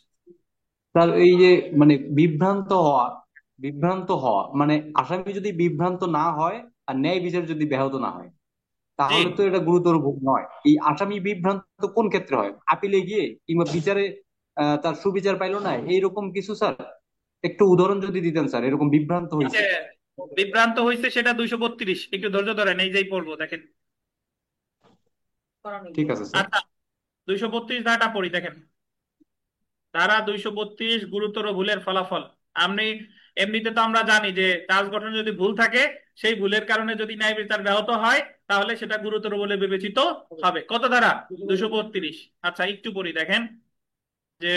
স্যার এই যে মানে বিভ্রান্ত হওয়া মানে আসামি যদি বিভ্রান্ত না হয় আর ন্যায় বিচার যদি ব্যাহত না হয় জি, তাহলে তো এটা গুরুতর ভুল নয়। এই আসামি বিভ্রান্ত কোন ক্ষেত্রে হয়? আপিলে গিয়ে কিংবা বিচারে তার সুবিচার পাইলো না এইরকম কিছু স্যার? একটু উদাহরণ যদি দিতেন স্যার, এরকম বিভ্রান্ত এই যে হয়েছে। বিভ্রান্ত হয়েছে সেটা 232, একটু ধৈর্য ধরেন, এই যেই পড়বো দেখেন। করণিক ঠিক ভুল। আছে স্যার। আচ্ছা, 232 ধারাটা পড়ি, দেখেন। ধারা 232 গুরুতর ভুলের ফলাফল। আপনি এমনিতে তো আমরা জানি যে কাজ গঠনে যদি ভুল থাকে, সেই ভুলের কারণে যদি ন্যায় বিচার ব্যাহত হয়, তাহলে সেটা গুরুতর বলে বিবেচিত হবে। কত ধারা? 232। আচ্ছা একটু পড়ি, দেখেন যে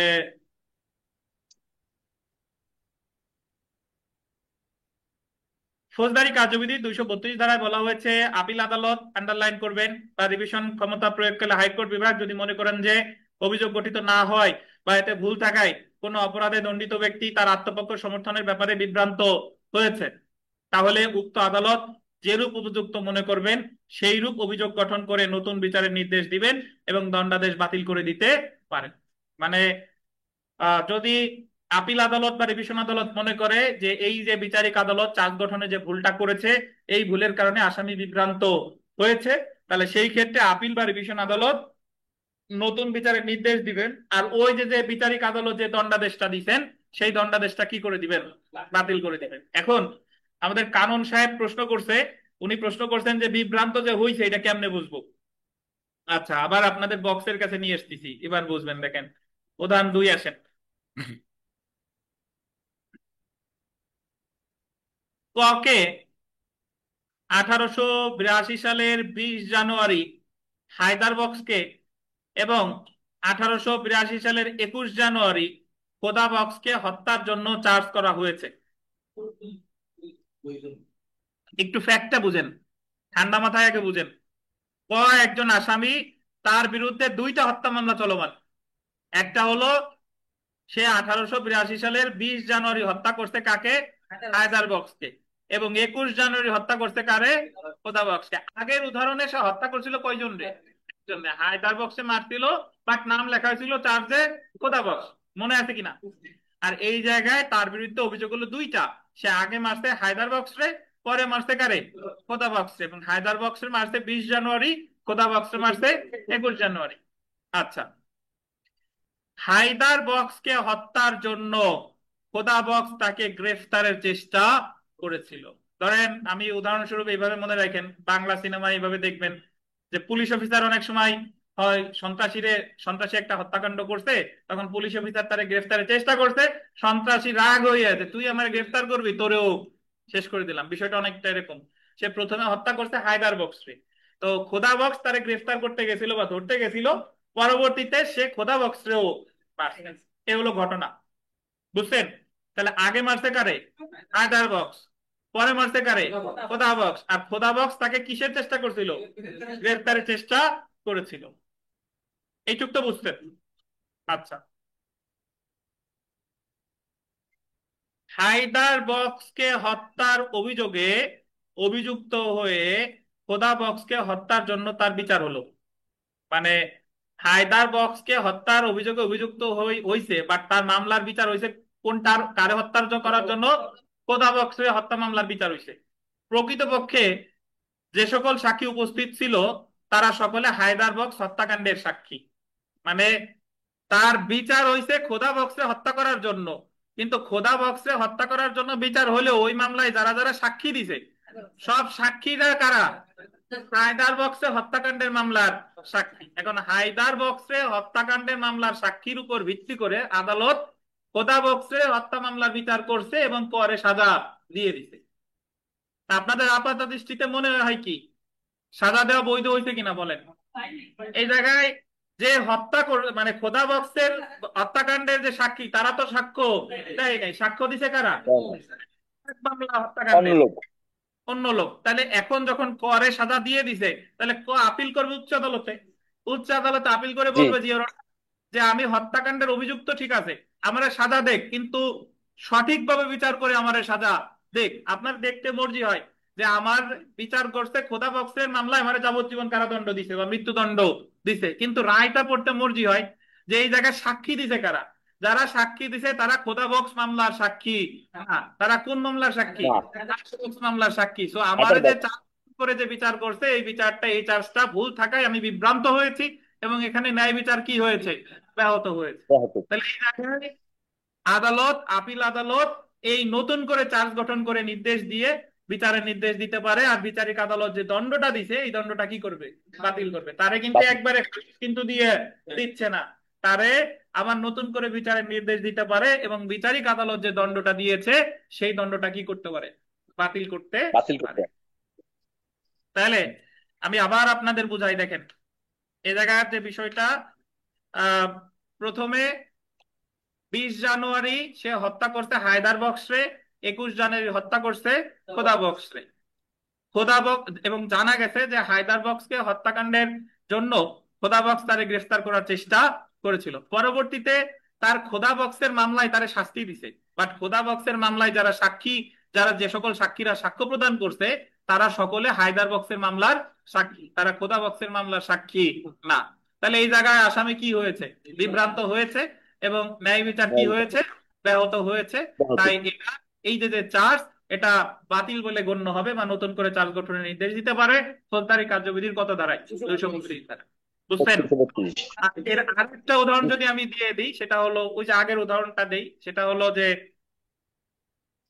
ফৌজদারি কার্যবিধি 232 ধারায় বলা হয়েছে আপিল আদালত, আন্ডারলাইন করবেন, বা রিভিশন ক্ষমতা প্রয়োগকালে হাইকোর্ট বিভাগ যদি মনে করেন যে অভিযোগ গঠিত না হয় বা এতে ভুল থাকায় কোনো অপরাধে দণ্ডিত ব্যক্তি তার আত্মপক্ষ সমর্থনের ব্যাপারে বিভ্রান্ত হয়েছে, তাহলে উক্ত আদালত যেরূপ উপযুক্ত মনে করবেন সেই রূপ অভিযোগ গঠন করে নতুন বিচারের নির্দেশ দিবেন এবং দণ্ডাদেশ বাতিল করে দিতে পারেন। মানে যদি আপিল আদালত বা রিভিশন আদালত মনে করে যে এই যে বিচারিক আদালত চার্জ গঠনে যে ভুলটা করেছে, এই ভুলের কারণে আসামি বিভ্রান্ত হয়েছে, তাহলে সেই ক্ষেত্রে আপিল বা রিভিশন আদালত নতুন বিচারের নির্দেশ দিবেন। আর ওই যে যে বিচারিক আদালত যে দণ্ডাদেশটা দিবেন, সেই দণ্ডাদেশটা কি করে দিবেন? বাতিল করে দিবেন। এখন আমাদের কানন সাহেব প্রশ্ন করছে, উনি প্রশ্ন করছেন যে বিভ্রান্ত যে হয়েছে এটা কেমনে বুঝবো। আচ্ছা, আবার আপনাদের বক্সের কাছে নিয়ে এসেছি, এবার বুঝবেন, দেখেন উদাহরণ 2 আসেন। ককে 1882 সালের 20 জানুয়ারি হায়দারবক্সকে এবং 1882 সালের 21 জানুয়ারি খোদাবক্সকে হত্যার জন্য চার্জ করা হয়েছে। একটু ফ্যাক্টটা বুঝেন, ঠান্ডা মাথায় আগে বুঝেন। ক একজন আসামি, তার বিরুদ্ধে 2টা হত্যা মামলা চলমান। একটা হলো সে 1882 সালের 20 জানুয়ারি হত্যা করছে কাকে? হায়দারবক্সকে। এবং 21 জানুয়ারি হত্যা করছে কারে? খোদাবক্সকে। আগের উদাহরণে সে হত্যা করছিল কয়জন রে? একজন। হায়দারবক্সে মারছিল, বাট নাম লেখা হয়েছিল চার্জে খোদাবক্স, মনে আছে কিনা? আর এই জায়গায় তার বিরুদ্ধে অভিযোগ হলো 2টা। সে আগে মারছে হায়দারবক্স রে, পরে মারছে কারে? খোদাবক্স রে। এবং হায়দারবক্স রে মারছে 20 জানুয়ারি, খোদাবক্স রে মারছে 21 জানুয়ারি। আচ্ছা, হায়দার বক্সকে হত্যার জন্য খোদা বক্স তাকে গ্রেফতারের চেষ্টা করেছিল। ধরেন, আমি উদাহরণস্বরূপ এইভাবে মনে রাখেন, বাংলা সিনেমা এইভাবে দেখবেন যে পুলিশ অফিসার অনেক সময় হয় সন্ত্রাসী একটা হত্যাকাণ্ড করছে, তখন পুলিশ অফিসার তারে গ্রেফতারের চেষ্টা করছে, সন্ত্রাসী রাগ হয়ে আছে, তুই আমার গ্রেফতার করবি, তোরেও শেষ করে দিলাম। বিষয়টা অনেকটা এরকম। সে প্রথমে হত্যা করছে হায়দার বক্স রে, তো খোদা বক্স তারে গ্রেফতার করতে গেছিল বা ধরতে গেছিল, পরবর্তীতে সে খোদা বক্স রেও মারছে। এ হলো ঘটনা, বুঝছেন? তাহলে আগে মারছে কারে? হায়দার বক্স। পরে মারছে কারে? খোদা বক্স। আর খোদা বক্স তাকে কিসের চেষ্টা করছিল? গ্রেফতারের চেষ্টা করেছিল। এইটুক তো বুঝছেন? আচ্ছা, হায়দার বক্সকে হত্যার অভিযোগে অভিযুক্ত হয়ে খোদা বক্সকে হত্যার জন্য তার বিচার হলো। মানে হায়দার বক্সকে হত্যার অভিযোগে অভিযুক্ত হইছে, বাট তার মামলার বিচার হইছে কোনটার? কারে হত্যার করার জন্য? খোদাবক্সে হত্যা মামলার বিচার হয়েছে। প্রকৃতপক্ষে যে সকল সাক্ষী উপস্থিত ছিল তারা সকলে হায়দারবক্স হত্যাকাণ্ডের সাক্ষী। মানে তার বিচার হয়েছে খোদা বক্সে হত্যা করার জন্য, কিন্তু খোদা বক্সে হত্যা করার জন্য বিচার হলেও ওই মামলায় যারা যারা সাক্ষী দিছে সব সাক্ষীরা কারা? হায়দার বক্সে হত্যাকাণ্ডের মামলার সাক্ষী। এখন হায়দার বক্সে হত্যাকাণ্ডের মামলার সাক্ষীর উপর ভিত্তি করে আদালত খোদা বক্সে হত্যা মামলার বিচার করছে এবং পরে সাজা দিয়ে দিছে। আপনাদের আপাত দৃষ্টিতে মনে হয় কি সাজা দেওয়া বৈধ হয়েছে কিনা বলেন? এই জায়গায় যে হত্যা মানে খোদা বক্সের হত্যাকাণ্ডের যে সাক্ষী তারা তো সাক্ষ্য দেয় নাই, সাক্ষ্য দিছে কারা? মামলা অন্য হত্যাকাণ্ডের লোক। অন্য লোক। তাহলে এখন যখন পরে সাজা দিয়ে দিছে তাহলে আপিল করবে উচ্চ আদালতে। উচ্চ আদালতে আপিল করে জি বলবে যে আমি হত্যাকাণ্ডের অভিযুক্ত, ঠিক আছে আমারে সাজা দেখ, কিন্তু সঠিকভাবে বিচার করে আমারে সাজা দেখ। আপনার দেখতে মর্জি হয় যে আমার বিচার করছে খোদা বক্সের মামলায় আমার যাবজ্জীবন কারাদণ্ড দিছে বা মৃত্যুদণ্ড দিছে, কিন্তু রায়টা পড়তে মর্জি হয় যে এই জায়গায় সাক্ষী দিছে কারা? যারা সাক্ষী দিছে তারা খোদা বক্স মামলার সাক্ষী না, তারা কোন মামলার সাক্ষী? না, বক্স মামলার সাক্ষী। সো আমার যে হায়দারবাগ। চার্জ করে যে বিচার করছে এই বিচারটা, এই চার্জটা ভুল থাকায় আমি বিভ্রান্ত হয়েছি এবং এখানে ন্যায় বিচার কি হয়েছে? ব্যাহত হয়েছে। তাহলে এই জায়গায় আদালত, আপিল আদালত এই নতুন করে চার্জ গঠন করে নির্দেশ দিয়ে বিচারের নির্দেশ দিতে পারে, আর বিচারিক আদালত যে দণ্ডটা দিছে এই দণ্ডটা কি করবে? বাতিল করবে। তারে কিন্তু একবারে কিন্তু দিয়ে দিচ্ছে না, তারে আবার নতুন করে বিচারের নির্দেশ দিতে পারে এবং বিচারিক আদালত যে দণ্ডটা দিয়েছে সেই দণ্ডটা কি করতে পারে? বাতিল করতে বাতিল পারে। করতে। তাহলে আমি আবার আপনাদের বুঝাই, দেখেন এই জায়গার যে বিষয়টা, আহ প্রথমে 20 জানুয়ারি সে হত্যা করছে হায়দার বক্সরে, 21 জানুয়ারি হত্যা করছে খোদা বক্সরে। খোদা বক্স, এবং জানা গেছে যে হায়দার বক্সকে হত্যাকাণ্ডের জন্য খোদা বক্স তারে গ্রেফতার করার চেষ্টা করেছিল। পরবর্তীতে তার খোদা বক্সের মামলায় তারে শাস্তি দিছে, বাট খোদা বক্সের মামলায় যারা সাক্ষী, যারা যে সকল সাক্ষীরা সাক্ষ্য প্রদান করছে তারা সকলে হায়দার বক্সের মামলার সাক্ষী, তারা খোদা বক্সের মামলার সাক্ষী না। তাহলে এই জায়গায় আসামি কি হয়েছে? বিভ্রান্ত হয়েছে এবং ন্যায় বিচার কি হয়েছে? ব্যাহত হয়েছে। তাই এটা, এই যে যে চার্জ, এটা বাতিল বলে গণ্য হবে বা নতুন করে চার্জ গঠনের নির্দেশ দিতে পারে ফৌজদারি কার্যবিধির কত ধারায়? 232 ধারা। বুঝছেন? আর এর আরেকটা উদাহরণ যদি আমি দিয়ে দিই, সেটা হলো ওই যে আগের উদাহরণটা দেই, সেটা হলো যে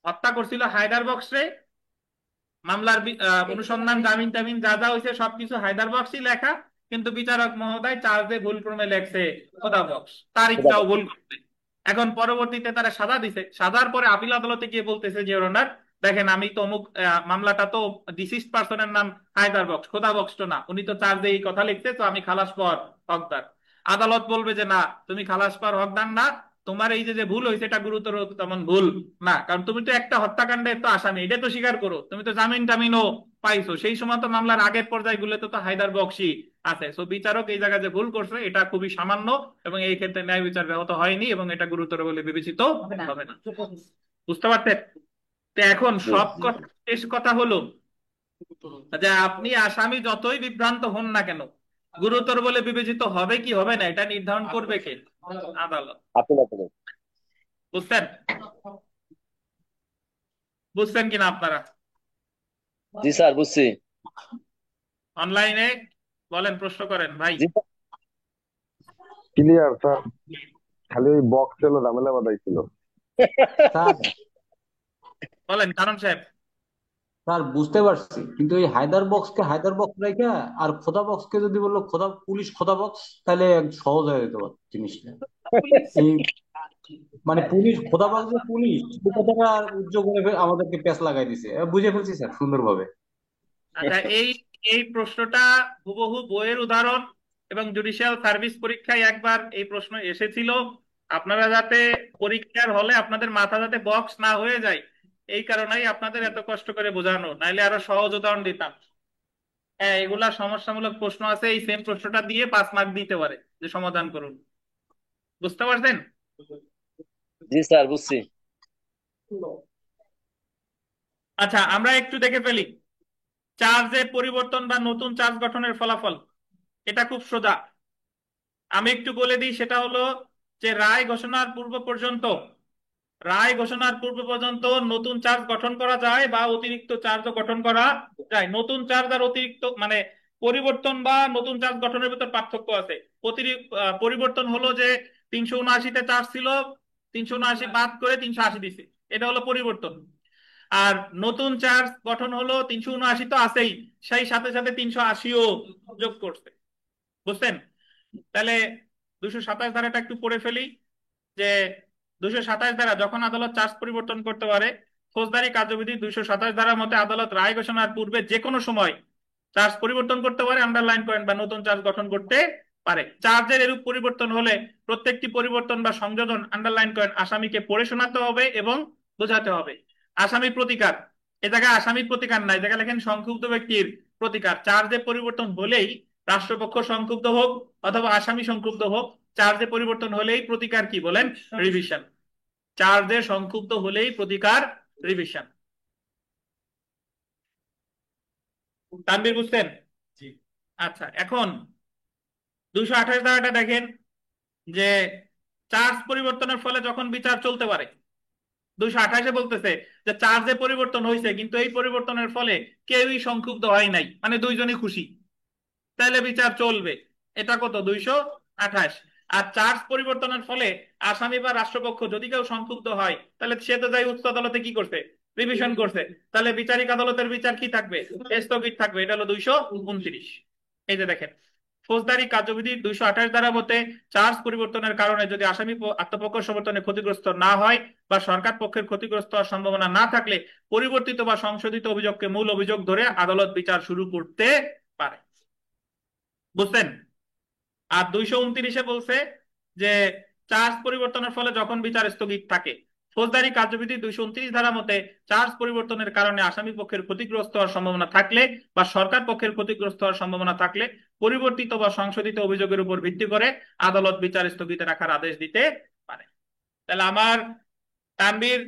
হত্যা করছিল হায়দার বক্সরে, মামলার অনুসন্ধান, জামিন টামিন যা যা হয়েছে সবকিছু হায়দার বক্সই লেখা, কিন্তু বিচারক মহোদয় চার্জে ভুল ক্রমে লেখছে খোদা বক্স, তারিখটাও ভুল করছে। এখন পরবর্তীতে তারা সাজা দিছে, সাজার পরে আপিল আদালতে গিয়ে বলতেছে যে ওনার দেখেন আমি তো অমুক মামলাটা তো ডিসিজড পার্সনের নাম হায়দার বক্স, খোদা বক্স তো না, উনি তো চার্জে এই কথা লিখছে, তো আমি খালাস পাওয়ার হকদার। আদালত বলবে যে না, তুমি খালাস পাওয়ার হকদার না, তোমার এই যে যে ভুল হয়েছে এটা গুরুতর তেমন ভুল না, কারণ তুমি তো একটা হত্যাকাণ্ডের তো আসামি, এটা তো স্বীকার করো, তুমি তো জামিন টামিনও পাইছো, সেই সময় তো মামলার আগের পর্যায়গুলোতে তো হায়দার বক্সই আছে। সো বিচারক এই জায়গায় যে ভুল করছে এটা খুবই সামান্য এবং এই ক্ষেত্রে ন্যায় বিচার ব্যাহত হয়নি এবং এটা গুরুতর বলে বিবেচিত হবে না। বুঝতে পারছেন? তো এখন সব কথা, শেষ কথা হলো যে আপনি আসামি যতই বিভ্রান্ত হন না কেন, গুরুতর বলে বিবেচিত হবে কি হবে না এটা নির্ধারণ করবে কে? আদালত। বুঝছেন? বুঝছেন কিনা আপনারা? জি স্যার, বুঝছি। অনলাইনে বলেন, প্রশ্ন করেন ভাই। ক্লিয়ার স্যার, খালি ওই বক্স হলো ঝামেলা বাঁধাইছিল। স্যার বলেন কারণ সাহেব। স্যার বুঝতে পারছি, কিন্তু এই হায়দার বক্সকে হায়দার বক্স রেখে আর খোদা বক্সকে যদি বললো খোদা পুলিশ খোদা বক্স, তাহলে সহজ হয়ে যেতে পারত জিনিসটা। এই মানে পুলিশ খোদা বক্স যে পুলিশ, এই কথাটা উজ্জ্বল করে আমাদেরকে পেঁচ লাগাই দিছে। বুঝে ফেলছি স্যার সুন্দরভাবে। আচ্ছা, এই এই প্রশ্নটা হুবহু বইয়ের উদাহরণ এবং জুডিশিয়াল সার্ভিস পরীক্ষায় একবার এই প্রশ্ন এসেছিল। আপনারা যাতে পরীক্ষার হলে আপনাদের মাথা যাতে বক্স না হয়ে যায় এই কারণেই আপনাদের এত কষ্ট করে বোঝানো, নাইলে আরো সহজ উদাহরণ দিতাম। হ্যাঁ, এগুলা সমস্যামূলক প্রশ্ন আছে, এই সেম প্রশ্নটা দিয়ে 5 মার্ক দিতে পারে যে সমাধান করুন। বুঝতে পারছেন? জি স্যার, বুঝছি। আচ্ছা, আমরা একটু দেখে ফেলি চার্জে পরিবর্তন বা নতুন চার্জ গঠনের ফলাফল। এটা খুব সোজা, আমি একটু বলে দিই। সেটা হলো যে রায় ঘোষণার পূর্ব পর্যন্ত রায় ঘোষণার পূর্ব পর্যন্ত নতুন চার্জ গঠন করা যায় বা অতিরিক্ত চার্জও গঠন করা যায়। নতুন চার্জ আর অতিরিক্ত মানে পরিবর্তন বা নতুন চার্জ গঠনের ভিতর পার্থক্য আছে। পরিবর্তন হলো যে 379-তে চার্জ ছিল, 379 বাদ করে 380 দিছে, এটা হলো পরিবর্তন। আর নতুন চার্জ গঠন হলো 379 তো আছেই, সেই সাথে সাথে 380ও যোগ করছে। বুঝছেন? তাহলে 227 ধারাটা একটু পড়ে ফেলি যে 227 ধারা যখন আদালত চার্জ পরিবর্তন করতে পারে, ফৌজদারি কার্যবিধি 227 ধারার মতে আদালত রায় ঘোষণার পূর্বে যে কোনো সময় চার্জ পরিবর্তন করতে পারে, আন্ডারলাইন করেন, বা নতুন চার্জ গঠন করতে পারে। চার্জের এরূপ পরিবর্তন হলে প্রত্যেকটি পরিবর্তন বা সংযোজন, আন্ডারলাইন করেন, আসামিকে পড়ে শোনাতে হবে এবং বোঝাতে হবে। আসামির প্রতিকার, এ জায়গায় আসামির প্রতিকার নাই, জায়গায় লেখেন সংক্ষুব্ধ ব্যক্তির প্রতিকার। চার্জে পরিবর্তন হলেই রাষ্ট্রপক্ষ সংক্ষুব্ধ হোক অথবা আসামি সংক্ষুব্ধ হোক, চার্জে পরিবর্তন হলেই প্রতিকার কি বলেন? রিভিশন। চার্জে সংক্ষুব্ধ হলেই প্রতিকার রিভিশন। তানবীর বুঝছেন? জি। আচ্ছা, এখন 228 ধারাটা দেখেন যে চার্জ পরিবর্তনের ফলে যখন বিচার চলতে পারে, 228-এ বলতেছে যে চার্জে পরিবর্তন হয়েছে কিন্তু এই পরিবর্তনের ফলে কেউই সংক্ষুব্ধ হয় নাই, মানে দুইজনই খুশি, তাহলে বিচার চলবে। এটা কত? 228। আর চার্জ পরিবর্তনের ফলে আসামি বা রাষ্ট্রপক্ষ যদি কেউ সংক্ষুব্ধ হয়, তাহলে সে তো যাই উচ্চ আদালতে কি করছে? রিভিশন করছে, তাহলে বিচারিক আদালতের বিচার কি থাকবে? স্থগিত থাকবে। এটা হলো 229। এই যে দেখেন, ফৌজদারি কার্যবিধি 228 ধারা মতে চার্জ পরিবর্তনের কারণে যদি আসামি আত্মপক্ষ সমর্থনে ক্ষতিগ্রস্ত না হয় বা সরকার পক্ষের ক্ষতিগ্রস্ত হওয়ার সম্ভাবনা না থাকলে পরিবর্তিত বা সংশোধিত অভিযোগকে মূল অভিযোগ ধরে আদালত বিচার শুরু করতে পারে। বুঝছেন? আর 229-এ বলছে যে চার্জ পরিবর্তনের ফলে যখন বিচার স্থগিত থাকে, ফৌজদারি কার্যবিধি 229 ধারা মতে চার্জ পরিবর্তনের কারণে আসামি পক্ষের ক্ষতিগ্রস্ত হওয়ার সম্ভাবনা থাকলে বা সরকার পক্ষের ক্ষতিগ্রস্ত হওয়ার সম্ভাবনা থাকলে পরিবর্তিত বা সংশোধিত অভিযোগের উপর ভিত্তি করে আদালত বিচার স্থগিত রাখার আদেশ দিতে পারে। তাহলে আমার তানবীর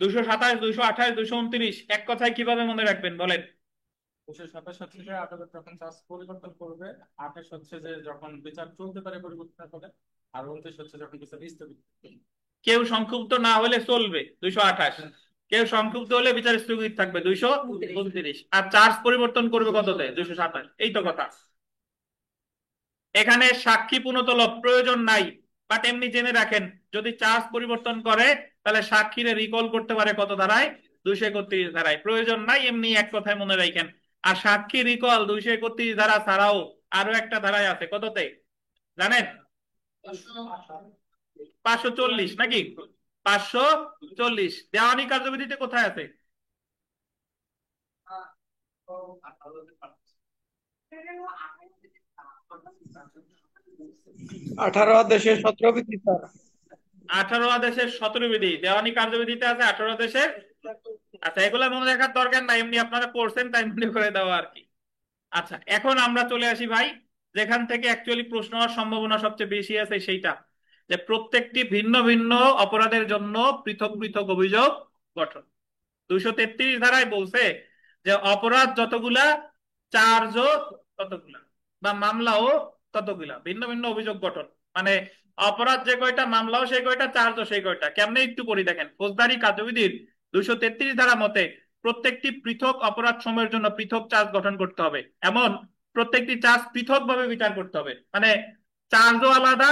227, 228, 229 এক কথায় কিভাবে মনে রাখবেন বলেন? 227 হচ্ছে যে আদালত যখন চার্জ পরিবর্তন করবে, 28 হচ্ছে যে যখন বিচার চলতে পারে পরিবর্তন করে, আর 29 হচ্ছে যখন বিচার স্থগিত। কেউ সংক্ষুব্ধ না হলে চলবে 228, কেউ সংক্ষুব্ধ হলে বিচার স্থগিত থাকবে 229, আর চার্জ পরিবর্তন করবে কততে? 227। এই তো কথা। এখানে সাক্ষী পুনঃতলব প্রয়োজন নাই, বাট এমনি জেনে রাখেন যদি চার্জ পরিবর্তন করে তাহলে সাক্ষীরে রিকল করতে পারে কত ধারায়? 231 ধারায়। প্রয়োজন নাই, এমনি এক কথায় মনে রাখেন। আর সাক্ষী রিকল 231 ধারা ছাড়াও আরো একটা ধারায় আছে, কততে জানেন? 540 নাকি? 540 দেওয়ানি কার্যবিধিতে কোথায় আছে? আঠারো আদেশের 17 বিধি স্যার। 18 আদেশের 17 বিধি দেওয়ানি কার্যবিধিতে আছে, 18 আদেশের। আচ্ছা, এগুলা মনে রাখার দরকার নাই, এমনি আপনারা পড়ছেন তাই মনে করে দেওয়া আর কি। আচ্ছা, এখন আমরা চলে আসি ভাই যেখান থেকে অ্যাকচুয়ালি প্রশ্ন হওয়ার সম্ভাবনা সবচেয়ে বেশি আছে, সেইটা যে প্রত্যেকটি ভিন্ন ভিন্ন অপরাধের জন্য পৃথক পৃথক অভিযোগ গঠন। 233 ধারায় বলছে যে অপরাধ যতগুলা, চার্জও ততগুলা, বা মামলাও ততগুলা, ভিন্ন ভিন্ন অভিযোগ গঠন। মানে অপরাধ যে কয়টা, মামলাও সেই কয়টা, চার্জও সেই কয়টা। কেমনে একটু পড়ি দেখেন। ফৌজদারি কার্যবিধির 233 ধারা মতে প্রত্যেকটি পৃথক অপরাধ সময়ের জন্য পৃথক চার্জ গঠন করতে হবে, এমন প্রত্যেকটি চার্জ পৃথক ভাবে বিচার করতে হবে। মানে চার্জও আলাদা,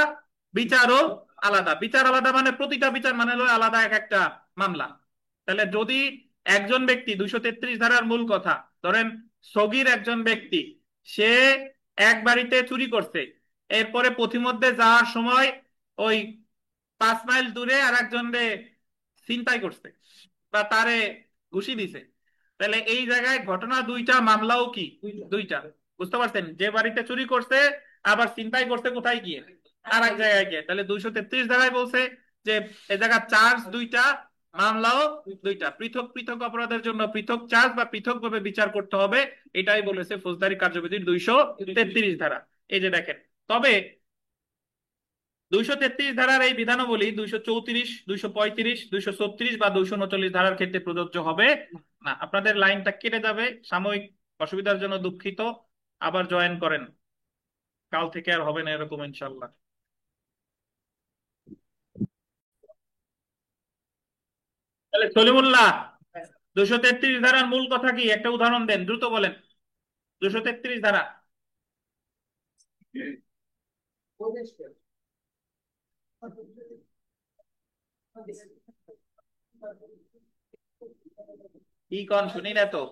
বিচারও আলাদা। বিচার আলাদা মানে প্রতিটা বিচার মানে হলো আলাদা এক একটা মামলা। তাহলে যদি একজন ব্যক্তি, 233 ধারার মূল কথা, ধরেন সগীর একজন ব্যক্তি, সে এক বাড়িতে চুরি করছে, এরপরে পথিমধ্যে যাওয়ার সময় ওই 5 মাইল দূরে আর একজনরে ছিনতাই করছে বা তারে ঘুষি দিছে, তাহলে এই জায়গায় ঘটনা দুইটা, মামলাও কি দুইটা। বুঝতে পারছেন? যে বাড়িতে চুরি করছে আবার ছিনতাই করছে কোথায় গিয়ে? আর এক জায়গায় গিয়ে। তাহলে 233 ধারায় বলছে যে এ জায়গা চার্জ দুইটা, মামলাও দুইটা, পৃথক পৃথক অপরাধের জন্য পৃথক চার্জ বা পৃথক ভাবে বিচার করতে হবে। এটাই বলেছে ফৌজদারি কার্যবিধির 233 ধারা। এই যে দেখেন, তবে 233 ধারার এই বিধানাবলী 234, 235, 236 বা 239 ধারার ক্ষেত্রে প্রযোজ্য হবে না। আপনাদের লাইনটা কেটে যাবে, সাময়িক অসুবিধার জন্য দুঃখিত। আবার জয়েন করেন, কাল থেকে আর হবে না এরকম ইনশাল্লাহ। তাহলে সলিমুল্লাহ 233 ধারার মূল কথা কি, একটা উদাহরণ দেন, দ্রুত বলেন। 233 ধারা কি কন, শুনি না তো।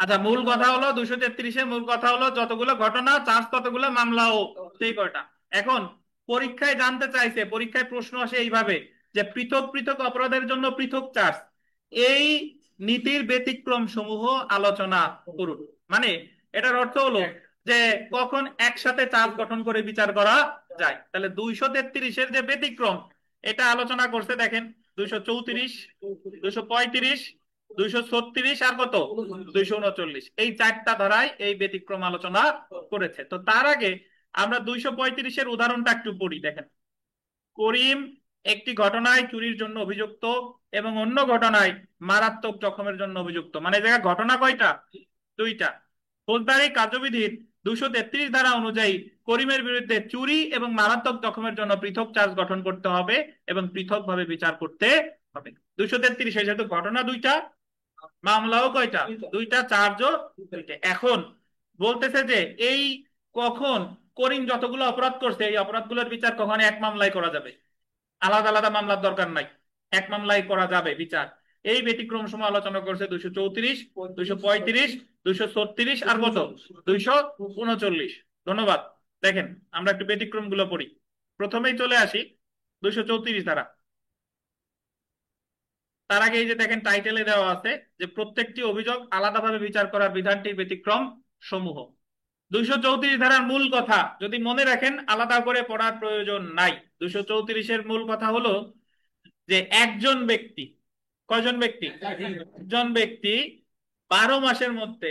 আচ্ছা, মূল কথা হলো 233-এর মূল কথা হলো যতগুলো ঘটনা চার্জ ততগুলো মামলাও, সেই কয়টা। এখন পরীক্ষায় জানতে চাইছে, পরীক্ষায় প্রশ্ন আসে এইভাবে যে পৃথক পৃথক অপরাধের জন্য পৃথক চার্জ, এই নীতির ব্যতিক্রম সমূহ আলোচনা করুন। মানে এটার অর্থ হলো যে কখন একসাথে চার্জ গঠন করে বিচার করা যায়। তাহলে 233-এর যে ব্যতিক্রম এটা আলোচনা করছে, দেখেন 234, 235, 236 আর কত 239, এই চারটা ধারায় এই ব্যতিক্রম আলোচনা করেছে। তো তার আগে আমরা 235-এর উদাহরণটা একটু পড়ি। দেখেন, করিম একটি ঘটনায় চুরির জন্য অভিযুক্ত এবং অন্য ঘটনায় মারাত্মক জখমের জন্য অভিযুক্ত। মানে এই জায়গায় ঘটনা কয়টা? দুইটা। ফৌজদারি কার্যবিধির 233 ধারা অনুযায়ী করিমের বিরুদ্ধে চুরি এবং মারাত্মক জখমের জন্য পৃথক চার্জ গঠন করতে হবে এবং পৃথকভাবে বিচার করতে হবে। 233 যেহেতু ঘটনা দুইটা, মামলাও কয়টা? দুইটা, চার্জও দুইটা। এখন বলতেছে যে এই কখন করিম যতগুলো অপরাধ করছে এই অপরাধগুলোর বিচার কখন এক মামলায় করা যাবে, আলাদা আলাদা মামলার দরকার নাই, এক মামলায় করা যাবে বিচার। এই ব্যতিক্রম সময় আলোচনা করছে 234, 235, 236 আর কত 239। ধন্যবাদ। দেখেন আমরা একটু ব্যতিক্রম গুলো পড়ি। প্রথমেই চলে আসি 234 ধারা। তার আগে এই যে দেখেন টাইটেলে দেওয়া আছে যে প্রত্যেকটি অভিযোগ আলাদাভাবে বিচার করার বিধানটির ব্যতিক্রম সমূহ। 234 ধারার মূল কথা যদি মনে রাখেন আলাদা করে পড়ার প্রয়োজন নাই। 234-এর মূল কথা হলো যে একজন ব্যক্তি, কয়জন ব্যক্তি? একজন ব্যক্তি 12 মাসের মধ্যে,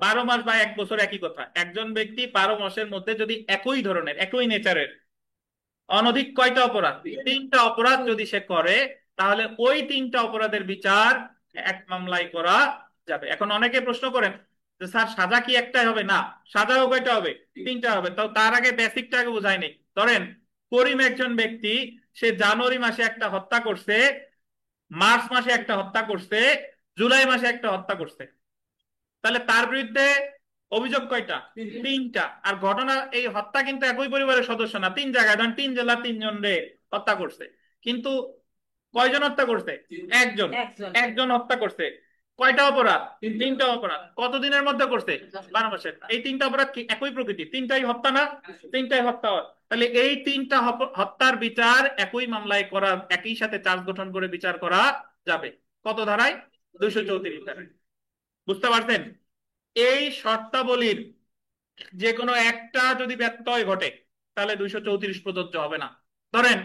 12 মাস বা 1 বছর একই কথা, একজন ব্যক্তি 12 মাসের মধ্যে যদি একই ধরনের একই নেচারের অনধিক কয়টা অপরাধ? 3টা অপরাধ যদি সে করে তাহলে ওই 3টা অপরাধের বিচার এক মামলায় করা যাবে। এখন অনেকে প্রশ্ন করেন যে স্যার সাজা কি একটাই হবে? না, সাজাও কয়টা হবে? 3টা হবে। তো তার আগে বেসিকটা আগে বুঝাইনি। ধরেন করিম একজন ব্যক্তি, সে জানুয়ারি মাসে একটা হত্যা করছে, মার্চ মাসে একটা হত্যা করছে, জুলাই মাসে একটা হত্যা করছে। তাহলে তার বিরুদ্ধে অভিযোগ কয়টা? 3টা। আর ঘটনা, এই হত্যা কিন্তু একই পরিবারের সদস্য না, 3 জায়গায়, ধরেন 3 জেলা 3 জনরে হত্যা করছে। কিন্তু কয়জন হত্যা করছে? একজন। একজন হত্যা করছে। কয়টা অপরাধ? 3টা অপরাধ। কতদিনের মধ্যে করছে? 12 মাসের। এই 3টা অপরাধ কি একই প্রকৃতি? 3টাই হত্যা না? 3টাই হত্যা। তাহলে এই 3টা হত্যার বিচার একই মামলায় করা, একই সাথে চার্জ গঠন করে বিচার করা যাবে। কত ধারায়? 234 ধারায়। বুঝতে পারছেন? এই শর্তাবলীর যে কোনো একটা যদি ব্যত্যয় ঘটে তাহলে 234 প্রযোজ্য হবে না। ধরেন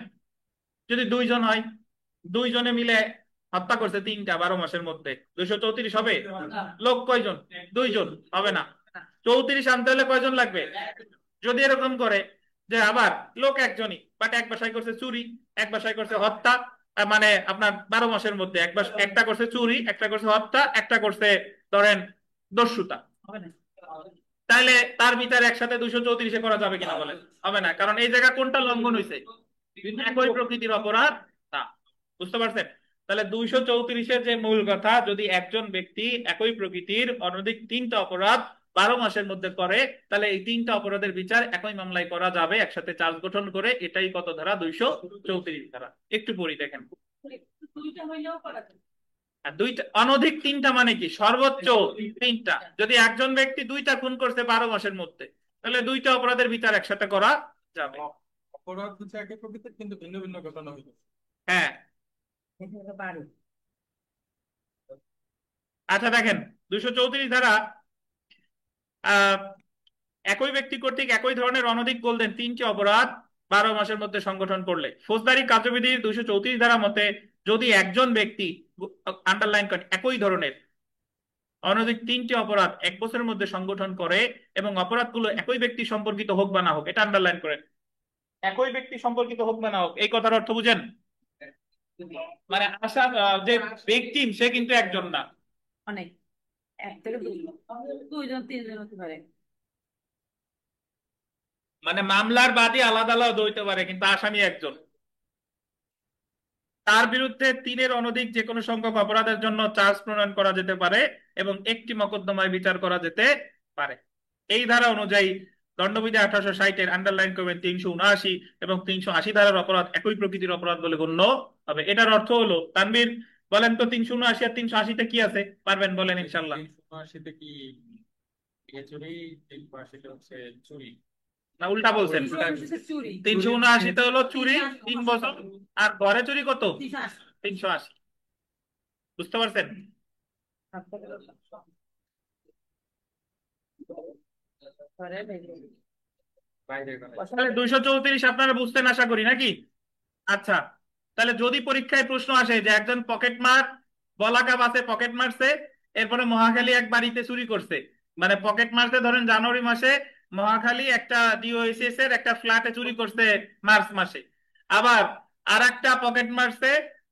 যদি 2 জন হয়, 2 জনে মিলে হত্যা করছে 3টা 12 মাসের মধ্যে, 234 হবে? লোক কয়জন? 2 জন, হবে না। 34 আনতে হলে কয়জন লাগবে? যদি এরকম করে যে আবার লোক একজনই, বাট এক বাসায় করছে চুরি, এক বাসায় করছে হত্যা, মানে আপনার 12 মাসের মধ্যে একটা করছে চুরি, একটা করছে হত্যা, একটা করছে ধরেন দস্যুতা, তাহলে তার বিচার একসাথে 234-এ করা যাবে কিনা বলেন? হবে না, কারণ এই জায়গা কোনটা লঙ্ঘন হয়েছে? একই প্রকৃতির অপরাধ না। বুঝতে পারছেন? তাহলে 234-এর যে মূল কথা, যদি একজন ব্যক্তি একই প্রকৃতির অনধিক 3টা অপরাধ 12 মাসের মধ্যে করে তাহলে এই 3টা অপরাধের বিচার একই মামলায় করা যাবে একসাথে চার্জ গঠন করে। এটাই কত ধারা? 234 ধারা। একটু পড়ি দেখেন। দুইটা হইলেও করা যাবে। আর দুইটা, অনধিক 3টা মানে কি? সর্বোচ্চ 3টা। যদি একজন ব্যক্তি 2টা খুন করছে 12 মাসের মধ্যে তাহলে 2টা অপরাধের বিচার একসাথে করা যাবে। অপরাধ হচ্ছে একই প্রকৃতির কিন্তু ভিন্ন ভিন্ন ঘটনা হইল। হ্যাঁ। পারি। আচ্ছা দেখেন 234 ধারা, একই ব্যক্তি কর্তৃক একই ধরনের অনধিক গোলদেন 3টি অপরাধ 12 মাসের মধ্যে সংগঠন করলে ফৌজদারি কার্যবিধির 234 ধারা মতে যদি একজন ব্যক্তি, আন্ডারলাইন করেন, একই ধরনের অনধিক 3টি অপরাধ 1 বছরের মধ্যে সংগঠন করে এবং অপরাধগুলো একই ব্যক্তি সম্পর্কিত হোক বা না হোক, এটা আন্ডারলাইন করেন, একই ব্যক্তি সম্পর্কিত হোক বা না হোক, এই কথার অর্থ বুঝেন? মানে আশা যে ভিকটিম সে কিন্তু একজন না, অনেক। এক থেকে দুই, দুইজন তিনজন হতে পারে। মানে মামলার বাদী আলাদা আলাদা হইতে পারে কিন্তু আসামি একজন। তার বিরুদ্ধে তিনের অনধিক যে কোনো সংখ্যক অপরাধের জন্য চার্জ প্রণয়ন করা যেতে পারে এবং একটি মকদ্দমায় বিচার করা যেতে পারে। এই ধারা অনুযায়ী দণ্ডবিধি 1860-এর আন্ডারলাইন করবেন 379 এবং 380 ধারার অপরাধ একই প্রকৃতির অপরাধ বলে গণ্য হবে। এটার অর্থ হলো, তানভীর বলেন তো 379 আর 380-তে কি আছে, পারবেন বলেন ইনশাল্লাহ। 379-তে কি চুরি, 380-তে হচ্ছে চুরি, না উল্টা বলছেন। 379-তে হলো চুরি 3 বছর, আর ঘরে চুরি কত, 380। বুঝতে পারছেন? বাইরে করে। তাহলে 234 আপনারা বুঝতেন আশা করি নাকি? আচ্ছা, তাহলে যদি পরীক্ষায় প্রশ্ন আসে যে একজন পকেট মার, বলাকা বাসে পকেট মারছে, এরপরে মহাখালী এক বাড়িতে চুরি করছে, মানে পকেট মারছে ধরেন জানুয়ারি মাসে, মহাখালী একটা ডিওএসএস এর একটা ফ্ল্যাটে চুরি করছে মার্চ মাসে, আবার আর একটা পকেট মারছে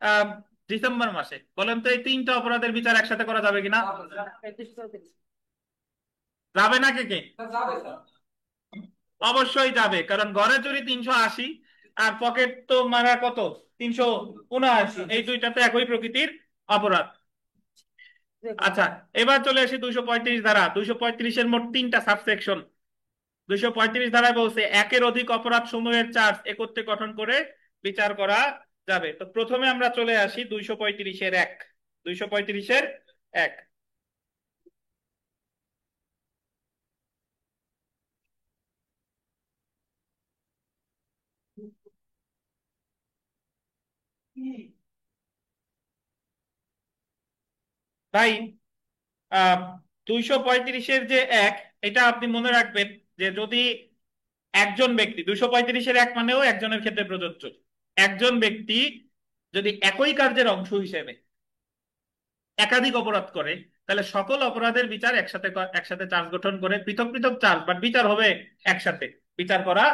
আহ ডিসেম্বর মাসে, বলেন তো এই তিনটা অপরাধের বিচার একসাথে করা যাবে কিনা? যাবে না কে কে? অবশ্যই যাবে, কারণ ঘরে চুরি 380 আর পকেট তো মারা কত, 379, এই দুইটাতে একই প্রকৃতির অপরাধ। আচ্ছা, এবার চলে আসি 235 ধারা। 235-এর মোট 3টা সাবসেকশন। 235 ধারায় বলছে একের অধিক অপরাধ সমূহের চার্জ একত্রে গঠন করে বিচার করা যাবে। তো প্রথমে আমরা চলে আসি 235-এর 1। 235-এর 1, ভাই 235-এর যে 1, এটা আপনি মনে রাখবেন যে যদি একজন ব্যক্তি, 235-এর 1 মানেও একজনের ক্ষেত্রে প্রযোজ্য, একজন ব্যক্তি যদি একই কার্যের অংশ হিসেবে একাধিক অপরাধ করে, তাহলে সকল অপরাধের বিচার একসাথে একসাথে চার্জ গঠন করে পৃথক পৃথক চার্জ, বাট বিচার হবে একসাথে, বিচার করা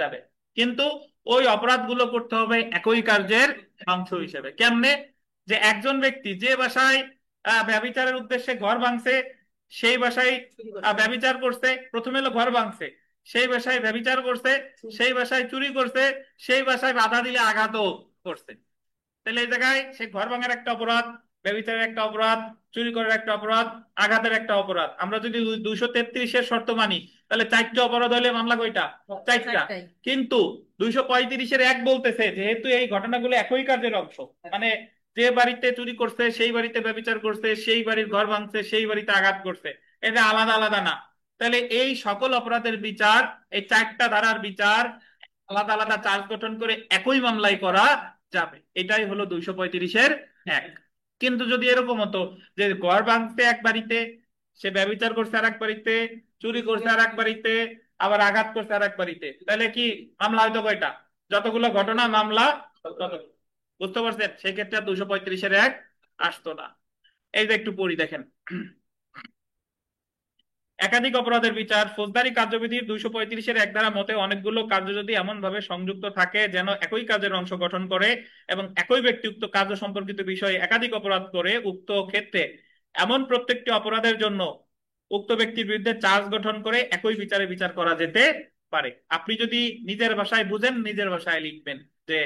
যাবে। কিন্তু ওই অপরাধগুলো করতে হবে একই কার্যের অংশ হিসেবে। কেমনে? যে একজন ব্যক্তি যে বাসায় ব্যভিচারের উদ্দেশ্যে ঘর ভাঙছে, সেই বাসায় ব্যভিচার করছে, প্রথমে হলো ঘর ভাঙছে, সেই বাসায় ব্যভিচার করছে, সেই বাসায় চুরি করছে, সেই বাসায় বাধা দিলে আঘাতও করছে। তাহলে এই জায়গায় সে ঘর ভাঙার একটা অপরাধ, ব্যভিচারের একটা অপরাধ, চুরি করার একটা অপরাধ, আঘাতের একটা অপরাধ। আমরা যদি 233-এর শর্ত মানি, তাহলে 4টা অপরাধ হলে মামলা কয়টা? 4টা। কিন্তু 235-এর 1 বলতেছে যেহেতু এই ঘটনাগুলো একই কাজের অংশ, মানে যে বাড়িতে চুরি করছে, সেই বাড়িতে ব্যভিচার করছে, সেই বাড়ির ঘর ভাঙছে, সেই বাড়িতে আঘাত করছে, এটা আলাদা আলাদা না। তাহলে এই সকল অপরাধের বিচার, এই 4টা ধারার বিচার আলাদা আলাদা চার্জ গঠন করে একই মামলায় করা যাবে। এটাই হলো 235-এর 1। কিন্তু যদি এরকম হতো যে ঘর ভাঙছে এক বাড়িতে, সে ব্যভিচার করছে আর এক বাড়িতে, চুরি করছে আর এক বাড়িতে, আবার আঘাত করছে আর এক বাড়িতে, তাহলে কি মামলা হয়তো কয়টা? যতগুলো ঘটনা মামলা ততগুলো। বুঝতে পারছেন? সেক্ষেত্রে 235-এর 1 আসতো না। এই যে একটু পড়ি দেখেন, একাধিক অপরাধের বিচার। ফৌজদারি কার্যবিধির 235-এর 1 ধারা মতে অনেকগুলো কার্য যদি এমন ভাবে সংযুক্ত থাকে যেন একই কাজের অংশ গঠন করে এবং একই ব্যক্তি উক্ত কার্য সম্পর্কিত বিষয়ে একাধিক অপরাধ করে, উক্ত ক্ষেত্রে এমন প্রত্যেকটি অপরাধের জন্য উক্ত ব্যক্তির বিরুদ্ধে চার্জ গঠন করে একই বিচারে বিচার করা যেতে পারে। আপনি যদি নিজের ভাষায় বুঝেন, নিজের ভাষায় লিখবেন যে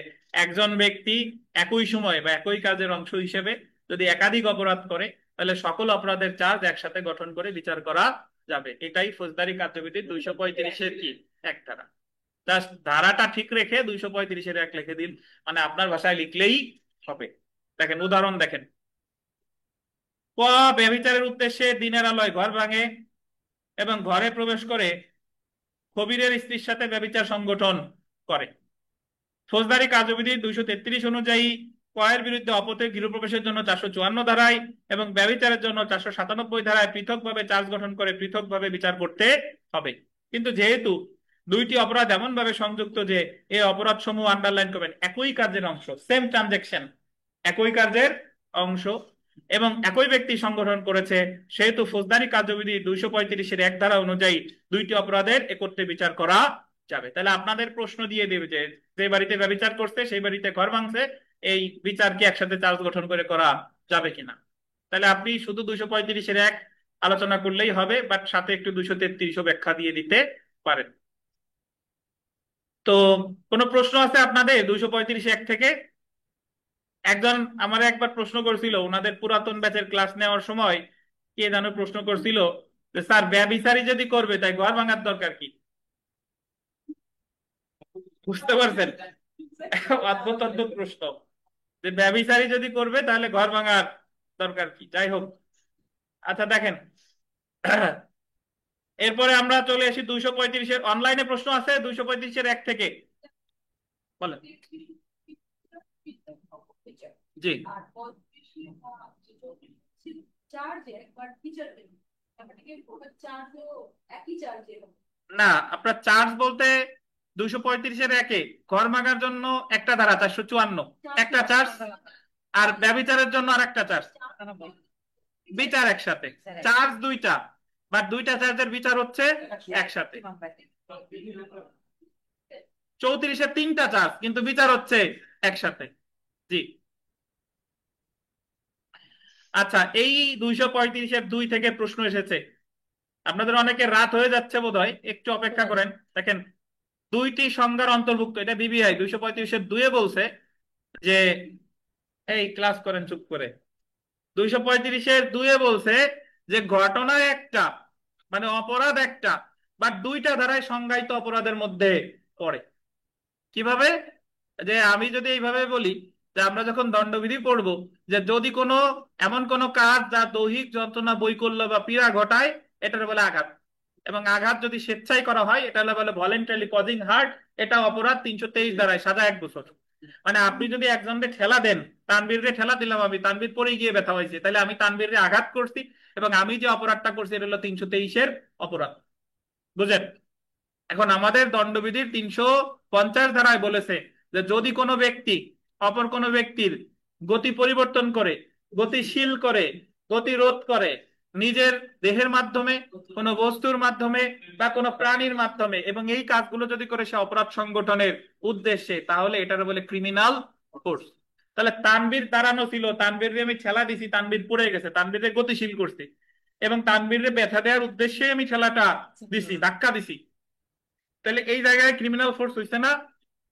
একজন ব্যক্তি একই সময় বা একই কাজের অংশ হিসেবে যদি একাধিক অপরাধ করে, তাহলে সকল অপরাধের চার্জ একসাথে গঠন করে বিচার করা যাবে। এটাই ফৌজদারি কার্যবিধির 235-এর কি 1 ধারা। জাস্ট ধারাটা ঠিক রেখে 235-এর 1 লিখে দিন, মানে আপনার ভাষায় লিখলেই হবে। দেখেন উদাহরণ দেখেন, ক ব্যভিচারের উদ্দেশ্যে দিনের আলোয় ঘর ভাঙে এবং ঘরে প্রবেশ করে কবিরের স্ত্রীর সাথে ব্যভিচার সংগঠন করে। ফৌজদারি কার্যবিধির 233 অনুযায়ী কয়ের বিরুদ্ধে অপতে গৃহপ্রবেশের জন্য 454 ধারায় এবং ব্যভিচারের জন্য 497 ধারায় পৃথকভাবে চার্জ গঠন করে পৃথকভাবে বিচার করতে হবে। কিন্তু যেহেতু দুইটি অপরাধ এমন ভাবে সংযুক্ত যে এই অপরাধ সমূহ, আন্ডারলাইন করবেন, একই কাজের অংশ, সেম ট্রানজেকশন, একই কাজের অংশ এবং একই ব্যক্তি সংগঠন করেছে, সেহেতু ফৌজদারি কার্যবিধি 235-এর 1 ধারা অনুযায়ী দুইটি অপরাধের একত্রে বিচার করা যাবে। তাহলে আপনাদের প্রশ্ন দিয়ে দেবে যে যে বাড়িতে ব্যভিচার করছে, সেই বাড়িতে ঘর ভাঙছে, এই বিচার কি একসাথে চার্জ গঠন করে করা যাবে কিনা। তাহলে আপনি শুধু 235-এর 1 আলোচনা করলেই হবে, বাট সাথে একটু 233ও ব্যাখ্যা দিয়ে দিতে পারেন। তো কোনো প্রশ্ন আছে আপনাদের 235 এক থেকে? একজন আমার একবার প্রশ্ন করছিল, ওনাদের পুরাতন ব্যাচের ক্লাস নেওয়ার সময় কে যেন প্রশ্ন করছিল যে স্যার ব্যভিচারী যদি করবে তাই ঘর ভাঙার দরকার কি? বুঝতে পারছেন? অদ্ভুত অদ্ভুত প্রশ্ন, যে ব্যভিচারী যদি করবে তাহলে ঘর ভাঙার দরকার কি? যাই হোক, আচ্ছা দেখেন, এরপরে আমরা চলে আসি 235-এর। অনলাইনে প্রশ্ন আছে 235-এর এক থেকে, বলেন। জি, না আপনার চার্জ বলতে 235-এর একে ঘর ভাঙার জন্য একটা ধারা 454 একটা চার্জ, আর ব্যভিচারের জন্য আর একটা চার্জ, বিচার একসাথে, চার্জ দুইটা, বাট দুইটা চার্জের বিচার হচ্ছে একসাথে। 34-এর তিনটা চার্জ কিন্তু বিচার হচ্ছে একসাথে। জি, আচ্ছা, এই 235-এর 2 থেকে প্রশ্ন এসেছে। আপনাদের অনেকে রাত হয়ে যাচ্ছে বোধহয়, একটু অপেক্ষা করেন। দেখেন, দুইটি সংজ্ঞার অন্তর্ভুক্ত, এটা বিবিআই 235-এর 2-এ বলছে যে, এই ক্লাস করেন চুপ করে। 235-এর 2-এ বলছে যে ঘটনা একটা, মানে অপরাধ একটা, বাট দুইটা ধারায় সংজ্ঞায়িত অপরাধের মধ্যে পড়ে। কিভাবে? যে আমি যদি এইভাবে বলি যে আমরা যখন দণ্ডবিধি পড়বো, যে যদি কোনো এমন কোনো কাজ যা দৈহিক যন্ত্রণা, বৈকল্য বা পীড়া ঘটায়, এটার বলে আঘাত। এবং আঘাত যদি স্বেচ্ছায় করা হয়, এটা বলে ভলেন্টারিলি কজিং হার্ট, এটা অপরাধ 323 ধারায়, সাজা 1 বছর। মানে আপনি যদি একজনকে ঠেলা দেন, তানবীরকে ঠেলা দিলাম আমি, তানবীর পড়ে গিয়ে ব্যথা হয়েছে, তাহলে আমি তানবীরকে আঘাত করছি, এবং আমি যে অপরাধটা করছি এটা হলো 323-এর অপরাধ। বুঝেন? এখন আমাদের দণ্ডবিধির 350 ধারায় বলেছে যে যদি কোনো ব্যক্তি অপর কোনো ব্যক্তির গতি পরিবর্তন করে, গতিশীল করে, গতিরোধ করে, নিজের দেহের মাধ্যমে, কোনো বস্তুর মাধ্যমে বা কোনো প্রাণীর মাধ্যমে, এবং এই কাজগুলো যদি করে সে অপরাধ সংগঠনের উদ্দেশ্যে, তাহলে এটার বলে ক্রিমিনাল ফোর্স। তাহলে তানবীর দাঁড়ানো ছিল, তানবীরে আমি ঠেলা দিছি, তানবীর পড়ে গেছে, তানবীরে গতিশীল করছি, এবং তানবীরে ব্যথা দেওয়ার উদ্দেশ্যে আমি ঠেলাটা দিছি, ধাক্কা দিছি, তাহলে এই জায়গায় ক্রিমিনাল ফোর্স হইছে না?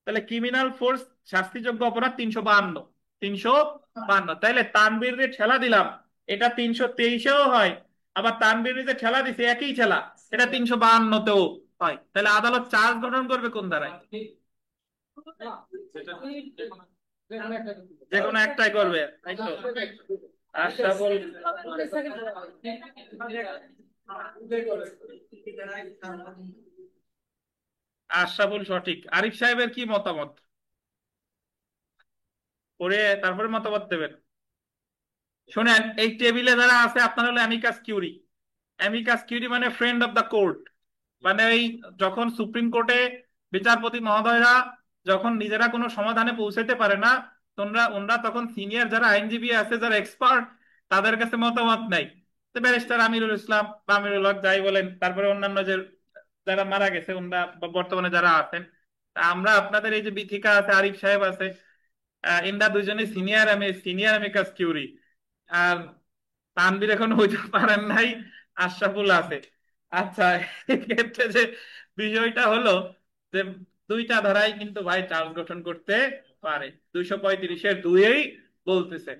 তাহলে ক্রিমিনাল ফোর্স শাস্তিযোগ্য অপরাধ 352, 352। তাইলে তানবীরে ঠেলা দিলাম, এটা 323-এও হয়, আবার তানবীরে যে ঠেলা দিছে একই ঠেলা, এটা 352-তেও হয়। তাহলে আদালত চার্জ গঠন করবে কোন ধারায়? যে কোনো একটাই করবে, তাই তো? আশরাফুল, আশরাফুল সঠিক। আরিফ সাহেবের কি মতামত? পরে তারপরে মতামত দেবেন। শোনেন, এই টেবিলে যারা আছে আপনারা হলো অ্যামিকাস কিউরি। অ্যামিকাস কিউরি মানে ফ্রেন্ড অফ দ্য কোর্ট। মানে এই যখন সুপ্রিম কোর্টে বিচারপতি মহোদয়রা যখন নিজেরা কোনো সমাধানে পৌঁছাতে পারে না, তোমরা ওনরা তখন সিনিয়র যারা আইনজীবী আছে, যারা এক্সপার্ট, তাদের কাছে মতামত নাই। তো ব্যারিস্টার আমিরুল ইসলাম বা আমিরুল হক যাই বলেন, তারপরে অন্যান্য যে যারা মারা গেছে ওনরা, বা বর্তমানে যারা আছেন, তা আমরা আপনাদের এই যে বিথিকা আছে, আরিফ সাহেব আছে, এনরা দুজনে সিনিয়র, আমি সিনিয়র অ্যামিকাস কিউরি। আর তানভীর এখন হইতে পারেন নাই, আশরাফুল আছে। আচ্ছা, এক্ষেত্রে যে বিষয়টা হলো যে দুইটা ধারাই কিন্তু ভাই চার্জ গঠন করতে পারে। 235-এর 2-এই বলতেছে,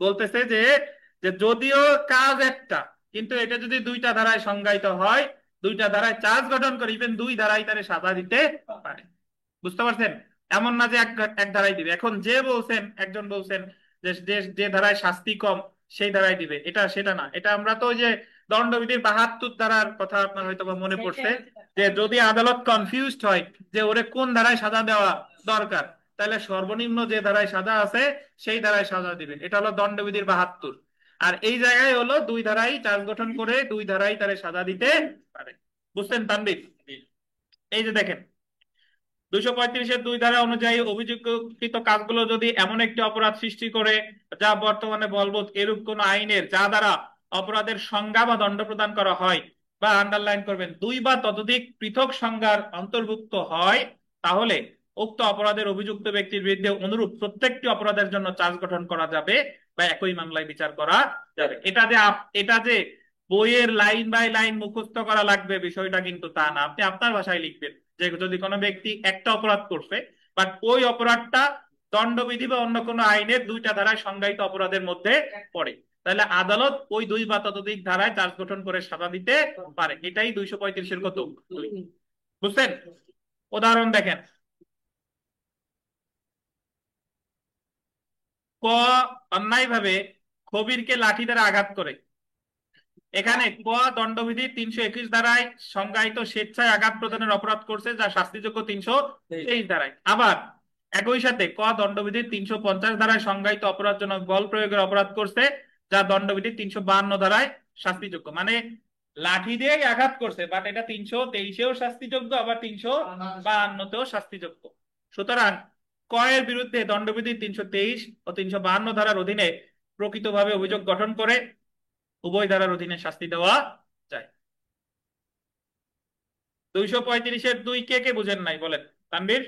বলতেছে যে যে যদিও কাজ একটা, কিন্তু এটা যদি দুইটা ধারায় সংজ্ঞায়িত হয়, দুইটা ধারায় চার্জ গঠন করে, ইভেন দুই ধারায় তারে সাজা দিতে পারে। বুঝতে পারছেন? এমন না যে এক এক ধারায় দিবে। এখন যে বলছেন, একজন বলছেন যে যে যে ধারায় শাস্তি কম সেই ধারায় দিবে, এটা সেটা না। এটা আমরা তো ওই যে দণ্ডবিধির 72 ধারার কথা আপনার হয়তো বা মনে পড়ছে, যে যদি আদালত কনফিউজড হয় যে ওরে কোন ধারায় সাজা দেওয়া দরকার, তাহলে সর্বনিম্ন যে ধারায় সাজা আছে সেই ধারায় সাজা দিবে। এটা হলো দণ্ডবিধির 72। আর এই জায়গায় হলো দুই ধারায় চার্জ গঠন করে দুই ধারায় তারে সাজা দিতে পারে। বুঝছেন তানভীর? এই যে দেখেন, 235-এর 2 ধারা অনুযায়ী অভিযোগকৃত কাজগুলো যদি এমন একটি অপরাধ সৃষ্টি করে যা বর্তমানে বলবৎ এরূপ কোন আইনের যা দ্বারা অপরাধের সংজ্ঞা বা দণ্ড প্রদান করা হয়, বা আন্ডারলাইন করবেন, 2 বা ততোধিক পৃথক সংজ্ঞার অন্তর্ভুক্ত হয়, তাহলে উক্ত অপরাধের অভিযুক্ত ব্যক্তির বিরুদ্ধে অনুরূপ প্রত্যেকটি অপরাধের জন্য চার্জ গঠন করা যাবে বা একই মামলায় বিচার করা যাবে। এটা যে বইয়ের লাইন বাই লাইন মুখস্থ করা লাগবে বিষয়টা কিন্তু তা না, আপনি আপনার ভাষায় লিখবেন যে যদি কোনো ব্যক্তি একটা অপরাধ করছে বাট ওই অপরাধটা দণ্ডবিধি বা অন্য কোনো আইনের দুইটা ধারায় সংজ্ঞায়িত অপরাধের মধ্যে পড়ে, তাহলে আদালত ওই দুই বা ততোধিক ধারায় চার্জ গঠন করে সাজা দিতে পারে। এটাই 235-এর কত, দুই। বুঝছেন? উদাহরণ দেখেন, ক অন্যায়ভাবে খবিরকে লাঠি দ্বারা আঘাত করে। এখানে ক দণ্ডবিধির 321 ধারায় সংজ্ঞায়িত স্বেচ্ছায় আঘাত প্রদানের অপরাধ করছে, যা শাস্তিযোগ্য 323 ধারায়। আবার একই সাথে ক দণ্ডবিধির 350 ধারায় সংজ্ঞায়িত অপরাধজনক বল প্রয়োগের অপরাধ করছে, যা দণ্ডবিধির 352 ধারায় শাস্তিযোগ্য। মানে লাঠি দিয়েই আঘাত করছে, বাট এটা 323-এও শাস্তিযোগ্য, আবার 352-তেও শাস্তিযোগ্য। সুতরাং ক এর বিরুদ্ধে দণ্ডবিধির 323 ও 352 ধারার অধীনে প্রকৃতভাবে অভিযোগ গঠন করে উভয় ধারার অধীনে শাস্তি দেওয়া যায়। 235-এর 2 কে কে বুঝেন নাই বলেন? তানভীর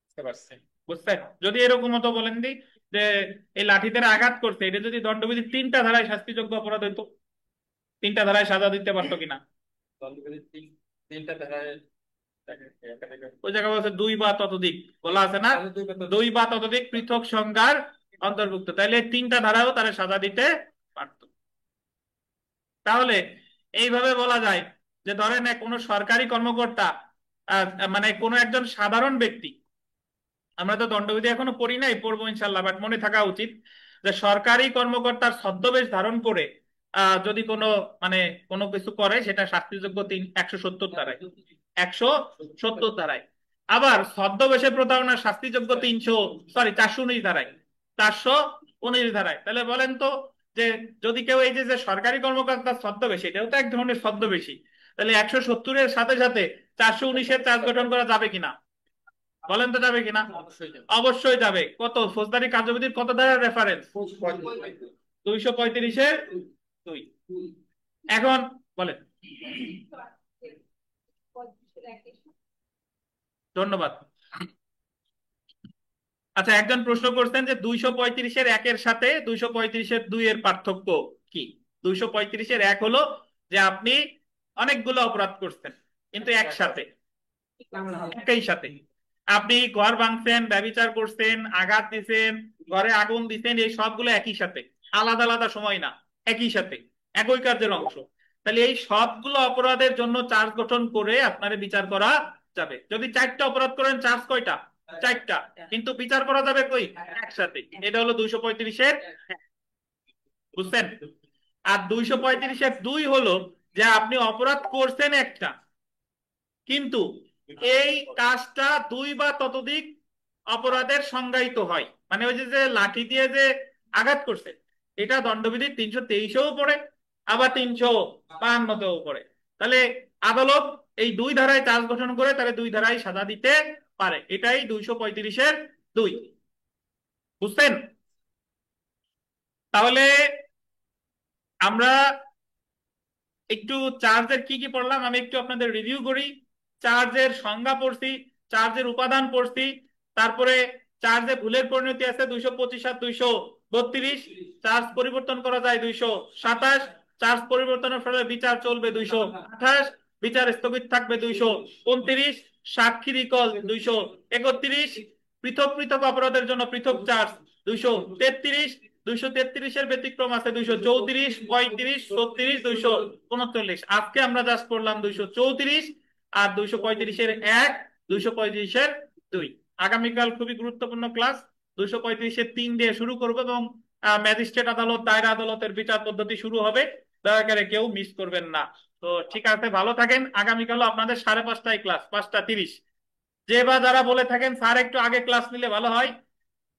বুঝতে পারছেন? বুঝছেন? যদি এরকম মতো বলেন দি যে এই লাঠি দ্বারা আঘাত করছে, এটা যদি দণ্ডবিধির 3টা ধারায় শাস্তিযোগ্য অপরাধ হইতো, 3টা ধারায় সাজা দিতে পারতো কিনা? তিনটা ধারায় ওই জায়গায় বলছে 2 বা ততোধিক বলা আছে না, 2 বা ততোধিক পৃথক সংজ্ঞার অন্তর্ভুক্ত, তাইলে 3টা ধারায়ও তারা সাজা দিতে পারতো। তাহলে এইভাবে বলা যায় যে ধরেন কোনো সরকারি কর্মকর্তা মানে কোনো একজন সাধারণ ব্যক্তি, আমরা তো দণ্ডবিধি এখনো পড়ি নাই, পড়বো ইনশাল্লাহ, বাট মনে থাকা উচিত যে সরকারি কর্মকর্তার ছদ্মবেশ ধারণ করে যদি কোনো মানে কোনো কিছু করে, সেটা শাস্তিযোগ্য 170 ধারায়, 170 ধারায়। আবার ছদ্মবেশে প্রতারণার শাস্তিযোগ্য 419 ধারায়, 419 ধারায়। তাহলে বলেন তো যে যদি কেউ এই যে সরকারি কর্মকর্তার ছদ্মবেশী, এটাও তো এক ধরনের ছদ্মবেশী, তাহলে 170-এর সাথে সাথে 419-এর চার্জ গঠন করা যাবে কিনা? বলেন তো যাবে কিনা? অবশ্যই যাবে। কত ফৌজদারি কার্যবিধির কত ধারার রেফারেন্স? 235-এর 2। এখন বলেন। ধন্যবাদ। আচ্ছা, একজন প্রশ্ন করছেন যে 235-এর 1-এর সাথে 235-এর 2-এর পার্থক্য কি? 235-এর 1 হলো যে আপনি অনেকগুলো অপরাধ করছেন কিন্তু একসাথে, একই সাথে। আপনি ঘর ভাঙছেন, ব্যভিচার করছেন, আঘাত দিচ্ছেন, ঘরে আগুন দিচ্ছেন, এই সবগুলো একই সাথে, আলাদা আলাদা সময় না, একই সাথে, একই কার্যের অংশ। তাহলে এই সবগুলো অপরাধের জন্য চার্জ গঠন করে আপনারে বিচার করা যাবে। যদি 4টা অপরাধ করেন, চার্জ কয়টা? 4টা, কিন্তু বিচার করা যাবে কই? একসাথে। এটা হলো 235-এর, বুঝছেন? আর 235-এর 2 হলো যে আপনি অপরাধ করছেন একটা, কিন্তু এই কাজটা 2 বা ততোধিক অপরাধের সংজ্ঞায়িত হয়। মানে ওই যে লাঠি দিয়ে যে আঘাত করছে, এটা দণ্ডবিধির 323-এও পড়ে, আবার 352-তেও পড়ে। তাহলে আদালত এই 2 ধারায় চার্জ গঠন করে তাহলে 2 ধারায় সাজা দিতে পারে। এটাই 235-এর 2। বুঝছেন? তাহলে আমরা একটু চার্জের কি কি পড়লাম আমি একটু আপনাদের রিভিউ করি। চার্জের সংজ্ঞা পড়ছি, চার্জের উপাদান পড়ছি, তারপরে চার্জে ভুলের পরিণতি আছে 225 আর 232, চার্জ পরিবর্তন করা যায় 227, চার্জ পরিবর্তনের ফলে বিচার চলবে 228, বিচার স্থগিত থাকবে 229, সাক্ষী রিকল 231, পৃথক পৃথক অপরাধের জন্য পৃথক চার্জ 233, 233-এর ব্যতিক্রম আছে 234, 35, 36, 239। আজকে আমরা জাস্ট পড়লাম 234 আর 235-এর 1, 235-এর 2। আগামীকাল খুবই গুরুত্বপূর্ণ ক্লাস, 235-এর 3 দিয়ে শুরু করব এবং ম্যাজিস্ট্রেট আদালত, দায়রা আদালতের বিচার পদ্ধতি শুরু হবে। দয়া করে কেউ মিস করবেন না। তো ঠিক আছে, ভালো থাকেন। আগামীকালও আপনাদের 5:30টায় ক্লাস, 5:30। যে বা যারা বলে থাকেন স্যার একটু আগে ক্লাস নিলে ভালো হয়,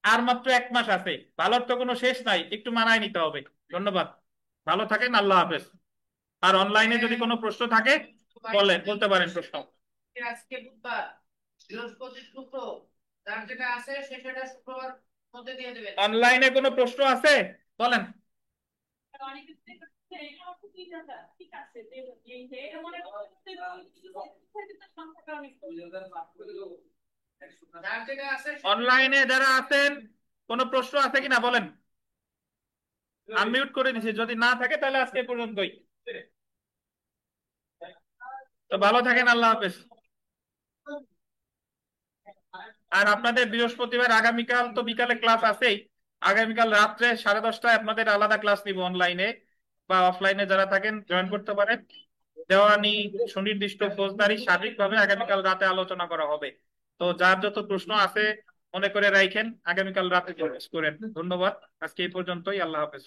আর মাত্র 1 মাস আছে, ভালোর তো কোনো শেষ নাই, একটু মানায় নিতে হবে। ধন্যবাদ, ভালো থাকেন, আল্লাহ হাফেজ। আর অনলাইনে যদি কোনো প্রশ্ন থাকে বলতে পারেন প্রশ্ন। আজকে বুধবার, বৃহস্পতি, শুক্র, যার যেটা আছে সেটা শুক্রবার মধ্যে দিয়ে দেবেন। অনলাইনে কোনো প্রশ্ন আছে বলেন। অনলাইনে যারা আছেন কোনো প্রশ্ন আছে কিনা বলেন। আনমিউট করে দিছি, যদি না থাকে তাহলে আজকে পর্যন্তই। তো ভালো থাকেন, আল্লাহ হাফেজ। আর আপনাদের বৃহস্পতিবার আগামীকাল তো বিকালে ক্লাস আছেই, আগামীকাল রাত্রে 10:30টায় আপনাদের আলাদা ক্লাস নিব, অনলাইনে বা অফলাইনে যারা থাকেন জয়েন করতে পারেন। দেওয়ানি, সুনির্দিষ্ট ফৌজদারি সার্বিকভাবে আগামীকাল রাতে আলোচনা করা হবে। তো যার যত প্রশ্ন আছে মনে করে রাখেন, আগামীকাল রাতে প্রবেশ করেন। ধন্যবাদ, আজকে এই পর্যন্তই, আল্লাহ হাফেজ।